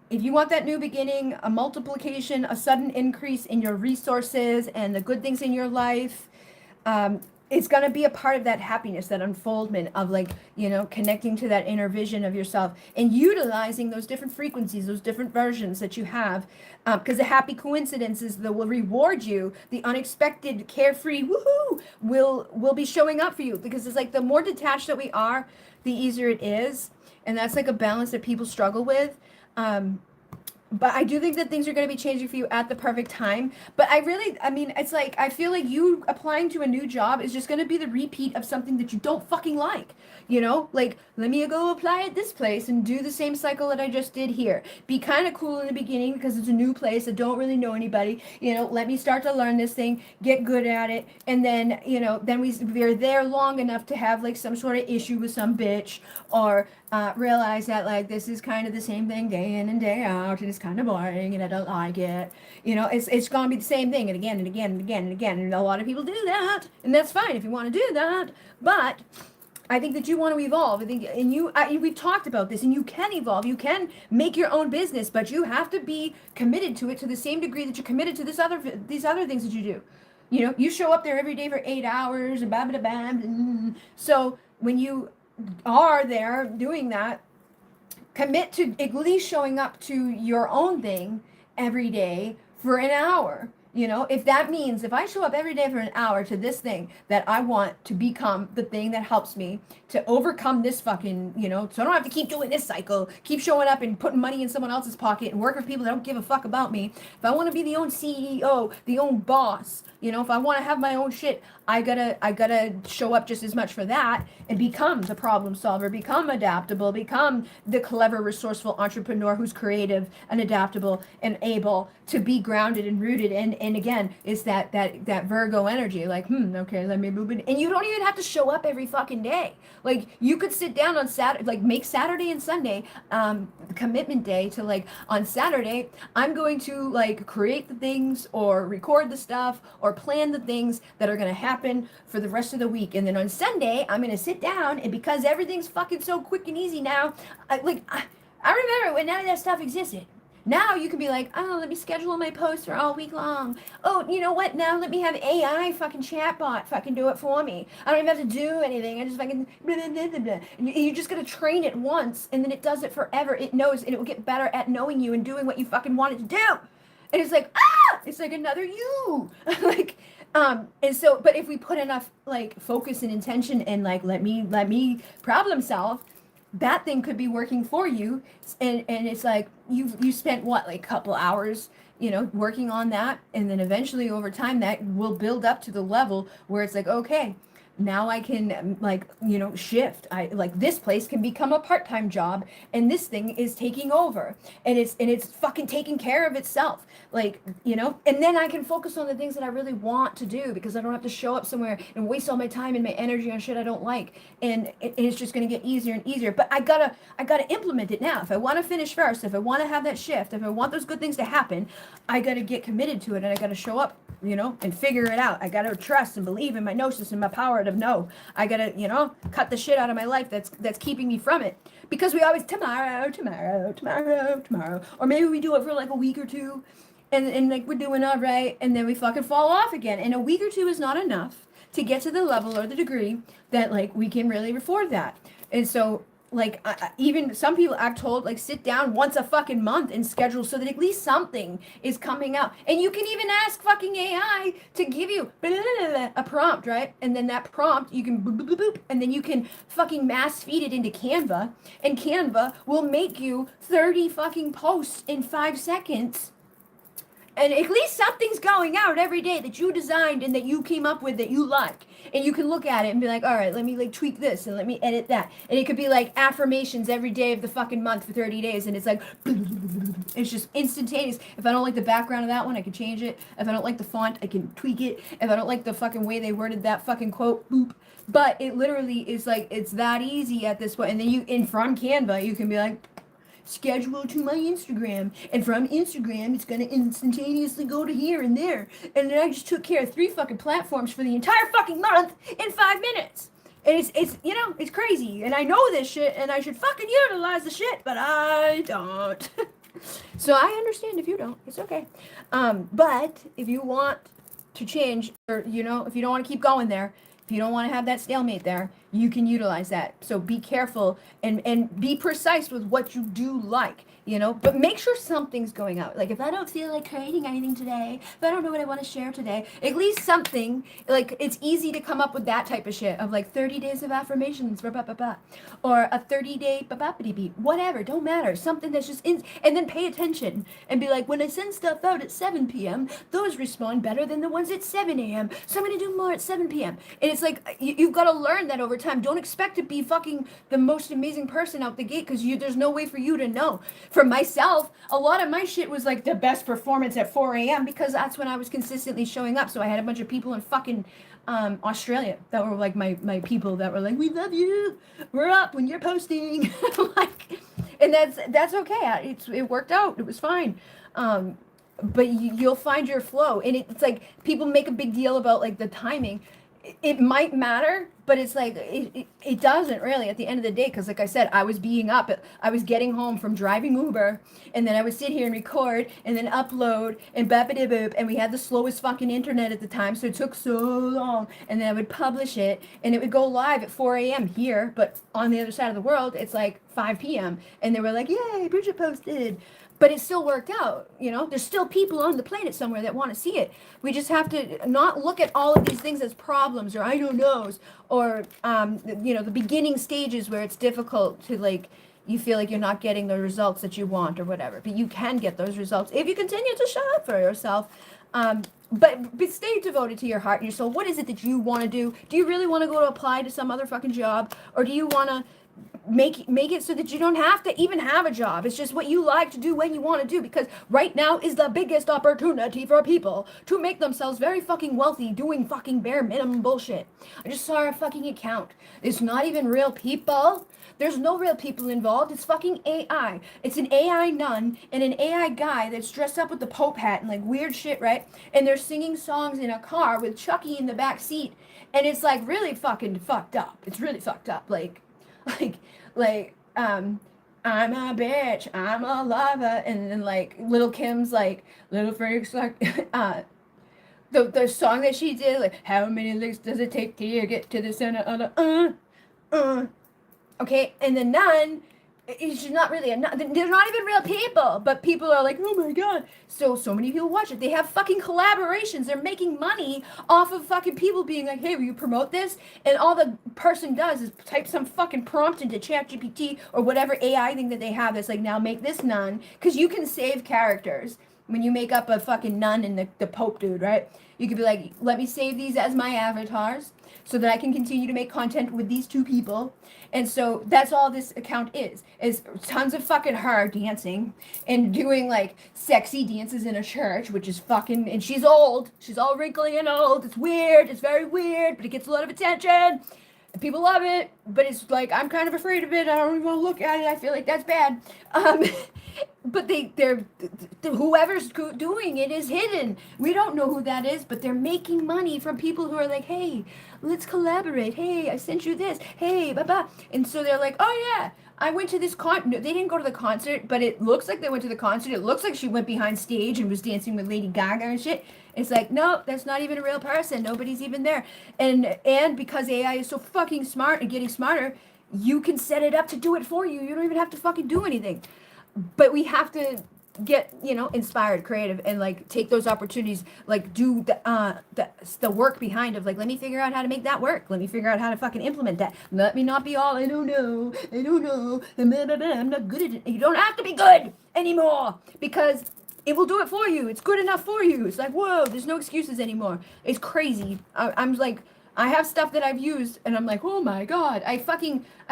if you want that new beginning, a multiplication, a sudden increase in your resources and the good things in your life, it's going to be a part of that happiness, that unfoldment of like, connecting to that inner vision of yourself and utilizing those different frequencies, those different versions that you have. Because the happy coincidences that will reward you, the unexpected, carefree, woohoo, will be showing up for you. Because it's like the more detached that we are, the easier it is. And that's like a balance that people struggle with. But I do think that things are going to be changing for you at the perfect time. But it's like, I feel like you applying to a new job is just going to be the repeat of something that you don't fucking like. Like, let me go apply at this place and do the same cycle that I just did here. Be kind of cool in the beginning because it's a new place. I don't really know anybody. Let me start to learn this thing, get good at it. And then, then we're there long enough to have like some sort of issue with some bitch, or realize that like this is kind of the same thing day in and day out, and it's kind of boring and I don't like it. It's gonna be the same thing and again and again and again and again, and a lot of people do that, and that's fine if you want to do that. But I think that you want to evolve. I think, and we've talked about this, and you can evolve. You can make your own business, but you have to be committed to it to the same degree that you're committed to these other things that you do. You show up there every day for 8 hours and blah blah blah. So when you are there doing that, commit to at least showing up to your own thing every day for an hour. If that means if I show up every day for an hour to this thing that I want to become the thing that helps me to overcome this fucking, so I don't have to keep doing this cycle, keep showing up and putting money in someone else's pocket and working for people that don't give a fuck about me. If I want to be the own CEO, the own boss, if I want to have my own shit, I gotta show up just as much for that and become the problem solver, become adaptable, become the clever, resourceful entrepreneur who's creative and adaptable and able to be grounded and rooted and and again, it's that Virgo energy, like, okay, let me move it. And you don't even have to show up every fucking day. Like, you could sit down on Saturday, like, make Saturday and Sunday commitment day to, like, on Saturday, I'm going to, like, create the things or record the stuff or plan the things that are going to happen for the rest of the week. And then on Sunday, I'm going to sit down, and because everything's fucking so quick and easy now, I remember when none of that stuff existed. Now you can be like, oh, let me schedule my posts for all week long. Oh, you know what? Now let me have AI fucking chatbot fucking do it for me. I don't even have to do anything. I just fucking blah, blah, blah, blah, blah. And you just gotta train it once, and then it does it forever. It knows, and it will get better at knowing you and doing what you fucking want it to do. And it's like, it's like another you. like, and so, but if we put enough like focus and intention and like, let me problem solve, that thing could be working for you, and it's like you spent what, like a couple hours, working on that, and then eventually over time that will build up to the level where it's like, okay, now I can like, shift. I like this place can become a part-time job, and this thing is taking over, and it's fucking taking care of itself, like, and then I can focus on the things that I really want to do, because I don't have to show up somewhere and waste all my time and my energy on shit I don't like, and it's just going to get easier and easier. But I gotta implement it now. If I want to finish first, if I want to have that shift, if I want those good things to happen, I gotta get committed to it, and I gotta show up, and figure it out. I gotta trust and believe in my gnosis and my power of no. I gotta, cut the shit out of my life that's keeping me from it. Because we always tomorrow, or maybe we do it for like a week or two, and like we're doing all right, and then we fucking fall off again. And a week or two is not enough to get to the level or the degree that like we can really afford that. And so, like, even some people I've told, like, sit down once a fucking month and schedule so that at least something is coming out. And you can even ask fucking AI to give you a prompt, right? And then that prompt, you can boop, boop, boop, boop, and then you can fucking mass feed it into Canva, and Canva will make you 30 fucking posts in 5 seconds. And at least something's going out every day that you designed and that you came up with that you like. And you can look at it and be like, all right, let me like tweak this and let me edit that. And it could be like affirmations every day of the fucking month for 30 days. And it's like, it's just instantaneous. If I don't like the background of that one, I can change it. If I don't like the font, I can tweak it. If I don't like the fucking way they worded that fucking quote, boop. But it literally is like, it's that easy at this point. And then from Canva, you can be like, schedule to my Instagram, and from Instagram it's gonna instantaneously go to here and there, and then I just took care of 3 fucking platforms for the entire fucking month in 5 minutes. And it's it's crazy, and I know this shit, and I should fucking utilize the shit, but I don't. So I understand if you don't. It's okay. But if you want to change, or if you don't want to keep going there, if you don't want to have that stalemate there, you can utilize that. So be careful and be precise with what you do like, but make sure something's going out. Like, if I don't feel like creating anything today, if I don't know what I want to share today, at least something, like, it's easy to come up with that type of shit of like 30 days of affirmations, or a 30-day whatever, don't matter. Something that's just and then pay attention and be like, when I send stuff out at 7 p.m., those respond better than the ones at 7 a.m. So I'm going to do more at 7 p.m. And it's like, you've got to learn that over time. Don't expect to be fucking the most amazing person out the gate, because there's no way for you to know. For myself, a lot of my shit was like the best performance at 4 a.m. because that's when I was consistently showing up. So I had a bunch of people in fucking Australia that were like my people that were like, we love you, we're up when you're posting. Like, and that's okay. It worked out. It was fine. But you'll find your flow, and it's like people make a big deal about like the timing. It might matter, but it's like it doesn't really at the end of the day, because like I said, I was getting home from driving Uber, and then I would sit here and record and then upload and boop, and we had the slowest fucking internet at the time, so it took so long, and then I would publish it, and it would go live at 4 a.m. here, but on the other side of the world it's like 5 p.m. and they were like, yay, Bridget posted. But it still worked out, there's still people on the planet somewhere that want to see it. We just have to not look at all of these things as problems or I don't knows, or, the beginning stages where it's difficult to, like, you feel like you're not getting the results that you want or whatever. But you can get those results if you continue to show up for yourself. But stay devoted to your heart and your soul. What is it that you want to do? Do you really want to go to apply to some other fucking job? Or do you want to make it so that you don't have to even have a job. It's just what you like to do when you want to do, because right now is the biggest opportunity for people to make themselves very fucking wealthy doing fucking bare minimum bullshit. I just saw a fucking account. It's not even real people. There's no real people involved. It's fucking AI. It's an AI nun and an AI guy that's dressed up with the Pope hat and like weird shit, right? And they're singing songs in a car with Chucky in the back seat. And it's like really fucking fucked up. It's really fucked up. Like, like, I'm a bitch, I'm a lava, and then like Little Kim's like Little Freaks like the song that she did, like how many licks does it take to get to the center of the okay, and the nun, she's not really a nun. They're not even real people, but people are like, oh my god. So many people watch it. They have fucking collaborations. They're making money off of fucking people being like, hey, will you promote this? And all the person does is type some fucking prompt into ChatGPT or whatever AI thing that they have that's like, now make this nun. Because you can save characters when you make up a fucking nun and the Pope dude, right? You could be like, let me save these as my avatars so that I can continue to make content with these two people. And so that's all this account is tons of fucking her dancing and doing like sexy dances in a church, which is fucking, and she's old. She's all wrinkly and old. It's weird. It's very weird, but it gets a lot of attention. And people love it, but it's like, I'm kind of afraid of it. I don't even want to look at it. I feel like that's bad. But they're whoever's doing it is hidden. We don't know who that is, but they're making money from people who are like, hey, let's collaborate. Hey, I sent you this. Hey, blah blah. And so they're like, oh yeah, I went to this no, they didn't go to the concert, but it looks like they went to the concert. It looks like she went behind stage and was dancing with Lady Gaga and shit. It's like, no, that's not even a real person. Nobody's even there. And because AI is so fucking smart and getting smarter, you can set it up to do it for you. You don't even have to fucking do anything. But we have to get, inspired, creative, and like take those opportunities, like do the work behind of like, let me figure out how to make that work. Let me figure out how to fucking implement that. Let me not be all, I don't know, I'm not good at it. You don't have to be good anymore, because it will do it for you. It's good enough for you. It's like, whoa, there's no excuses anymore. It's crazy. I'm like, I have stuff that I've used and I'm like, oh my god, I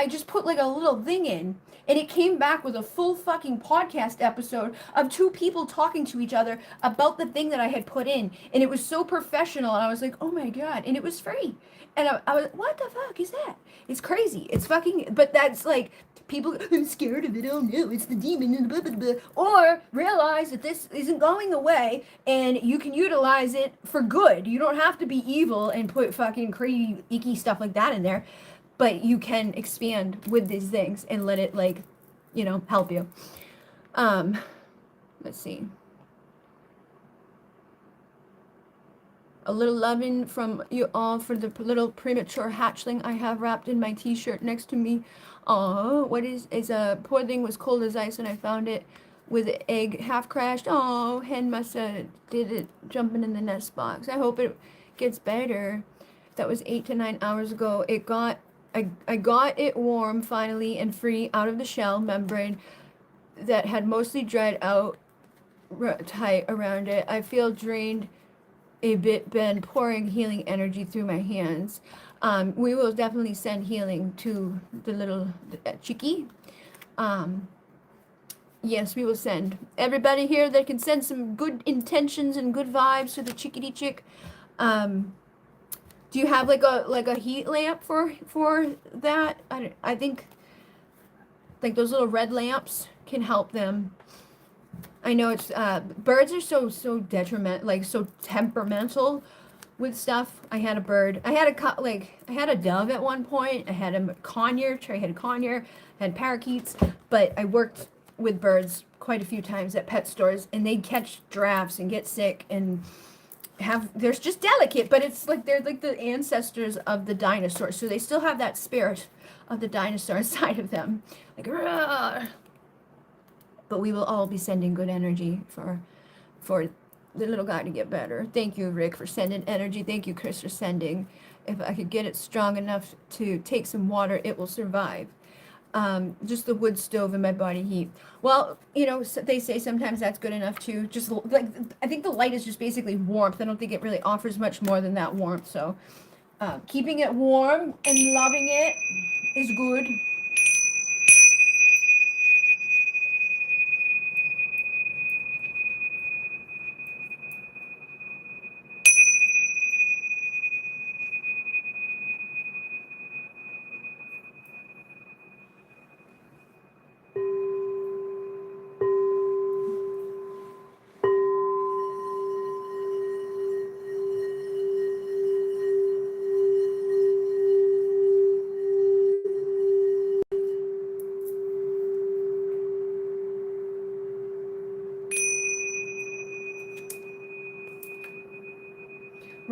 just put like a little thing in and it came back with a full fucking podcast episode of two people talking to each other about the thing that I had put in, and it was so professional, and I was like, oh my god, and it was free, and I was, what the fuck is that? It's crazy. It's fucking, but that's like, people, I'm scared of it, oh no, it's the demon, and blah, blah, blah. Or realize that this isn't going away and you can utilize it for good. You don't have to be evil and put fucking crazy, icky stuff like that in there, but you can expand with these things and let it, like, help you. Let's see. A little loving from you all for the little premature hatchling I have wrapped in my t-shirt next to me. Oh, what is a poor thing was cold as ice when I found it with the egg half crashed. Oh, hen must have did it jumping in the nest box. I hope it gets better. That was 8 to 9 hours ago. I got it warm finally and free out of the shell membrane that had mostly dried out tight around it. I feel drained a bit, been pouring healing energy through my hands. We will definitely send healing to the little chickie. Yes, we will send everybody here that can send some good intentions and good vibes to the chickadee chick. Do you have like a heat lamp for that? I think like those little red lamps can help them. I know it's birds are so detrimental, like so temperamental with stuff. I had a bird. I had a dove at one point. I had a conure. I had parakeets, but I worked with birds quite a few times at pet stores, and they'd catch drafts and get sick and they're just delicate, but it's like they're like the ancestors of the dinosaurs, so they still have that spirit of the dinosaur inside of them, like, rah! But we will all be sending good energy for the little guy to get better. Thank you, Rick, for sending energy. Thank you, Chris, for sending. If I could get it strong enough to take some water, it will survive. Just the wood stove and my body heat. Well, they say sometimes that's good enough too. Just like, I think the light is just basically warmth. I don't think it really offers much more than that warmth. So keeping it warm and loving it is good.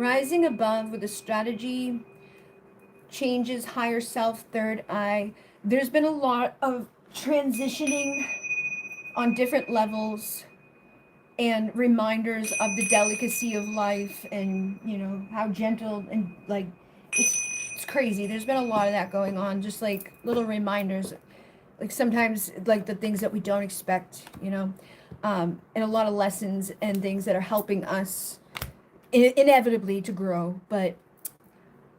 Rising above with a strategy, changes, higher self, third eye. There's been a lot of transitioning on different levels and reminders of the delicacy of life, and how gentle and like it's crazy. There's been a lot of that going on, just like little reminders, like sometimes like the things that we don't expect, and a lot of lessons and things that are helping us inevitably to grow. But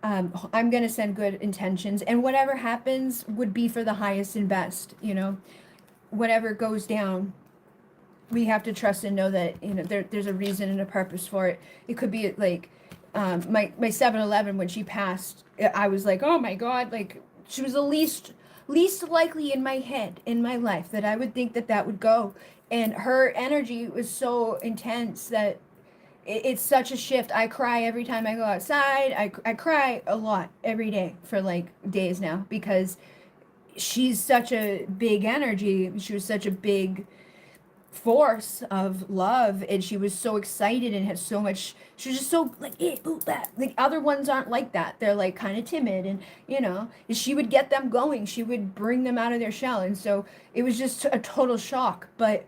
I'm going to send good intentions, and whatever happens would be for the highest and best. Whatever goes down, we have to trust and know that there's a reason and a purpose for it. It could be like my 7-Eleven, when she passed, I was like, oh my god, like she was the least likely in my head in my life that I would think that that would go, and her energy was so intense that it's such a shift. I cry every time I go outside. I cry a lot every day for like days now, because she's such a big energy. She was such a big force of love, and she was so excited and had so much. She was just so like that. The other ones aren't like that. They're like kind of timid, and she would get them going. She would bring them out of their shell, and so it was just a total shock. But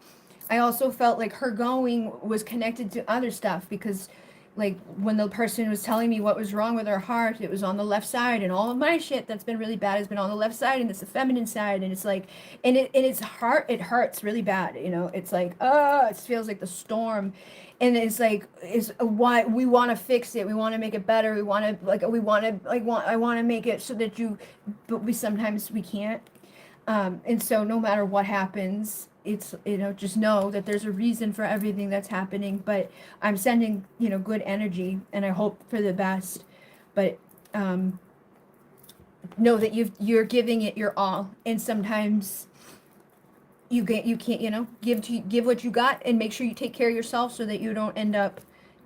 I also felt like her going was connected to other stuff, because like when the person was telling me what was wrong with her heart, it was on the left side, and all of my shit that's been really bad has been on the left side, and it's the feminine side, and it's like, and it's heart, it hurts really bad, it's like, it feels like the storm, and it's like, is why we want to fix it, we want to make it better, I want to make it so that but we sometimes we can't. And so no matter what happens, it's, just know that there's a reason for everything that's happening. But I'm sending, good energy, and I hope for the best. But know that you're giving it your all. And sometimes you can't, give what you got, and make sure you take care of yourself so that you don't end up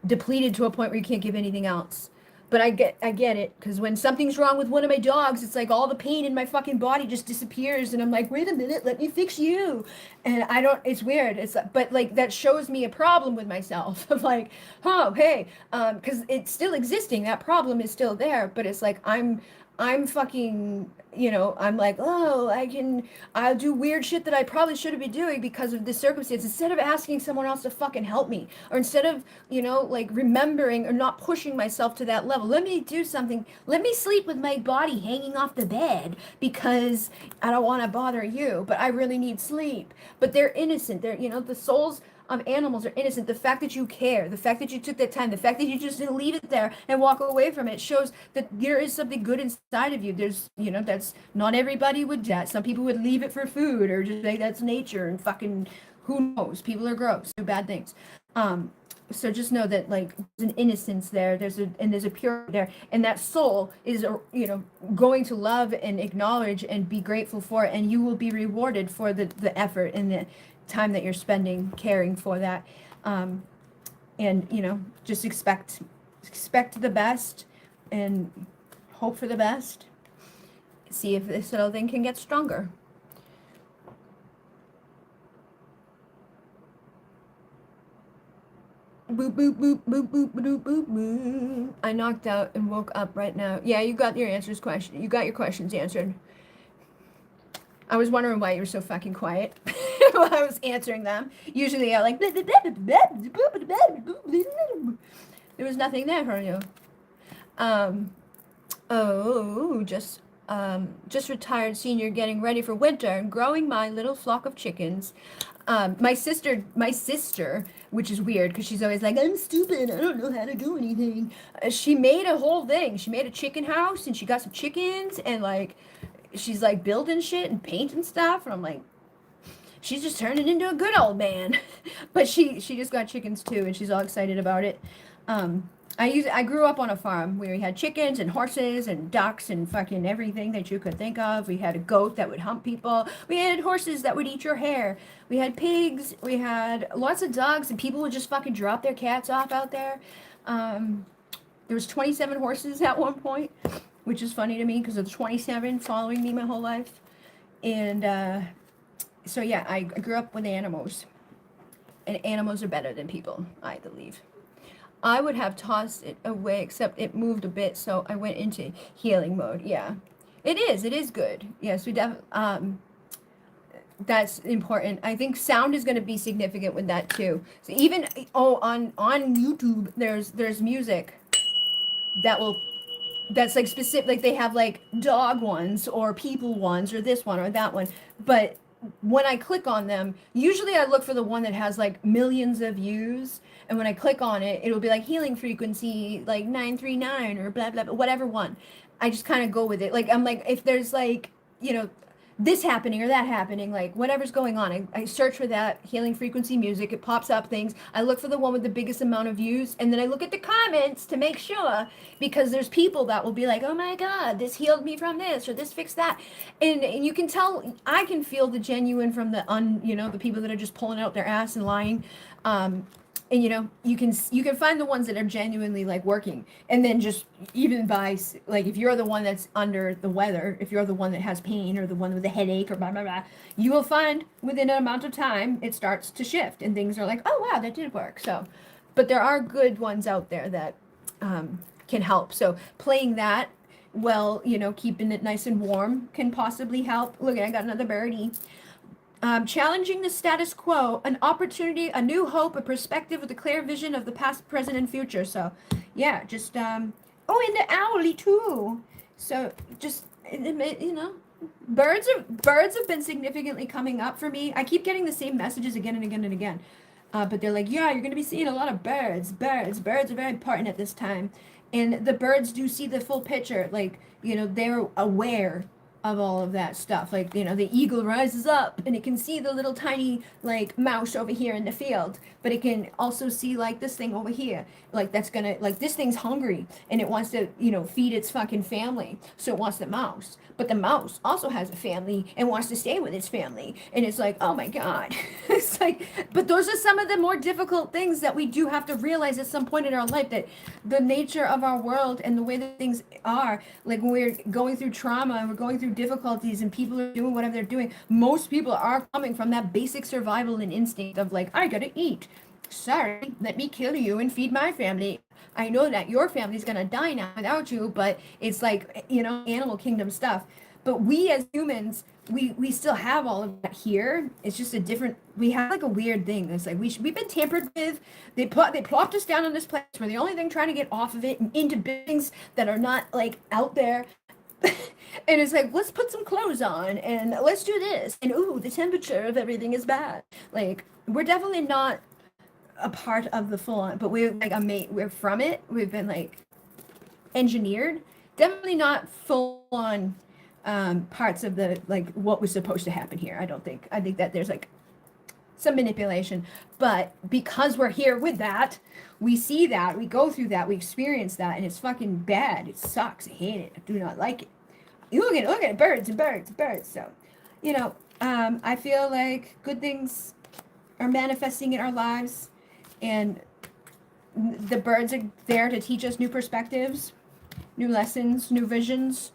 depleted to a point where you can't give anything else. But I get it, because when something's wrong with one of my dogs, it's like all the pain in my fucking body just disappears, and I'm like, wait a minute, let me fix you. And I don't, it's weird. But like that shows me a problem with myself of like, oh hey, because it's still existing. That problem is still there, but it's like I'm fucking, I'm like, oh, I'll do weird shit that I probably shouldn't be doing because of this circumstance, instead of asking someone else to fucking help me, or instead of, like remembering or not pushing myself to that level. Let me do something. Let me sleep with my body hanging off the bed because I don't want to bother you, but I really need sleep. But they're innocent. They're, the souls of animals are innocent. The fact that you care, the fact that you took that time, the fact that you just didn't leave it there and walk away from it, shows that there is something good inside of you. There's, that's not everybody would do that. Some people would leave it for food, or just say that's nature, and fucking who knows? People are gross, do bad things. So just know that like there's an innocence there. There's a purity there, and that soul is, going to love and acknowledge and be grateful for it, and you will be rewarded for the effort and the time that you're spending caring for that. And just expect the best, and hope for the best. See if this little thing can get stronger. Boop, boop, boop, boop, boop, boop, boop, boop. I knocked out and woke up right now. Yeah, you got your question. You got your questions answered. I was wondering why you were so fucking quiet while I was answering them. Usually I like, there was nothing there for you. Just retired senior, getting ready for winter and growing my little flock of chickens. My sister, which is weird because she's always like, I'm stupid, I don't know how to do anything. She made a whole thing. She made a chicken house, and she got some chickens, and like, she's like building shit and painting stuff, and I'm like, she's just turning into a good old man. But she just got chickens too, and she's all excited about it. I grew up on a farm where we had chickens and horses and ducks and fucking everything that you could think of. We had a goat that would hump people. We had horses that would eat your hair. We had pigs. We had lots of dogs, and people would just fucking drop their cats off out there. There was 27 horses at one point, which is funny to me because of 27 following me my whole life. And so yeah, I grew up with animals, and animals are better than people, I believe. I would have tossed it away, except it moved a bit, so I went into healing mode. Yeah, it is good. Yes, we definitely. That's important. I think sound is going to be significant with that too. So even on YouTube, there's music that will that's like specific, like they have like dog ones or people ones or this one or that one, but when I click on them, usually I look for the one that has like millions of views, and when I click on it, it'll be like healing frequency like 939 or blah blah blah, whatever one. I just kind of go with it. Like I'm like, if there's like, you know, this happening or that happening, like whatever's going on, I search for that healing frequency music. It pops up things. I look for the one with the biggest amount of views, and then I look at the comments to make sure, because there's people that will be like, oh my God, this healed me from this or this fixed that. And you can tell, I can feel the genuine from the the people that are just pulling out their ass and lying. And you can find the ones that are genuinely like working, and then just even by like, if you're the one that's under the weather, if you're the one that has pain or the one with a headache or blah blah blah, you will find within an amount of time it starts to shift and things are like, oh wow, that did work. So but there are good ones out there that can help. So playing that, well, keeping it nice and warm can possibly help. Look, I got another birdie. Challenging the status quo, an opportunity, a new hope, a perspective with a clear vision of the past, present, and future. So, yeah, just oh, and the owlie too. So just birds have been significantly coming up for me. I keep getting the same messages again and again and again. But they're like, yeah, you're going to be seeing a lot of birds. Birds are very important at this time. And the birds do see the full picture. Like, they're aware of all of that stuff. Like, the eagle rises up and it can see the little tiny, like, mouse over here in the field. But it can also see, like, this thing over here. Like, this thing's hungry and it wants to, feed its fucking family. So it wants the mouse. But the mouse also has a family and wants to stay with its family. And it's like, oh my God. It's like, but those are some of the more difficult things that we do have to realize at some point in our life, that the nature of our world and the way that things are, like when we're going through trauma and we're going through difficulties and people are doing whatever they're doing, most people are coming from that basic survival and instinct of like, I gotta eat. Sorry, let me kill you and feed my family. I know that your family's gonna die now without you, but it's like, animal kingdom stuff. But we as humans, we still have all of that here. It's just a different. We have like a weird thing. It's like we've been tampered with. They plopped us down on this place. We're the only thing trying to get off of it and into buildings that are not like out there. And it's like, let's put some clothes on and let's do this. And ooh, the temperature of everything is bad. Like, we're definitely not a part of the full on, but we're like we're from it. We've been like engineered. Definitely not full on parts of the like what was supposed to happen here. I don't think. I think that there's like some manipulation, but because we're here with that, we see that, we go through that, we experience that, and it's fucking bad. It sucks. I hate it. I do not like it. Look at it, birds and birds and birds. So, I feel like good things are manifesting in our lives, and the birds are there to teach us new perspectives, new lessons, new visions,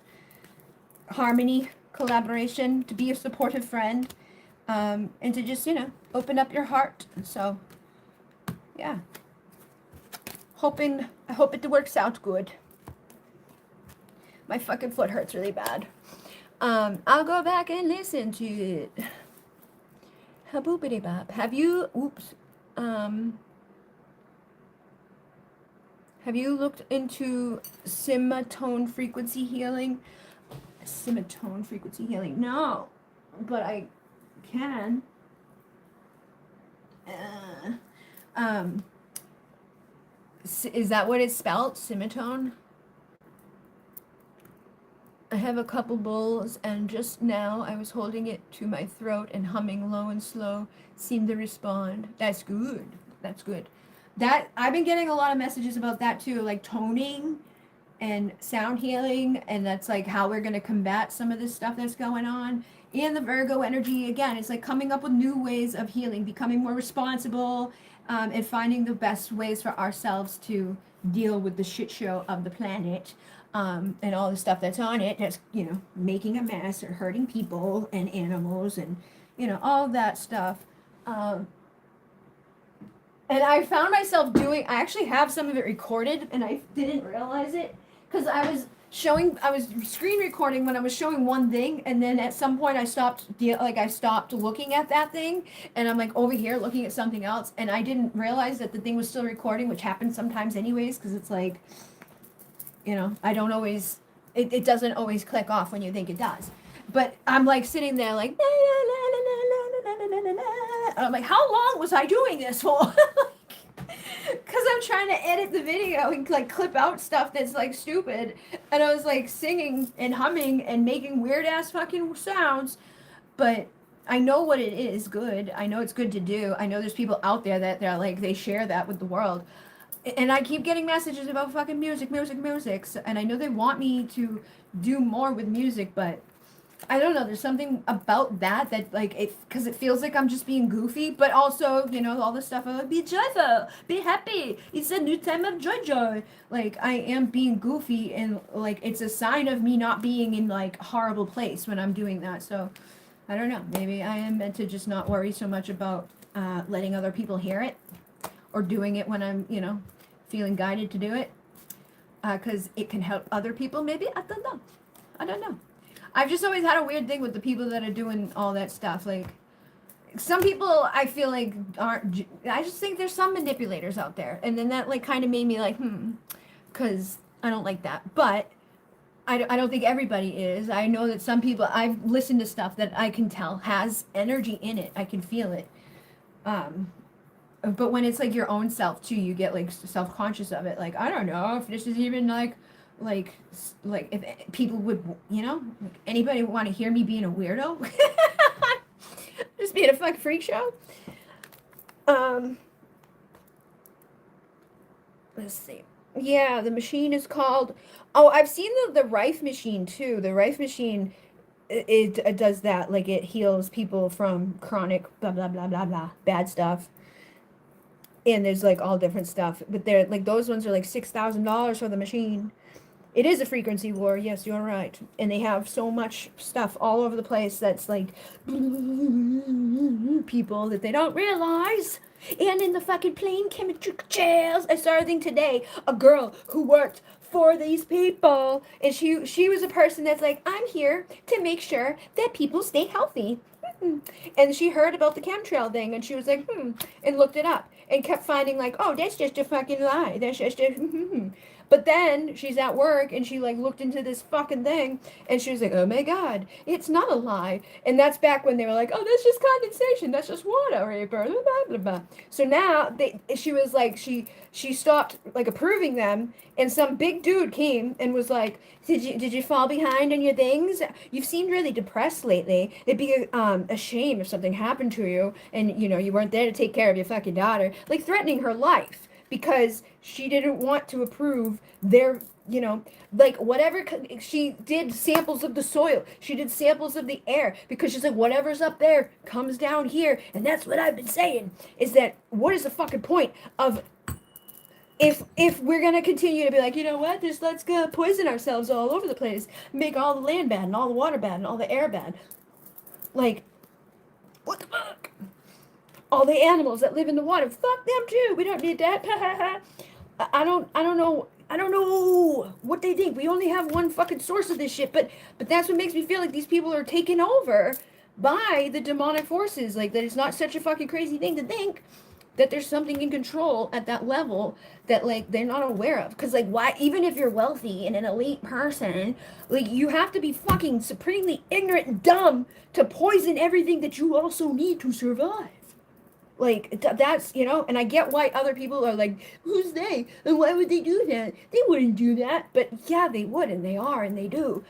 harmony, collaboration, to be a supportive friend, and to just, open up your heart. So, yeah. I hope it works out good. My fucking foot hurts really bad. I'll go back and listen to it. Haboopity bop. Have you looked into semitone frequency healing? Semitone frequency healing. No, but I can. Is that what it's spelled? Semitone? I have a couple bowls, and just now I was holding it to my throat and humming low and slow seemed to respond. That's good. That's good. That I've been getting a lot of messages about that too, like toning and sound healing, and that's like how we're going to combat some of this stuff that's going on. And the Virgo energy, again, it's like coming up with new ways of healing, becoming more responsible, and finding the best ways for ourselves to deal with the shit show of the planet, and all the stuff that's on it, that's, making a mess or hurting people and animals and, all that stuff. And And I found myself doing, I actually have some of it recorded and I didn't realize it because I was screen recording when I was showing one thing, and then at some point I stopped, I stopped looking at that thing, and I'm like over here looking at something else, and I didn't realize that the thing was still recording, which happens sometimes anyways, because it's like, I don't always, it doesn't always click off when you think it does. But I'm like sitting there like, I'm like, how long was I doing this for? Because I'm trying to edit the video and like clip out stuff that's like stupid. And I was like singing and humming and making weird ass fucking sounds. But I know what it is good. I know it's good to do. I know there's people out there that they're like, they share that with the world. And I keep getting messages about fucking music, music, music. So, and I know they want me to do more with music, but I don't know. There's something about that like it, because it feels like I'm just being goofy, but also all the stuff. I'm like, be joyful, be happy. It's a new time of joy, joy. Like I am being goofy, and like it's a sign of me not being in like a horrible place when I'm doing that. So I don't know. Maybe I am meant to just not worry so much about letting other people hear it, or doing it when I'm feeling guided to do it, because it can help other people. Maybe I don't know. I don't know. I've just always had a weird thing with the people that are doing all that stuff. Like, some people I feel like aren't. I just think there's some manipulators out there, and then that like kind of made me like, because I don't like that. But I don't think everybody is. I know that some people. I've listened to stuff that I can tell has energy in it. I can feel it. But when it's like your own self too, you get like self-conscious of it. Like, I don't know if this is even like if people would like anybody want to hear me being a weirdo. Just being a fucking freak show. Let's see. Yeah, the machine is called, oh, I've seen the Rife machine too. The Rife machine, it does that, like it heals people from chronic blah blah blah blah blah bad stuff. And there's like all different stuff, but they're like, those ones are like $6,000 for the machine. It is a frequency war. Yes, you're right. And they have so much stuff all over the place that's like people that they don't realize. And in the fucking plane chemistry jails, I saw a thing today. A girl who worked for these people, and she was a person that's like, I'm here to make sure that people stay healthy. And she heard about the chemtrail thing, and she was like, and looked it up, and kept finding like, oh, that's just a fucking lie. That's just a But then she's at work and she like looked into this fucking thing and she was like, oh my god, it's not a lie. And that's back when they were like, oh, that's just condensation, that's just water vapor, blah blah blah blah. So now she was like, she stopped like approving them, and some big dude came and was like, did you fall behind on your things? You've seemed really depressed lately. It'd be a shame if something happened to you and you weren't there to take care of your fucking daughter, like threatening her life because she didn't want to approve their, like whatever. She did samples of the soil. She did samples of the air because she's like, whatever's up there comes down here. And that's what I've been saying, is that what is the fucking point of, if we're going to continue to be like, what, let's go poison ourselves all over the place, make all the land bad and all the water bad and all the air bad. Like, what the fuck? All the animals that live in the water, fuck them too. We don't need that. I don't know what they think. We only have one fucking source of this shit, but that's what makes me feel like these people are taken over by the demonic forces. Like, that it's not such a fucking crazy thing to think that there's something in control at that level that like they're not aware of. Because like, why, even if you're wealthy and an elite person, like you have to be fucking supremely ignorant and dumb to poison everything that you also need to survive. Like, that's, and I get why other people are like, who's they? And why would they do that? They wouldn't do that. But yeah, they would, and they are, and they do.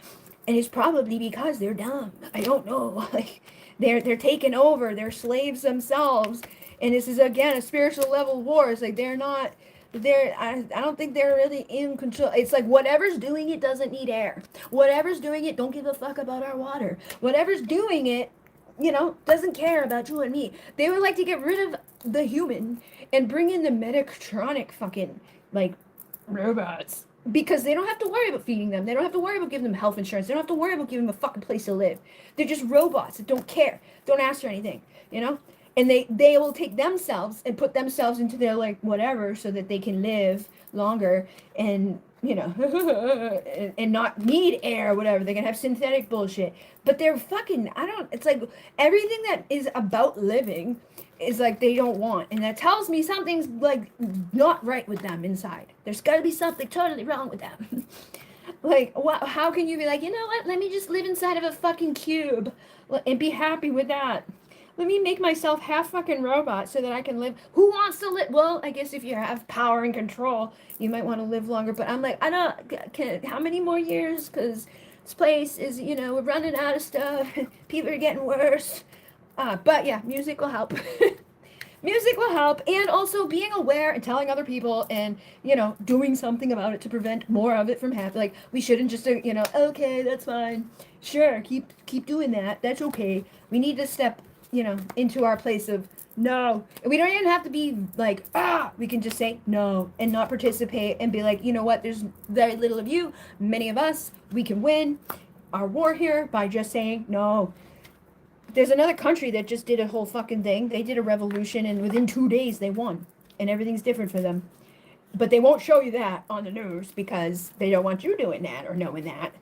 And it's probably because they're dumb. I don't know. Like, they're taken over. They're slaves themselves. And this is, again, a spiritual level war. It's like, I don't think they're really in control. It's like, whatever's doing it doesn't need air. Whatever's doing it don't give a fuck about our water. Whatever's doing it, doesn't care about you and me. They would like to get rid of the human and bring in the Metatronic fucking, like, robots. Because they don't have to worry about feeding them. They don't have to worry about giving them health insurance. They don't have to worry about giving them a fucking place to live. They're just robots that don't care. Don't ask for anything, and they will take themselves and put themselves into their like whatever so that they can live longer and and not need air or whatever. They can have synthetic bullshit, but they're fucking, I don't, it's like everything that is about living is like they don't want, and that tells me something's like not right with them inside. There's got to be something totally wrong with them. Like, what, how can you be like, you know what, let me just live inside of a fucking cube and be happy with that. Let me make myself half fucking robot so that I can live. Who wants to live? Well, I guess if you have power and control, you might want to live longer. But I'm like, I don't. How many more years? Because this place is, we're running out of stuff. People are getting worse. But yeah, music will help. Music will help, and also being aware and telling other people, and doing something about it to prevent more of it from happening. Like, we shouldn't just okay, that's fine, sure, keep doing that, that's okay. We need to step into our place of no, and we don't even have to be like we can just say no and not participate and be like, you know what, there's very little of you, many of us, we can win our war here by just saying no. There's another country that just did a whole fucking thing. They did a revolution, and within 2 days they won, and everything's different for them. But they won't show you that on the news because they don't want you doing that or knowing that.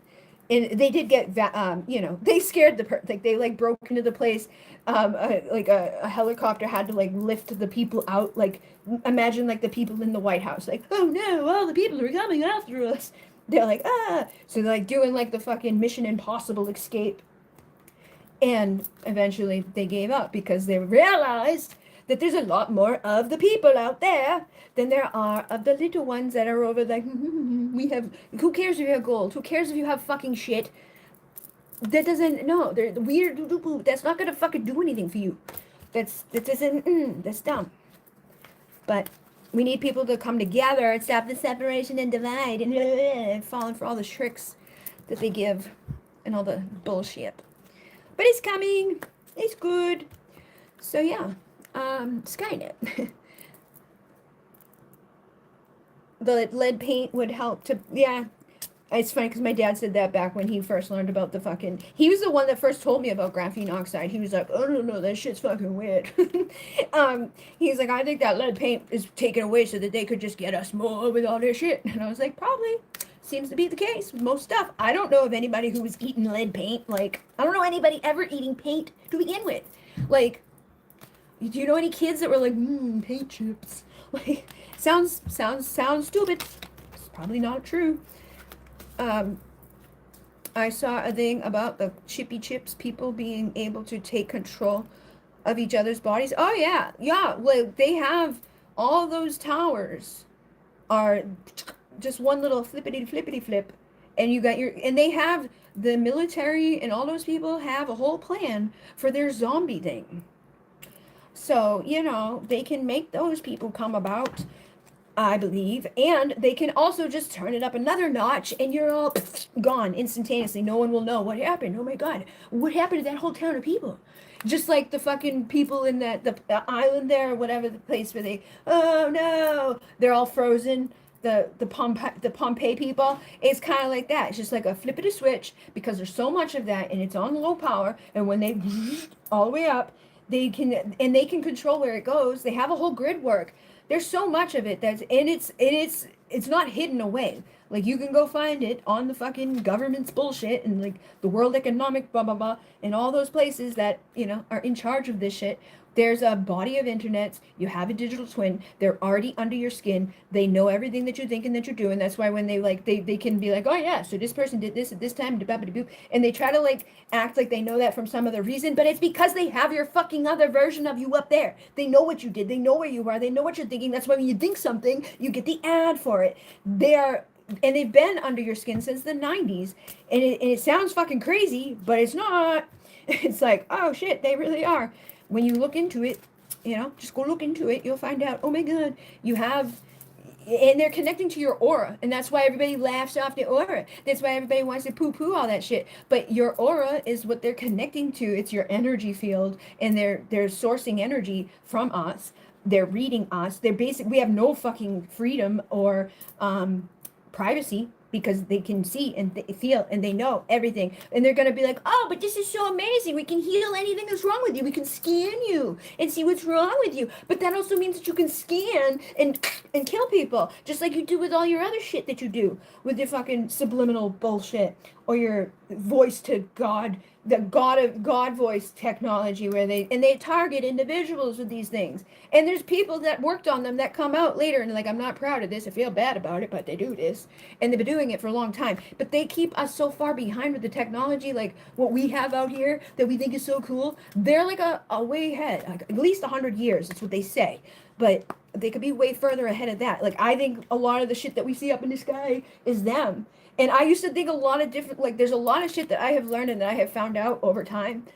And they did get, they scared like they like broke into the place. Like a helicopter had to like lift the people out. Like, imagine like the people in the White House, like, oh no, all the people are coming after us. They're like, ah. So they're like doing like the fucking Mission Impossible escape. And eventually they gave up because they realized that there's a lot more of the people out there than there are of the little ones that are over like, we have, who cares if you have gold? Who cares if you have fucking shit? That doesn't, no, they're weird, that's not gonna fucking do anything for you. That's dumb. But we need people to come together and stop the separation and divide and falling for all the tricks that they give and all the bullshit. But it's coming. It's good. So yeah, Skynet. The lead paint would help to, yeah. It's funny because my dad said that back when he first learned about the fucking, he was the one that first told me about graphene oxide. He was like, oh no, that shit's fucking weird. He's like, I think that lead paint is taken away so that they could just get us more with all their shit. And I was like, probably. Seems to be the case with most stuff. I don't know of anybody who was eating lead paint. Like, I don't know anybody ever eating paint to begin with. Like, do you know any kids that were like, paint chips? Like, sounds stupid. It's probably not true. I saw a thing about the chippy chips people being able to take control of each other's bodies. Oh yeah, like they have all those towers are just one little flippity flip, and you got and they have the military and all those people have a whole plan for their zombie thing. So they can make those people come about, I believe, and they can also just turn it up another notch, and you're all gone instantaneously. No one will know what happened. Oh my god, what happened to that whole town of people? Just like the fucking people in the island there, or whatever, the place where they, oh no, they're all frozen. The Pompeii people, it's kind of like that. It's just like a flip of a switch because there's so much of that, and it's on low power. And when they all the way up, they can control where it goes. They have a whole grid work. There's so much of it it's not hidden away. Like, you can go find it on the fucking government's bullshit and like the World Economic blah blah blah and all those places that are in charge of this shit. There's a body of internets. You have a digital twin. They're already under your skin. They know everything that you're thinking that you're doing. That's why when they can be like, oh yeah, so this person did this at this time, and they try to like act like they know that from some other reason, but it's because they have your fucking other version of you up there. They know what you did. They know where you are. They know what you're thinking. That's why when you think something, you get the ad for it. And they've been under your skin since the 90s. And it sounds fucking crazy, but it's not. It's like, oh shit, they really are. When you look into it, just go look into it, you'll find out, oh my god, you have, and they're connecting to your aura, and that's why everybody laughs off the aura. That's why everybody wants to poo-poo all that shit. But your aura is what they're connecting to. It's your energy field, and they're sourcing energy from us. They're reading us. We have no fucking freedom or privacy. because they can see and feel and they know everything, and they're going to be like, oh, but this is so amazing, we can heal anything that's wrong with you, we can scan you and see what's wrong with you. But that also means that you can scan and kill people, just like you do with all your other shit that you do with your fucking subliminal bullshit, or your voice to God, the God voice technology, where they target individuals with these things. And there's people that worked on them that come out later and like, I'm not proud of this, I feel bad about it, but they do this, and they've been doing it for a long time. But they keep us so far behind with the technology, like what we have out here that we think is so cool. They're like a way ahead, like at least 100 years. That's what they say, but they could be way further ahead of that. Like I think a lot of the shit that we see up in the sky is them. And I used to think a lot of different, like there's a lot of shit that I have learned and that I have found out over time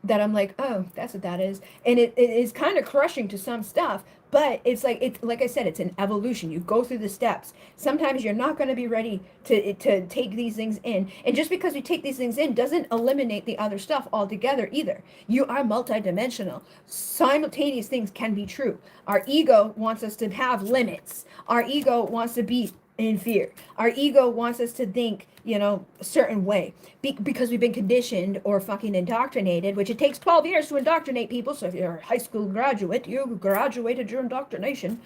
that I'm like, oh, that's what that is. And it is kind of crushing to some stuff, but it's like I said, it's an evolution. You go through the steps. Sometimes you're not going to be ready to take these things in. And just because you take these things in doesn't eliminate the other stuff altogether either. You are multidimensional. Simultaneous things can be true. Our ego wants us to have limits. Our ego wants to be in fear. Our ego wants us to think, a certain way because we've been conditioned or fucking indoctrinated, which it takes 12 years to indoctrinate people. So if you're a high school graduate, you graduated your indoctrination.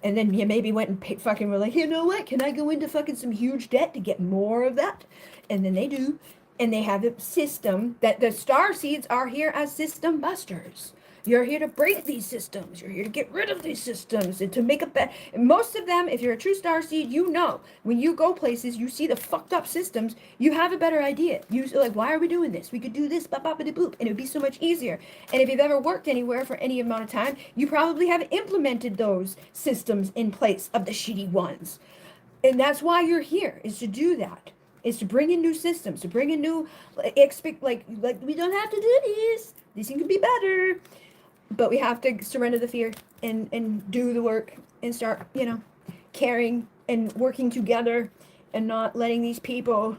And then you maybe went and fucking were like, you know what? Can I go into fucking some huge debt to get more of that? And then they do. And they have a system that the star seeds are here as system busters. You're here to break these systems. You're here to get rid of these systems and to make a better. Most of them, if you're a true star seed, when you go places, you see the fucked up systems, you have a better idea. You're like, why are we doing this? We could do this, bop, bop, boop, and it would be so much easier. And if you've ever worked anywhere for any amount of time, you probably have implemented those systems in place of the shitty ones. And that's why you're here, is to do that. Is to bring in new systems, to bring in new, like we don't have to do this. This thing could be better. But we have to surrender the fear and do the work and start, caring and working together and not letting these people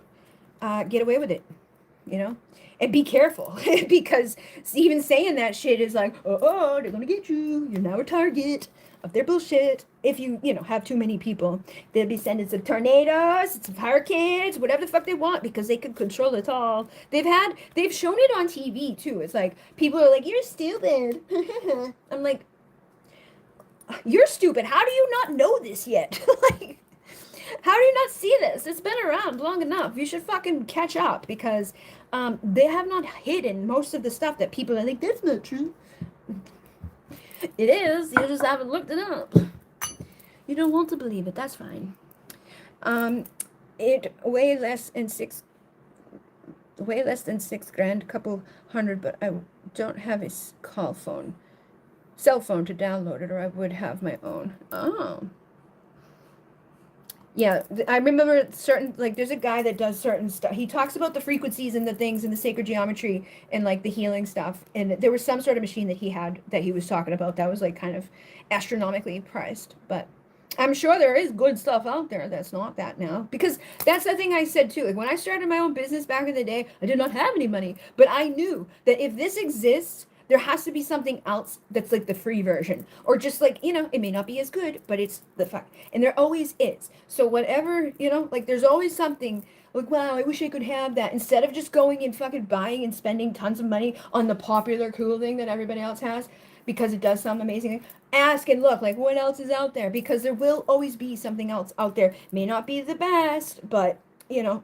get away with it, and be careful because even saying that shit is like, oh, they're going to get you. You're now a target of their bullshit. If you have too many people, they'll be sending some tornadoes, some hurricanes, whatever the fuck they want, because they can control it all. They've shown it on TV too. It's like, people are like, you're stupid. I'm like, you're stupid. How do you not know this yet? Like, how do you not see this? It's been around long enough. You should fucking catch up, because they have not hidden most of the stuff that people are like, that's not true. It is. You just haven't looked it up. You don't want to believe it. That's fine. It weighs less than six grand, couple hundred, but I don't have a cell phone to download it, or I would have my own. Oh. Yeah, I remember certain, like, there's a guy that does certain stuff. He talks about the frequencies and the things and the sacred geometry and, like, the healing stuff. And there was some sort of machine that he had that he was talking about that was, like, kind of astronomically priced. But I'm sure there is good stuff out there that's not that now. Because that's the thing I said, too. Like, when I started my own business back in the day, I did not have any money. But I knew that if this exists, there has to be something else that's like the free version, or just like, it may not be as good, but it's the fuck. And there always is. So whatever, like there's always something like, wow, I wish I could have that. Instead of just going and fucking buying and spending tons of money on the popular cool thing that everybody else has, because it does some amazing thing, ask and look, like, what else is out there? Because there will always be something else out there. May not be the best, but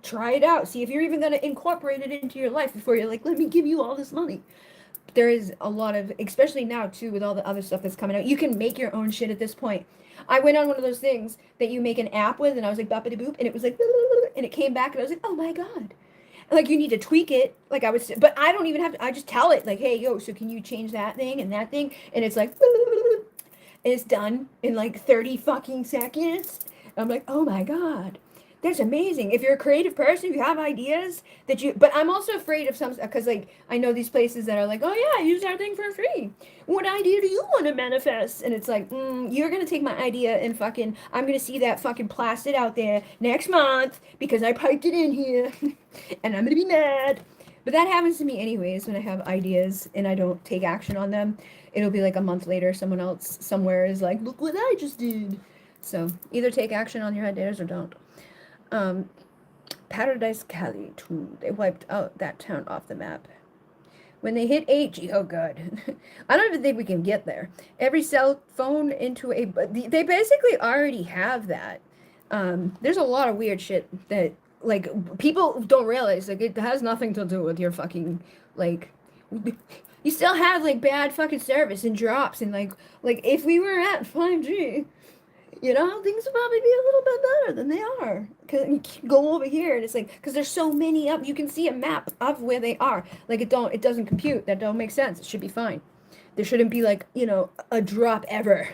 try it out. See if you're even going to incorporate it into your life before you're like, let me give you all this money. There is a lot of, especially now too, with all the other stuff that's coming out, you can make your own shit at this point. I went on one of those things that you make an app with, and I was like, boppity boop, and it was like, and it came back, and I was like, oh my God. Like, you need to tweak it. Like, but I don't even have to, I just tell it, like, hey, yo, so can you change that thing and that thing? And it's like, and it's done in like 30 fucking seconds. I'm like, oh my God. That's amazing. If you're a creative person, if you have ideas but I'm also afraid of some, because like, I know these places that are like, oh yeah, use our thing for free. What idea do you want to manifest? And it's like, you're going to take my idea and fucking, I'm going to see that fucking plastered out there next month because I piped it in here and I'm going to be mad. But that happens to me anyways when I have ideas and I don't take action on them. It'll be like a month later, someone else somewhere is like, look what I just did. So either take action on your ideas or don't. Um, Paradise Cali too. They wiped out that town off the map. When they hit 8G, oh god. I don't even think we can get there. Every cell phone into a. They basically already have that. There's a lot of weird shit that, like, people don't realize. Like, it has nothing to do with your fucking, like. You still have, like, bad fucking service and drops, and, like, if we were at 5G, things would probably be a little bit better than they are. Cause you go over here and it's like, cause there's so many up, you can see a map of where they are. Like it doesn't compute. That don't make sense. It should be fine. There shouldn't be like, a drop ever.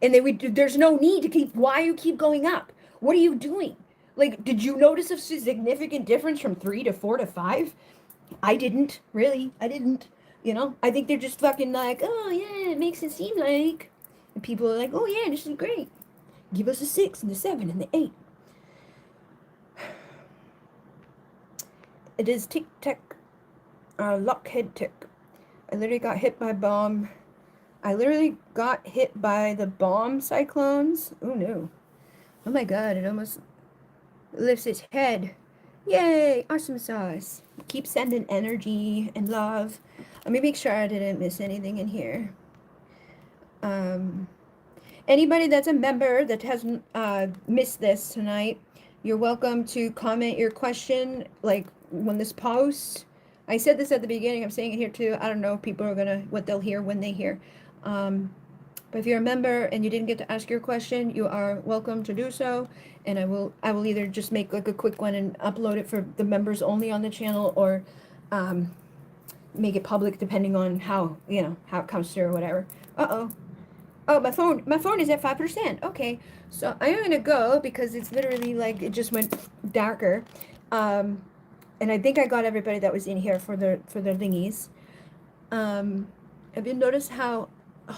And there's no need to why you keep going up? What are you doing? Like, did you notice a significant difference from 3 to 4 to 5? I didn't, really. I didn't. I think they're just fucking like, oh yeah, it makes it seem like. And people are like, oh yeah, this is great. Give us a 6 and a 7 and the 8. It is Tic Tac, Lockhead Tick. I literally got hit by bomb. I literally got hit by the bomb cyclones. Oh no. Oh my god, it almost lifts its head. Yay, awesome sauce. Keep sending energy and love. Let me make sure I didn't miss anything in here. Anybody that's a member that hasn't missed this tonight, you're welcome to comment your question, like, when this posts. I said this at the beginning, I'm saying it here too. I don't know if people are what they'll hear when they hear. But if you're a member and you didn't get to ask your question, you are welcome to do so. And I will either just make like a quick one and upload it for the members only on the channel, or make it public depending on how it comes through or whatever. Uh-oh. Oh, my phone is at 5%. Okay, so I am gonna go because it's literally like it just went darker. And I think I got everybody that was in here for their thingies. Have you noticed how?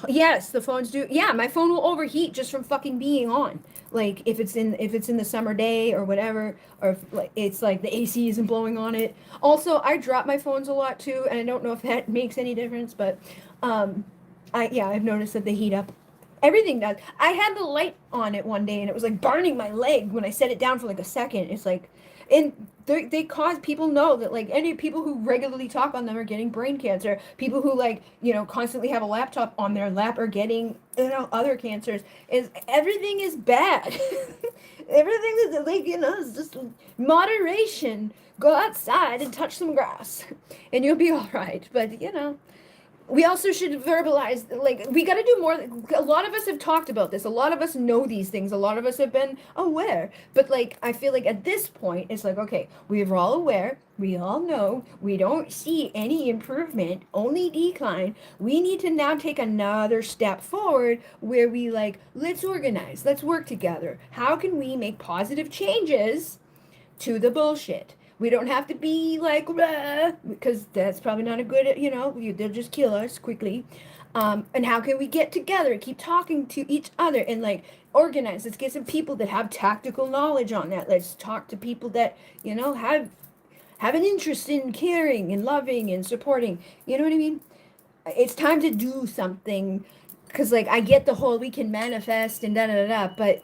Yes, the phones do. Yeah, my phone will overheat just from fucking being on. Like if it's in the summer day or whatever, or if, like it's like the AC isn't blowing on it. Also, I drop my phones a lot too, and I don't know if that makes any difference, but I've noticed that they heat up. Everything does. I had the light on it one day and it was like burning my leg when I set it down for like a second. It's like, and they cause people know that like any people who regularly talk on them are getting brain cancer. People who like, constantly have a laptop on their lap are getting, other cancers. Everything is bad. Everything is like, is just moderation. Go outside and touch some grass and you'll be all right. But, we also should verbalize, like, we got to do more. A lot of us have talked about this. A lot of us know these things. A lot of us have been aware. But, like, I feel like at this point, it's like, okay, we're all aware. We all know. We don't see any improvement, only decline. We need to now take another step forward where we, like, let's organize. Let's work together. How can we make positive changes to the bullshit? We don't have to be like, because that's probably not a good, they'll just kill us quickly. And how can we get together, keep talking to each other and like organize? Let's get some people that have tactical knowledge on that. Let's talk to people that, have an interest in caring and loving and supporting. You know what I mean? It's time to do something, because like I get the whole we can manifest and da da da, but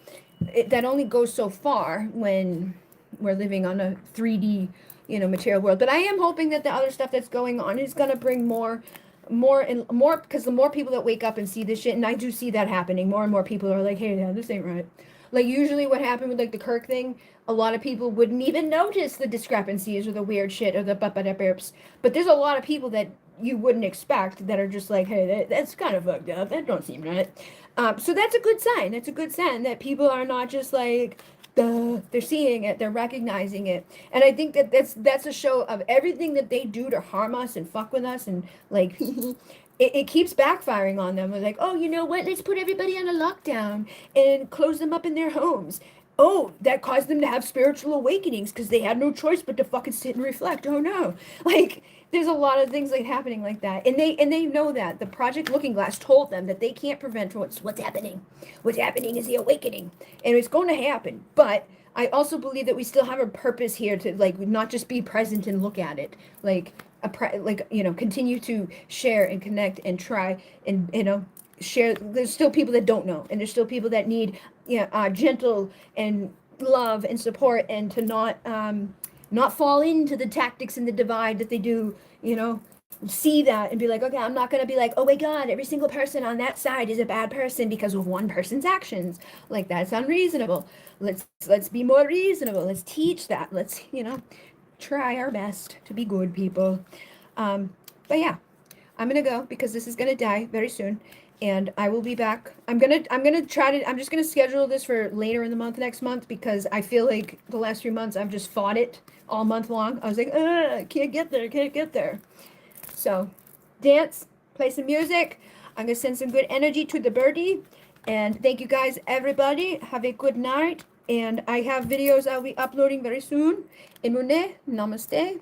that only goes so far when we're living on a 3D, material world. But I am hoping that the other stuff that's going on is gonna bring more and more, because the more people that wake up and see this shit, and I do see that happening, more and more people are like, hey, yeah, this ain't right. Like usually what happened with like the Kirk thing, a lot of people wouldn't even notice the discrepancies or the weird shit or the burps. But there's a lot of people that you wouldn't expect that are just like, hey, that's kind of fucked up. That don't seem right. So that's a good sign. That's a good sign that people are not just like, duh. They're seeing it. They're recognizing it. And I think that that's a show of everything that they do to harm us and fuck with us and like it keeps backfiring on them. They're like, oh, you know what? Let's put everybody on a lockdown and close them up in their homes. Oh, that caused them to have spiritual awakenings because they had no choice but to fucking sit and reflect. Oh no. Like there's a lot of things like happening like that. And they know that. The Project Looking Glass told them that they can't prevent what's happening. What's happening is the awakening. And it's going to happen. But I also believe that we still have a purpose here to like not just be present and look at it. Like continue to share and connect and try and share. There's still people that don't know, and there's still people that need gentle and love and support, and to not fall into the tactics and the divide that they do, see that and be like, okay, I'm not going to be like, oh my God, every single person on that side is a bad person because of one person's actions. Like, that's unreasonable. Let's be more reasonable. Let's teach that. Let's, try our best to be good people. But yeah, I'm gonna go because this is gonna die very soon, and I will be back. I'm just gonna schedule this for later in the month next month, because I feel like the last few months I've just fought it all month long. I was like, can't get there, can't get there. So, dance, play some music. I'm gonna send some good energy to the birdie, and thank you guys, everybody. Have a good night, and I have videos I'll be uploading very soon. Emune, namaste.